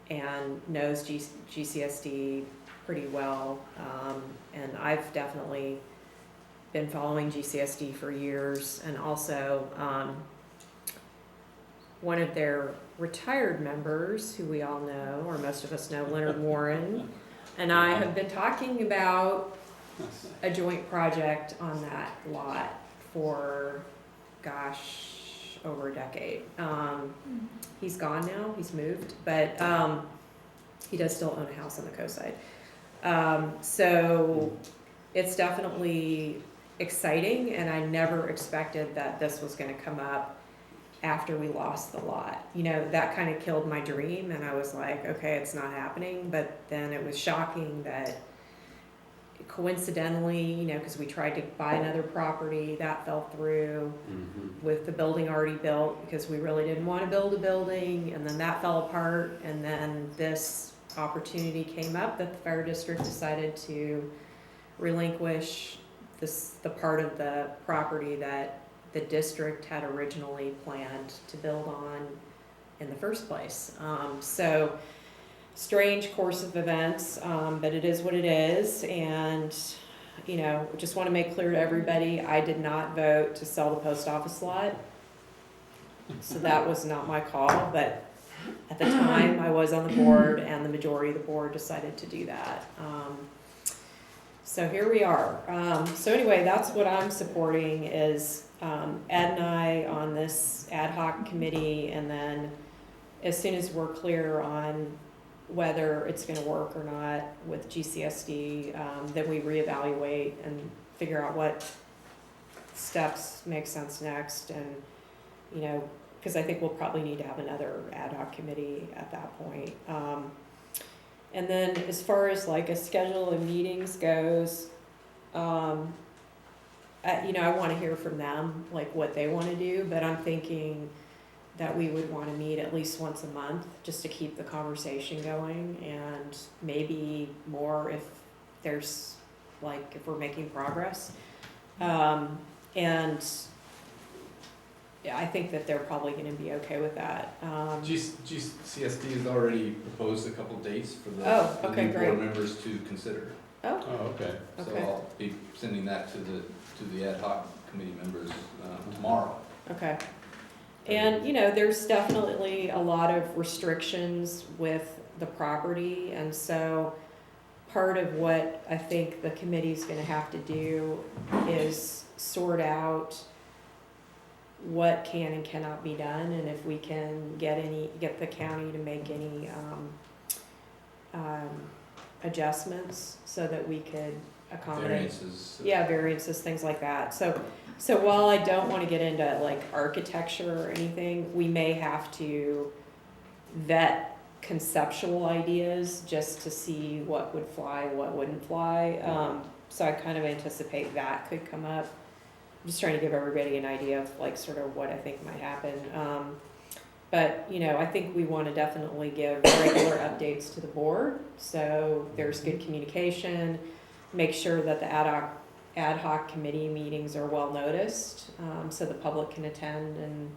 and knows GCSD pretty well. And I've definitely been following GCSD for years, and also one of their retired members, who we all know, or most of us know, Leonard Warren, and I have been talking about a joint project on that lot for, gosh, over a decade. He's gone now, he's moved, but he does still own a house on the coast side. So it's definitely exciting, and I never expected that this was going to come up after we lost the lot. You know, that kind of killed my dream, and I was like, okay, it's not happening. But then it was shocking that coincidentally, you know, because we tried to buy another property, that fell through with the building already built, because we really didn't want to build a building, and then that fell apart, and then this opportunity came up that the fire district decided to relinquish the part of the property that the district had originally planned to build on in the first place. So strange course of events, but it is what it is. And, you know, just want to make clear to everybody, I did not vote to sell the post office lot. So that was not my call, but at the time I was on the board, and the majority of the board decided to do that. So here we are. So anyway, that's what I'm supporting is Ed and I on this ad hoc committee, and then as soon as we're clear on whether it's going to work or not with GCSD, then we reevaluate and figure out what steps make sense next. And, you know, because I think we'll probably need to have another ad hoc committee at that point. And then as far as like a schedule of meetings goes, you know, I want to hear from them, like what they want to do, but I'm thinking that we would want to meet at least once a month just to keep the conversation going, and maybe more if there's like, if we're making progress. And I think that they're probably gonna be okay with that. GCSD has already proposed a couple dates for Oh, the okay, new board great. members to consider. Oh, okay. So Okay. I'll be sending that to the ad hoc committee members tomorrow. okay. And, you know, there's definitely a lot of restrictions with the property, and so part of what I think the committee's gonna have to do is sort out what can and cannot be done, and if we can get the county to make any, adjustments so that we could accommodate. Variances. Yeah, variances, things like that. So while I don't wanna get into like architecture or anything, we may have to vet conceptual ideas just to see what would fly, what wouldn't fly. So I kind of anticipate that could come up. I'm just trying to give everybody an idea of like sort of what I think might happen. But, you know, I think we want to definitely give regular updates to the board, so there's good communication. Make sure that the ad hoc committee meetings are well noticed, so the public can attend and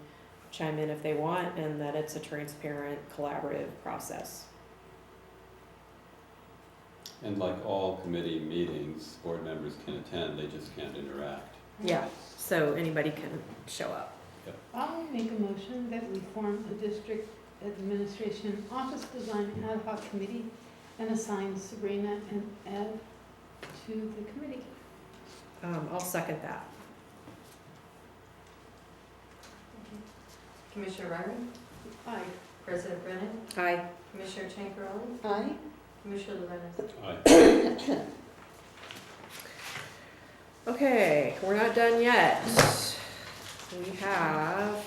chime in if they want, and that it's a transparent, collaborative process. And like all committee meetings, board members can attend, they just can't interact. Yeah, so anybody can show up. I'll make a motion that we form a district administration office design ad hoc committee and assign Sabrina and Ed to the committee. I'll second that. Commissioner Riley? Aye. President Brennan? Aye. Commissioner Chankrali? Aye. Commissioner Lorenz? Aye. Okay, we're not done yet.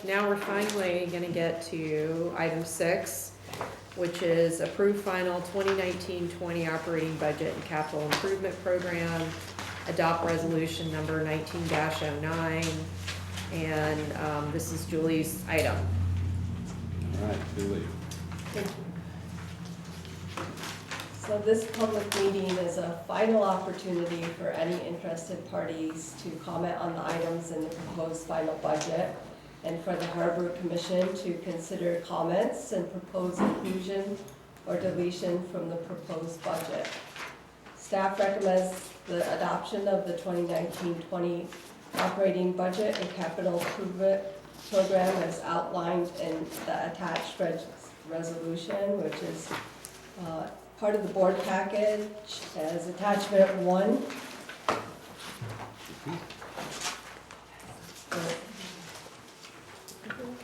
Now we're finally gonna get to item 6, which is approve final 2019-20 operating budget and capital improvement program, adopt resolution number 19-09, and this is Julie's item. All right, Julie. Thank you. So this public meeting is a final opportunity for any interested parties to comment on the items in the proposed final budget, and for the Harbor Commission to consider comments and propose inclusion or deletion from the proposed budget. Staff recommends the adoption of the 2019-20 operating budget and capital improvement program as outlined in the attached resolution, which is part of the board package as attachment 1.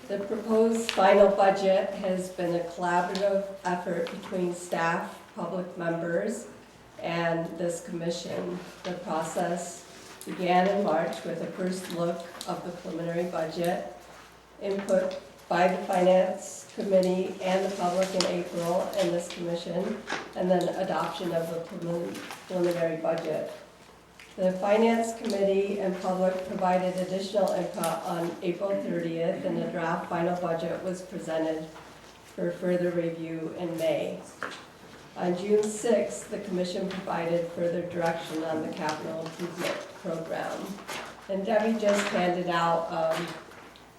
The proposed final budget has been a collaborative effort between staff, public members, and this commission. The process began in March with a first look of the preliminary budget, input by the Finance Committee and the public in April and this commission, and then adoption of the preliminary budget. The Finance Committee and public provided additional input on April 30th, and the draft final budget was presented for further review in May. On June 6th, the commission provided further direction on the capital improvement program. And Debbie just handed out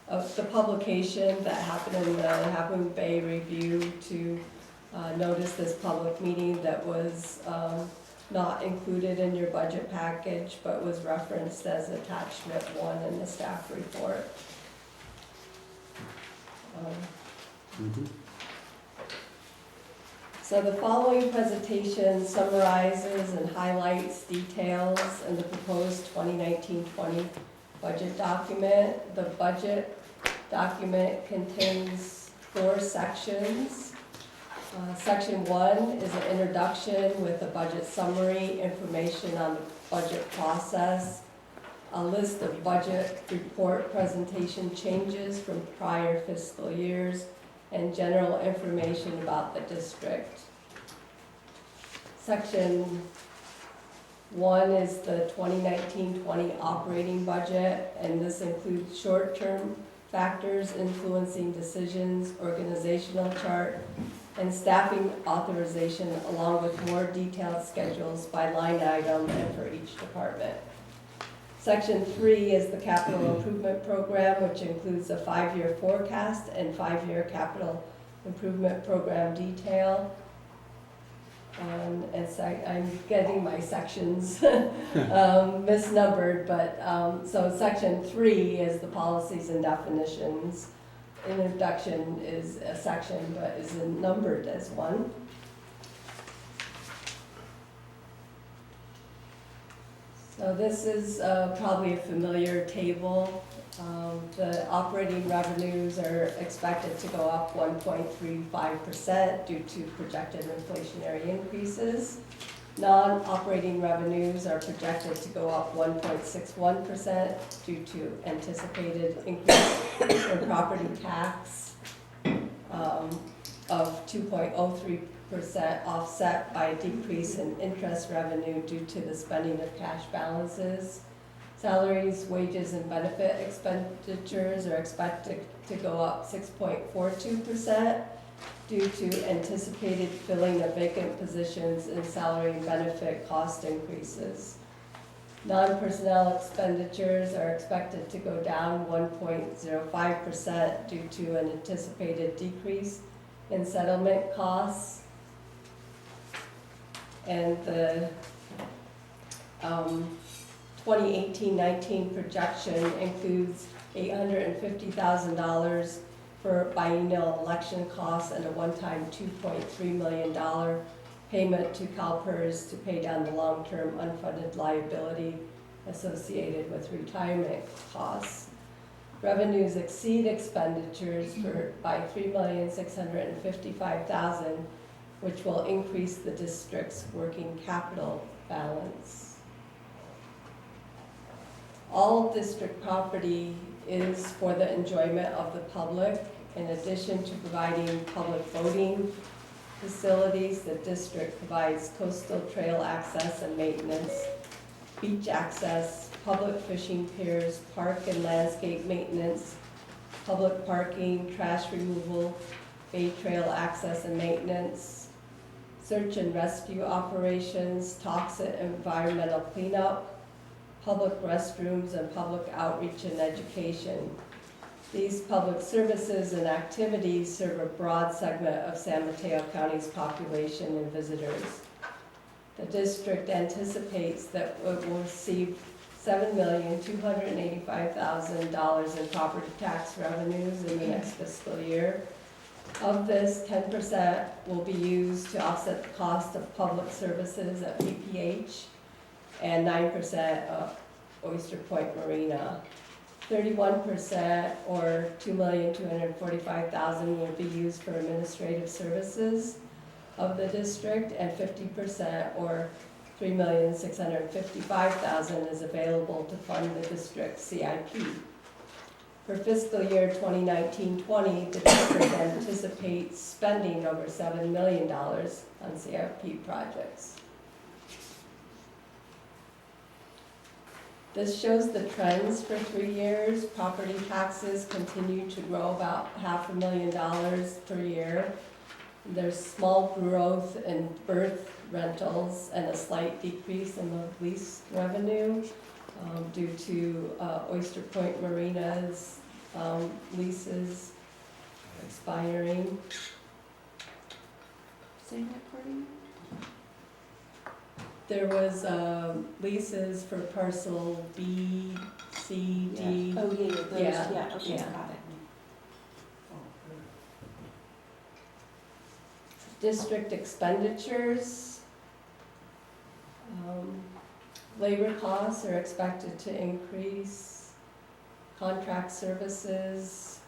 of the publication that happened in the Half Moon Bay Review to notice this public meeting that was not included in your budget package, but was referenced as attachment 1 in the staff report. So the following presentation summarizes and highlights details in the proposed 2019-20 budget document. The budget document contains 4 sections. Section 1 is an introduction with a budget summary, information on the budget process, a list of budget report presentation changes from prior fiscal years, and general information about the district. Section 1 is the 2019-20 operating budget, and this includes short-term factors influencing decisions, organizational chart, and staffing authorization, along with more detailed schedules by line item and for each department. Section 3 is the capital improvement program, which includes a 5-year forecast and 5-year capital improvement program detail. And so I'm getting my sections misnumbered, but so Section 3 is the policies and definitions. Introduction is a section, but is numbered as one. So this is probably a familiar table. The operating revenues are expected to go up 1.35% due to projected inflationary increases. Non-operating revenues are projected to go up 1.61% due to anticipated increase in property tax of 2.03%, offset by a decrease in interest revenue due to the spending of cash balances. Salaries, wages, and benefit expenditures are expected to go up 6.42% due to anticipated filling of vacant positions and salary and benefit cost increases. Non-personnel expenditures are expected to go down 1.05% due to an anticipated decrease in settlement costs. And the 2018-19 projection includes $850,000 for biennial election costs and a one-time $2.3 million payment to CalPERS to pay down the long-term unfunded liability associated with retirement costs. Revenues exceed expenditures by $3,655,000, which will increase the district's working capital balance. All district property is for the enjoyment of the public. In addition to providing public voting facilities, the district provides coastal trail access and maintenance, beach access, public fishing piers, park and landscape maintenance, public parking, trash removal, bay trail access and maintenance, search and rescue operations, toxic environmental cleanup, public restrooms, and public outreach and education. These public services and activities serve a broad segment of San Mateo County's population and visitors. The district anticipates that it will receive $7,285,000 in property tax revenues in the next fiscal year. Of this, 10% will be used to offset the cost of public services at PPH, and 9% of Oyster Point Marina. 31%, or $2,245,000, will be used for administrative services of the district, and 50%, or $3,655,000, is available to fund the district's CIP. For fiscal year 2019-20, the district anticipates spending over $7 million on CIP projects. This shows the trends for 3 years. Property taxes continue to grow about $500,000 per year. There's small growth in birth rentals and a slight decrease in the lease revenue due to Oyster Point Marina's leases expiring. Say that part again? There was leases for parcel B, C, D. Yeah. Oh, yeah, those, Yeah, okay, yeah. got it. District expenditures. Labor costs are expected to increase. Contract services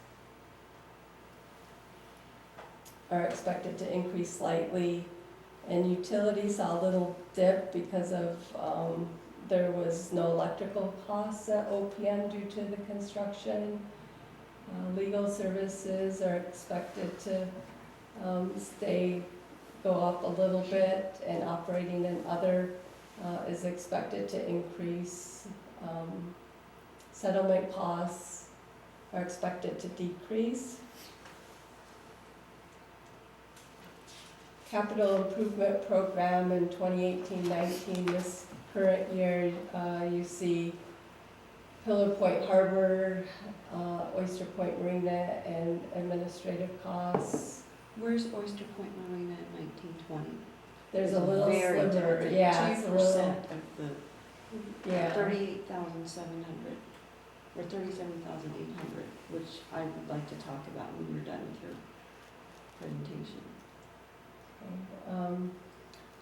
are expected to increase slightly. And utilities saw a little dip because of, there was no electrical costs at OPM due to the construction. Legal services are expected to go up a little bit, and operating and other is expected to increase. Settlement costs are expected to decrease. Capital improvement program in 2018-19, this current year, you see Pillar Point Harbor, Oyster Point Marina, and administrative costs. Where's Oyster Point Marina in 1920? There's a little Very sliver, tiny, yeah, it's a 2% little, of the yeah. 38,700 or 37,800, which I would like to talk about when you're done with your presentation.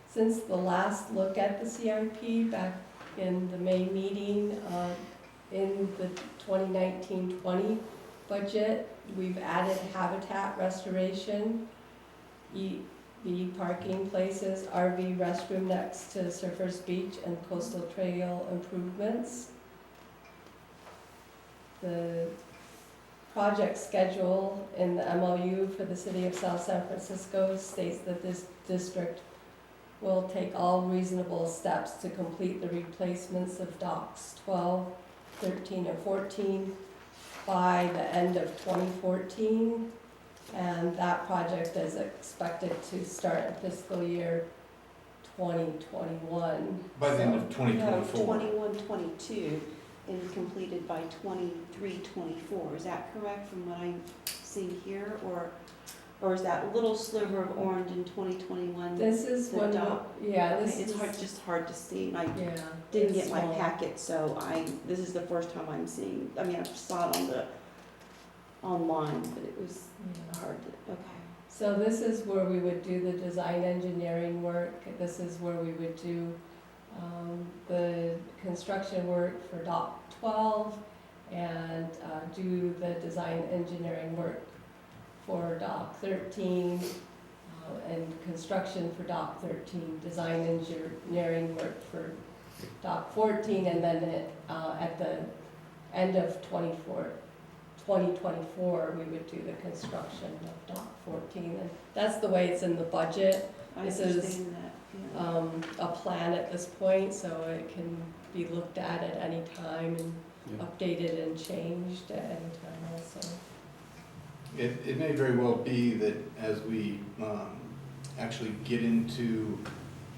Since the last look at the CIP back in the May meeting, in the 2019-20 budget, we've added habitat restoration, EV parking places, RV restroom next to Surfers Beach, and coastal trail improvements. The project schedule in the MOU for the City of South San Francisco states that this district will take all reasonable steps to complete the replacements of docks 12, 13, and 14 by the end of 2014. And that project is expected to start in fiscal year 2021. By the end of No, 2024. 21, 22, and completed by 23, 24. Is that correct from what I'm seeing here? Or is that little sliver of orange in 2021? This is the one, dock? yeah, Okay, this it's is, hard, just hard to see. I yeah. didn't it's get my small. packet, so this is the first time I'm seeing, I mean, I saw it on the, online, but it was Yeah. hard to, okay. So this is where we would do the design engineering work. This is where we would do the construction work for Dock 12 and do the design engineering work for Dock 13 and construction for Dock 13, design engineering work for Dock 14, and then at the end of 2024, we would do the construction of Dock 14. And that's the way it's in the budget. I This is understand that, yeah. a plan at this point, so it can be looked at any time and Yeah. updated and changed at any time also. It may very well be that as we actually get into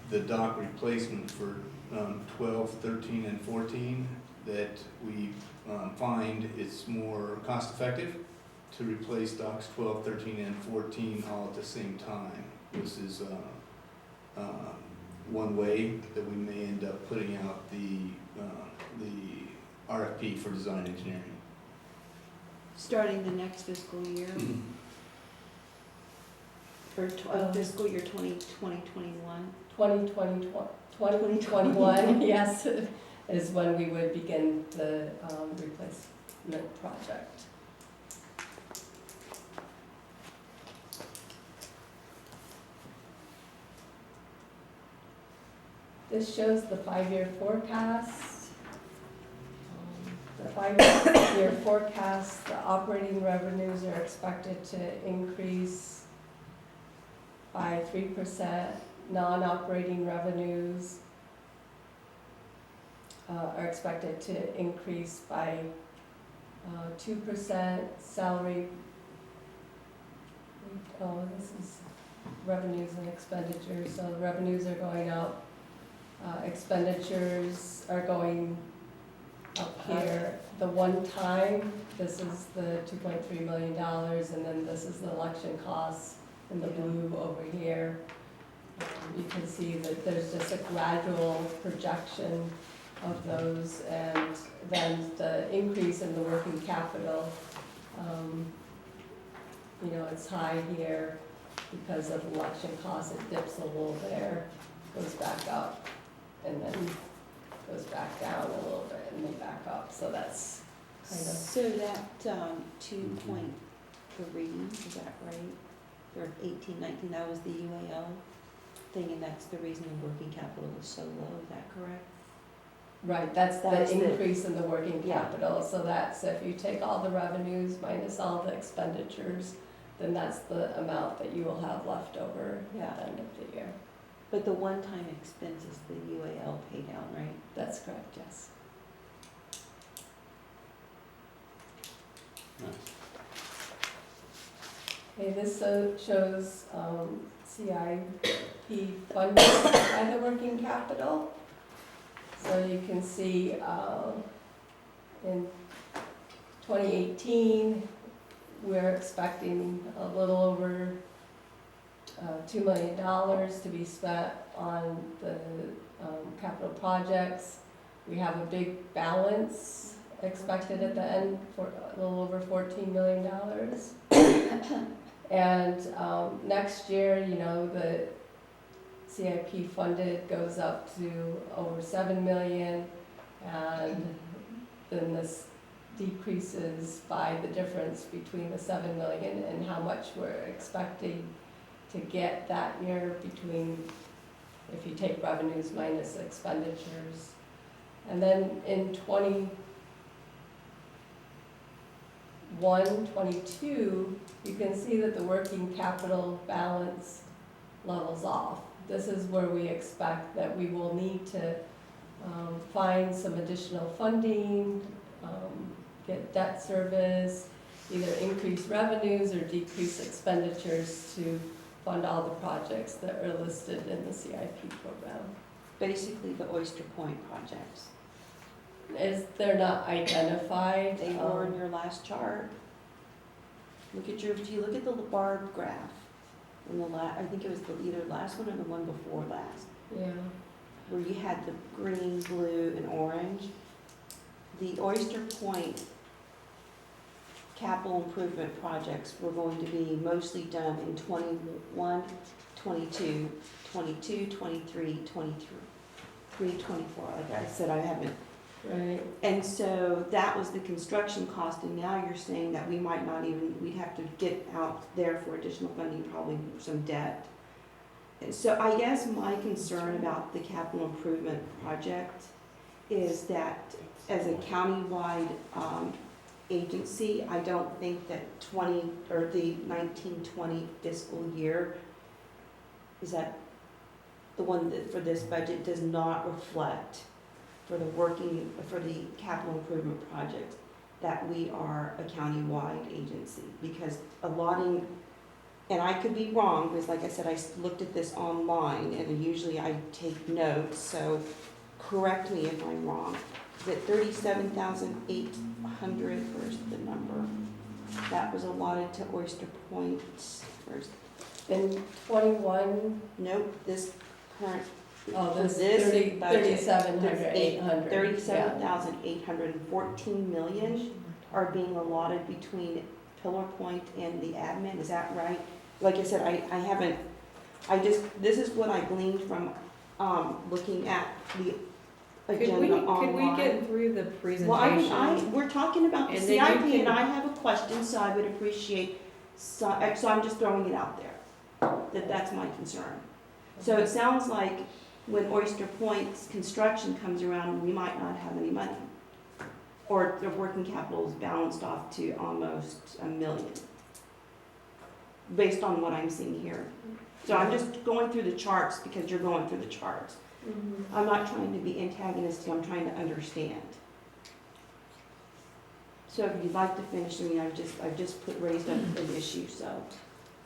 the dock replacement for 12, 13, and 14, that we find it's more cost-effective to replace docks 12, 13, and 14 all at the same time. This is one way that we may end up putting out the RFP for design engineering. Starting the next fiscal year, or fiscal year 2021. 2021, yes, is when we would begin the replacement project. This shows the 5-year forecast. The 5-year forecast, the operating revenues are expected to increase by 3%. Non-operating revenues are expected to increase by 2%. Salary, this is revenues and expenditures, so the revenues are going up. Expenditures are going up here. The one time, this is the $2.3 million, and then this is the election costs in the blue over here. You can see that there's just a gradual projection of those, and then the increase in the working capital, it's high here because of election costs. It dips a little there, goes back up, and then goes back down a little bit, and then back up. So that's kind of. So that 2.3, is that right? For 18, 19, that was the UAL thing, and that's the reason the working capital is so low, is that correct? Right, that's That's the the- increase in the working capital, so that's if you take all the revenues minus all the expenditures, then that's the amount that you will have left over at the end of the year. But the one-time expense is the UAL pay down, right? That's correct, yes. Nice. Okay, this shows CIP funding by the working capital. So you can see in 2018, we're expecting a little over $2 million to be spent on the capital projects. We have a big balance expected at the end for a little over $14 million. And next year, you know, the CIP funded goes up to over 7 million, and then this decreases by the difference between the 7 million and how much we're expecting to get that year between, if you take revenues minus expenditures. And then in 22, you can see that the working capital balance levels off. This is where we expect that we will need to find some additional funding, get debt service, either increase revenues or decrease expenditures to fund all the projects that are listed in the CIP program. Basically, the Oyster Point projects. They're not identified. They were in your last chart. If you look at the bar graph, in the I think it was either last one or the one before last. Yeah. Where you had the green, blue, and orange. The Oyster Point capital improvement projects were going to be mostly done in 21, 22, 23, 24. Like I said, I haven't. Right. And so that was the construction cost, and now you're saying that we might not even, we'd have to get out there for additional funding, probably some debt. And so I guess my concern about the capital improvement project is that as a countywide agency, I don't think that the 1920 fiscal year, is that the one that for this budget does not reflect for the capital improvement project that we are a countywide agency, because allotting, and I could be wrong, because like I said, I looked at this online, and usually I take notes, so correct me if I'm wrong. Is it 37,800, where's the number? That was allotted to Oyster Point, In 21? Nope, this current, Oh, for this this 37,800. 37,814 million are being allotted between Pillar Point and the admin, is that right? Like I said, I haven't, this is what I gleaned from looking at the agenda online. Could we get through the presentation? Well, we're talking about the And CIP, then you and can- I have a question, so I would appreciate, so I'm just throwing it out there, that's my concern. So it sounds like when Oyster Point's construction comes around, we might not have any money. Or the working capital is balanced off to almost $1 million, based on what I'm seeing here. So I'm just going through the charts because you're going through the charts. Mm-hmm. I'm not trying to be antagonistic, I'm trying to understand. So if you'd like to finish, I've just raised up an issue, so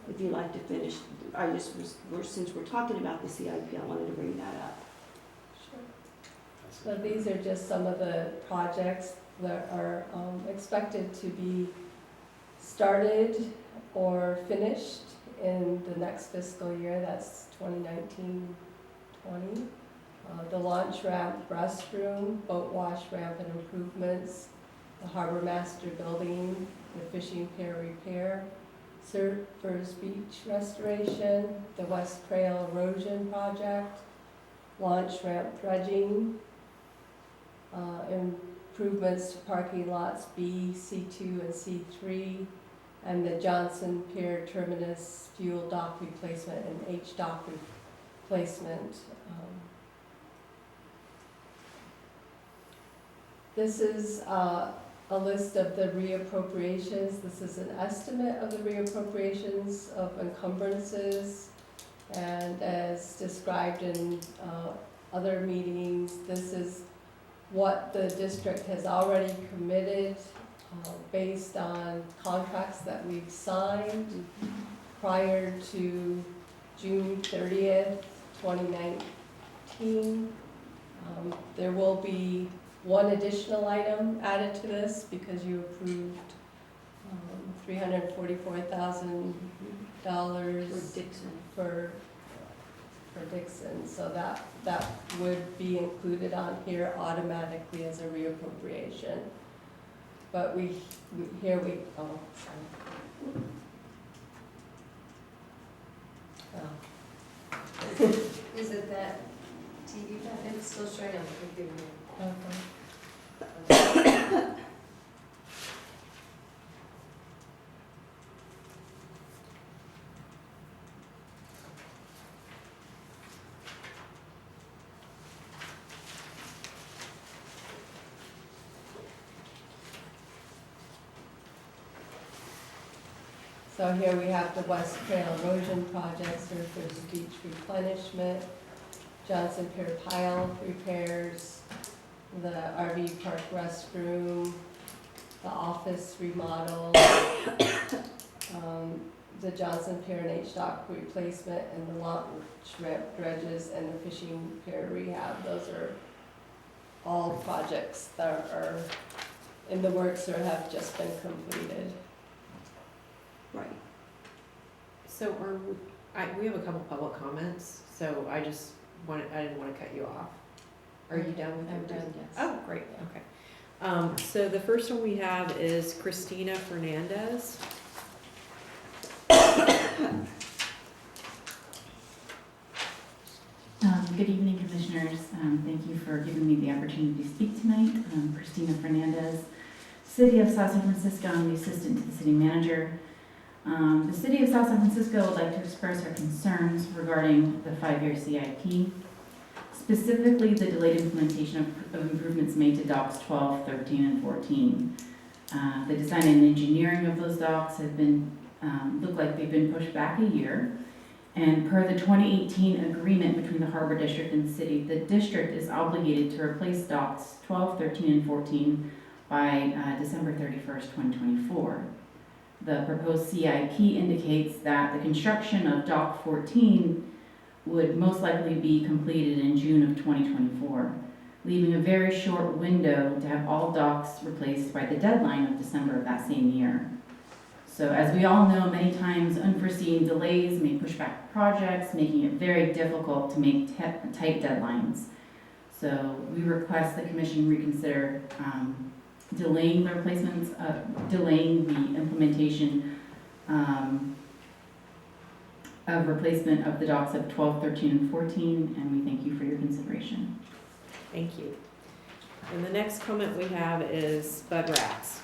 if you'd like to finish, since we're talking about the CIP, I wanted to bring that up. Sure. So these are just some of the projects that are expected to be started or finished in the next fiscal year, that's 2019-20. The launch ramp, restroom, boat wash ramp and improvements, the harbor master building, the fishing pier repair, Surfers Beach restoration, the West Trail erosion project, launch ramp dredging, improvements to parking lots B, C2, and C3, and the Johnson Pier terminus fuel dock replacement and H dock replacement. This is a list of the reappropriations. This is an estimate of the reappropriations of encumbrances, and as described in other meetings, this is what the district has already committed based on contracts that we've signed prior to June 30th, 2019. There will be one additional item added to this because you approved $344,000 For Dixon. for Dixon, so that would be included on here automatically as a reappropriation. But oh, sorry. Oh. Is it that TV that it's still showing on the computer? So here we have the West Trail erosion project, surface beach replenishment, Johnson Pier tile repairs, the RV park restroom, the office remodel, the Johnson Pier and H-Dock replacement, and the launch ramp dredges and the fishing pier rehab. Those are all projects that are in the works or have just been completed. Right. So we have a couple public comments, so I didn't want to cut you off. Are you done with your? I'm done, yes. Oh, great, okay. So the first one we have is Christina Fernandez. Good evening, Commissioners. Thank you for giving me the opportunity to speak tonight. I'm Christina Fernandez, City of South San Francisco. I'm the Assistant to the City Manager. The City of South San Francisco would like to express our concerns regarding the 5-year CIP, specifically the delayed implementation of improvements made to docks 12, 13, and 14. The design and engineering of those docks have been look like they've been pushed back a year. And per the 2018 agreement between the Harbor District and the city, the district is obligated to replace docks 12, 13, and 14 by December 31st, 2024. The proposed CIP indicates that the construction of dock 14 would most likely be completed in June of 2024, leaving a very short window to have all docks replaced by the deadline of December of that same year. So as we all know, many times unforeseen delays may push back projects, making it very difficult to make tight deadlines. So we request the Commission reconsider delaying the replacements, delaying the implementation of replacement of the docks of 12, 13, and 14, and we thank you for your consideration. Thank you. And the next comment we have is Bud Rats.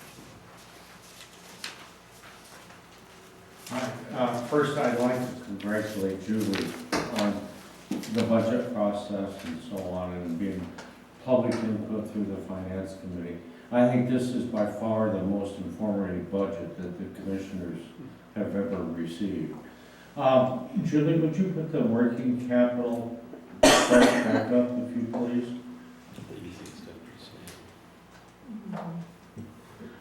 First, I'd like to congratulate Julie on the budget process and so on, and being public input through the Finance Committee. I think this is by far the most informative budget that the commissioners have ever received. Julie, would you put the working capital chart back up, if you please?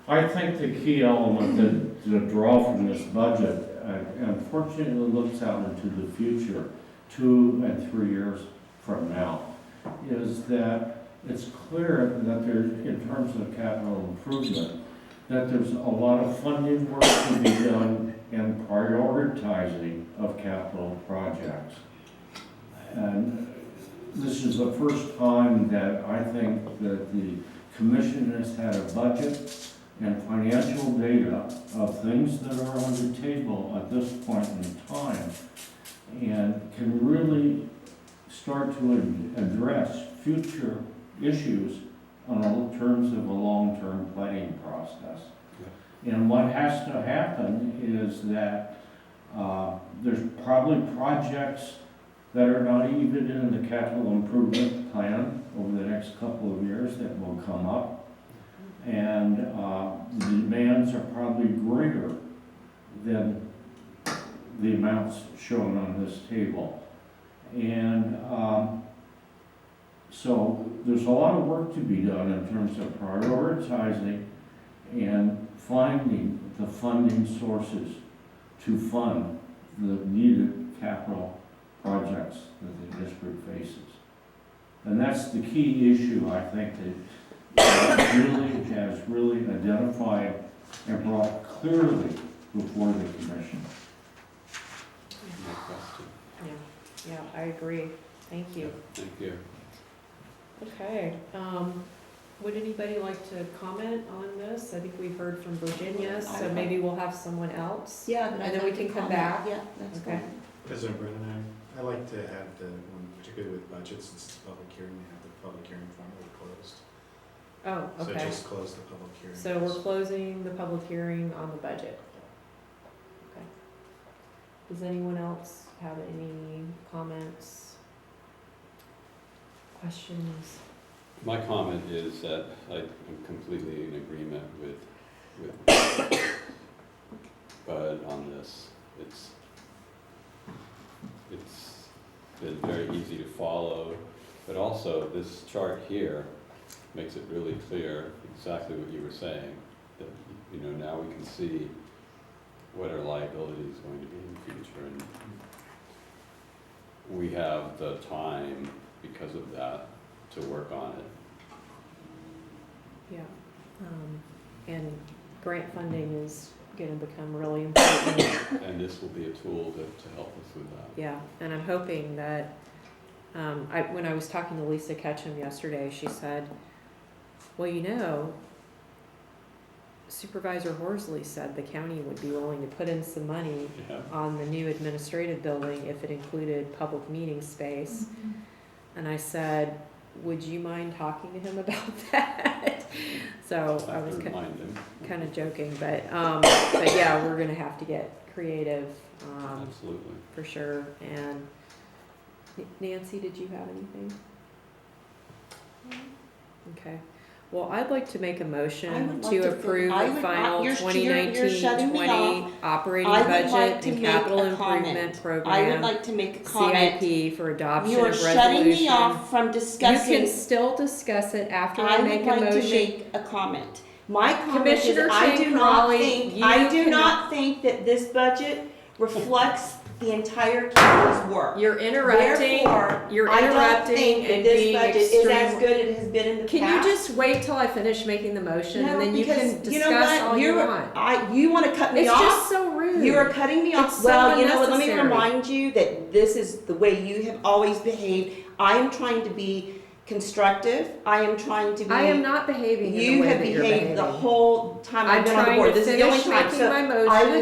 I think the key element to draw from this budget, unfortunately looks out into the future, 2 and 3 years from now, is that it's clear that there's, in terms of capital improvement, that there's a lot of funding work to be done and prioritizing of capital projects. And this is the first time that I think that the Commission has had a budget and financial data of things that are on the table at this point in time, and can really start to address future issues on terms of a long-term planning process. And what has to happen is that there's probably projects that are not even in the capital improvement plan over the next couple of years that will come up. And the demands are probably greater than the amounts shown on this table. And so there's a lot of work to be done in terms of prioritizing and finding the funding sources to fund the needed capital projects that the district faces. And that's the key issue, I think, that has really identified and brought clearly before the commission. No question. Yeah, I agree. Thank you. Thank you. Okay, would anybody like to comment on this? I think we've heard from Virginia, so maybe we'll have someone else. Yeah, but And I'd then we like to can come comment. back. Yeah, that's Okay. fine. President Brennan, I like to have the one, particularly with budgets, since it's a public hearing, to have the public hearing formally closed. Oh, So okay. just close the public hearing. So we're closing the public hearing on the budget. Okay. Does anyone else have any comments? Questions? My comment is that I'm completely in agreement with Bud on this. It's been very easy to follow, but also this chart here makes it really clear exactly what you were saying, that, you know, now we can see what our liability is going to be in the future, and we have the time because of that to work on it. Yeah. And grant funding is gonna become really important. And this will be a tool to help us with that. Yeah, and I'm hoping that, when I was talking to Lisa Ketchum yesterday, she said, well, you know, Supervisor Horsley said the county would be willing to put in some money Yeah. on the new administrative building if it included public meeting space. And I said, would you mind talking to him about that? So I was Remind him. kind of joking, but yeah, we're gonna have to get creative, Absolutely. for sure. And Nancy, did you have anything? Okay. Well, I'd like to make a I motion would like to to approve I the would- final you're shutting me 2019-20 off. operating I would budget like to and make capital a comment. improvement I would program, like to make a comment. CIP for adoption You of are resolution. shutting me off from You discussing. can still discuss it after I I make would a like to motion. make a comment. My comment is, Commissioner I do not Chankrali, think, you I do cannot- not think that this budget reflects the entire county's work. You're interrupting, Therefore, you're I don't interrupting think that and this being budget is as extreme. good as it has been in the Can past. you just wait till I finish making the motion No, and then you because can you know discuss what? all you want? You want to cut me It's off? just so rude. You are cutting me off. It's so Well, you know what, let me unnecessary. remind you that this is the way you have always behaved. I am trying to be constructive. I am trying to be. I am not behaving in the You way have that you're behaved behaving. the whole time I'm I've been on the trying board. to This is the only finish time. making So my I motion.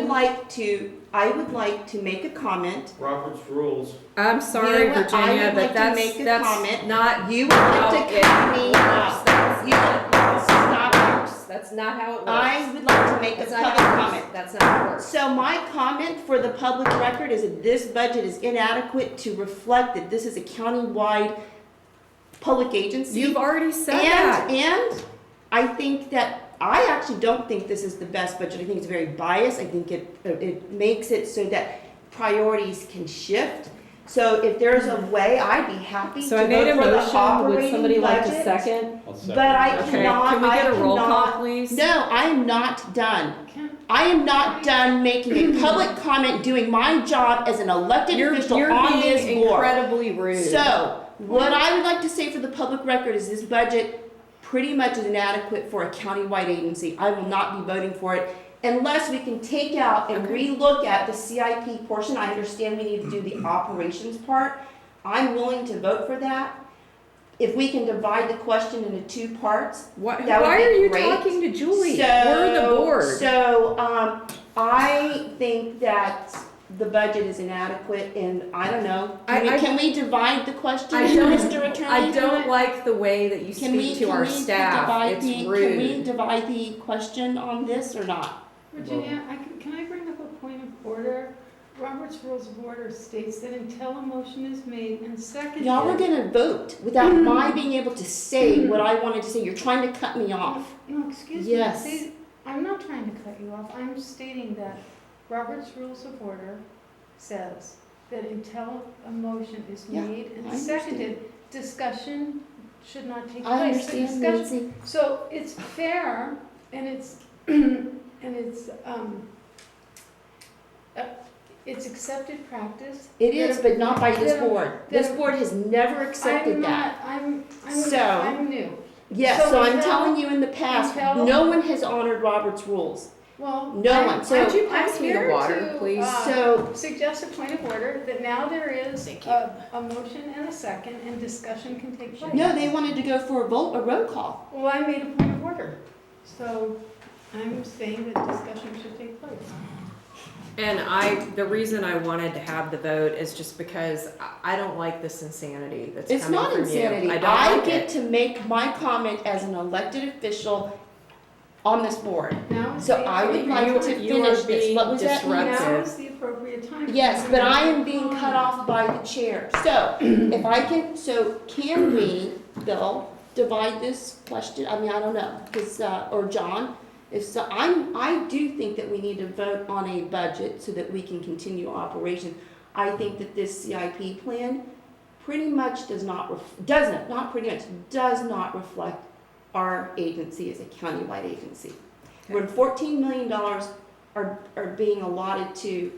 would like to make a comment. Robert's rules. I'm sorry, You know what? I Virginia, would but like to that's, make a that's comment. not. You would like No, to it cut me works. off. That's You would stop. That's not how it works. I would like to make a That's not public how it works. comment. That's not how it works. So my comment for the public record is that this budget is inadequate to reflect that this is a countywide public agency. You've already said that. And I think that, I actually don't think this is the best budget. I think it's very biased. I think it makes it so that priorities can shift. So if there's a way, I'd be happy to So I made a vote for the motion, would operating somebody like to budget. second? I'll second. But I Okay, cannot, can we get a roll call, cannot- please? No, I am not done. I am not done making a public comment, doing my job as an elected official You're on this being board. incredibly rude. So, what I would like to say for the public record is this budget pretty much is inadequate for a countywide agency. I will not be voting for it unless we can take out and relook at the CIP portion. I understand we need to do the operations part. I'm willing to vote for that. If we can divide the question into two parts, Why that would be are you great. talking to Julie? We're the board. So, I think that the budget is inadequate, and I don't know. Can we divide the question, Mr. Attorney? I don't like the way that you speak to our staff. It's Can we rude. divide the question on this or not? Virginia, can I bring up a point of order? Robert's Rules of Order states that until a motion is made and seconded. Y'all were gonna vote without my being able to say what I wanted to say. You're trying to cut me off. No, excuse me. Yes. See, I'm not trying to cut you off. I'm stating that Robert's Rules of Order says that until a motion is Yeah, made I and understand. seconded, discussion should not take place. I The understand, discussion- Nancy. So it's fair and it's accepted practice. It is, but not by this board. This that- board has never accepted that. I'm So- I'm new. Yes, So so I'm until- telling you in the past, until- no one has honored Robert's rules. Well, No one. So Would you pass me the water, please? So- suggest a point of order that now there is Thank you. a motion and a second, and discussion can take place. No, they wanted to go for a roll call. Well, I made a point of order, so I'm saying that discussion should take place. And the reason I wanted to have the vote is just because I don't like this insanity that's It's coming not from insanity. you. I don't like get it. to make my comment as an elected official on this board. Now is So the I would appropriate- like to you finish are this. being What was that? disruptive. Now is the appropriate time. Yes, but I am being cut off by the chair. So if I can, can we, Bill, divide this question? I mean, I don't know, because, or John, I do think that we need to vote on a budget so that we can continue operation. I think that this CIP plan pretty much does not reflect our agency as a countywide agency. When $14 million are being allotted to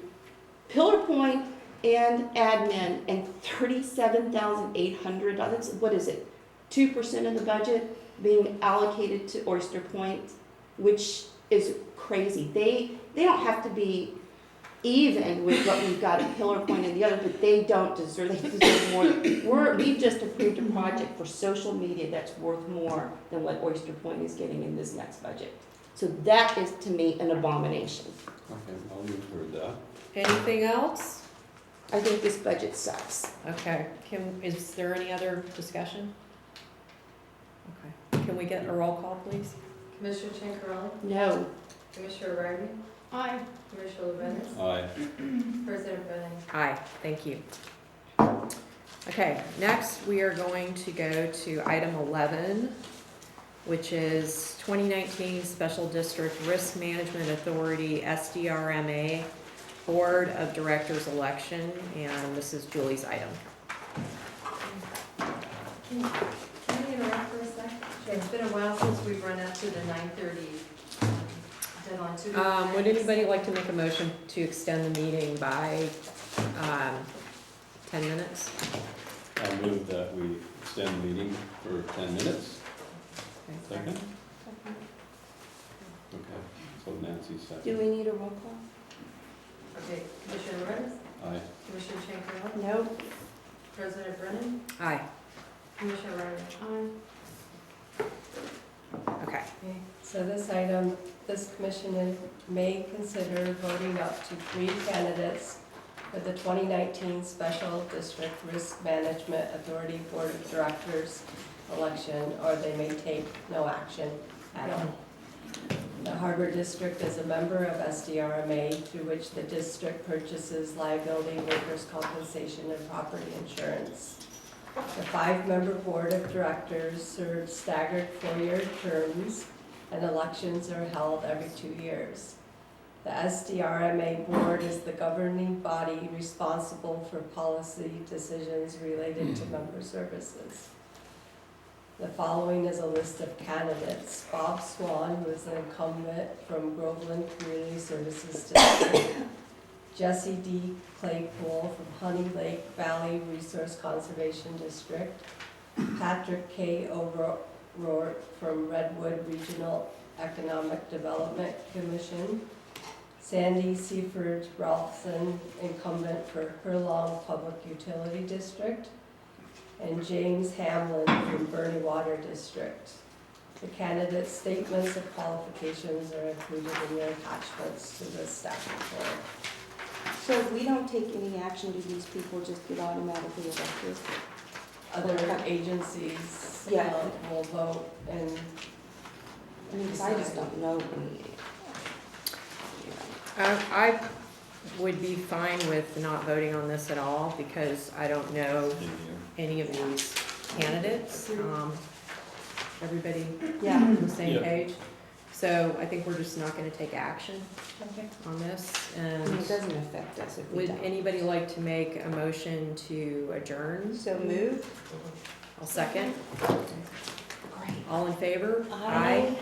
Pillar Point and admin, and $37,800, what is it? 2% of the budget being allocated to Oyster Point, which is crazy. They don't have to be even with what we've got at Pillar Point and the other, but they deserve more. We've just approved a project for social media that's worth more than what Oyster Point is getting in this next budget. So that is, to me, an abomination. Okay, well, we've heard that. Anything else? I think this budget sucks. Okay, is there any other discussion? Okay, can we get a roll call, please? Commissioner Chancarelli? No. Commissioner Riley? Aye. Commissioner Lorenz? Aye. President Brennan? Aye, thank you. Okay, next we are going to go to item 11, which is 2019 Special District Risk Management Authority, SDRMA, Board of Directors election, and this is Julie's item. Can I interrupt for a sec? Sure. It's been a while since we've run up to the 9:30 deadline. So Would anybody like to make a motion to extend the meeting by 10 minutes? I move that we extend the meeting for 10 minutes. Second? Okay, so Nancy's second. Do we need a roll call? Okay, Commissioner Lorenz? Aye. Commissioner Chancarelli? No. President Brennan? Aye. Commissioner Riley? Aye. Okay. So this commission may consider voting up to 3 candidates for the 2019 Special District Risk Management Authority Board of Directors election, or they may take no action at all. The Harbor District is a member of SDRMA, through which the district purchases liability, workers' compensation, and property insurance. The 5-member board of directors serves staggered 4-year terms, and elections are held every 2 years. The SDRMA board is the governing body responsible for policy decisions related to member services. The following is a list of candidates. Bob Swan, who is an incumbent from Groveland Community Services District. Jesse D. Claypool from Honey Lake Valley Resource Conservation District. Patrick K. O'Rourke from Redwood Regional Economic Development Commission. Sandy Seaford Ralphson, incumbent for Herlong Public Utility District. And James Hamlin from Burney Water District. The candidates' statements of qualifications are included in your attachments to the staff report. So if we don't take any action, do these people just get automatically elected? Other agencies will vote and I mean, 'cause I just don't know. I would be fine with not voting on this at all because I don't know any of these candidates. Everybody on the same page? So I think we're just not gonna take action on this. And It doesn't affect us if we would don't. anybody like to make a motion to adjourn? So move. I'll second. Great. All in favor? Aye.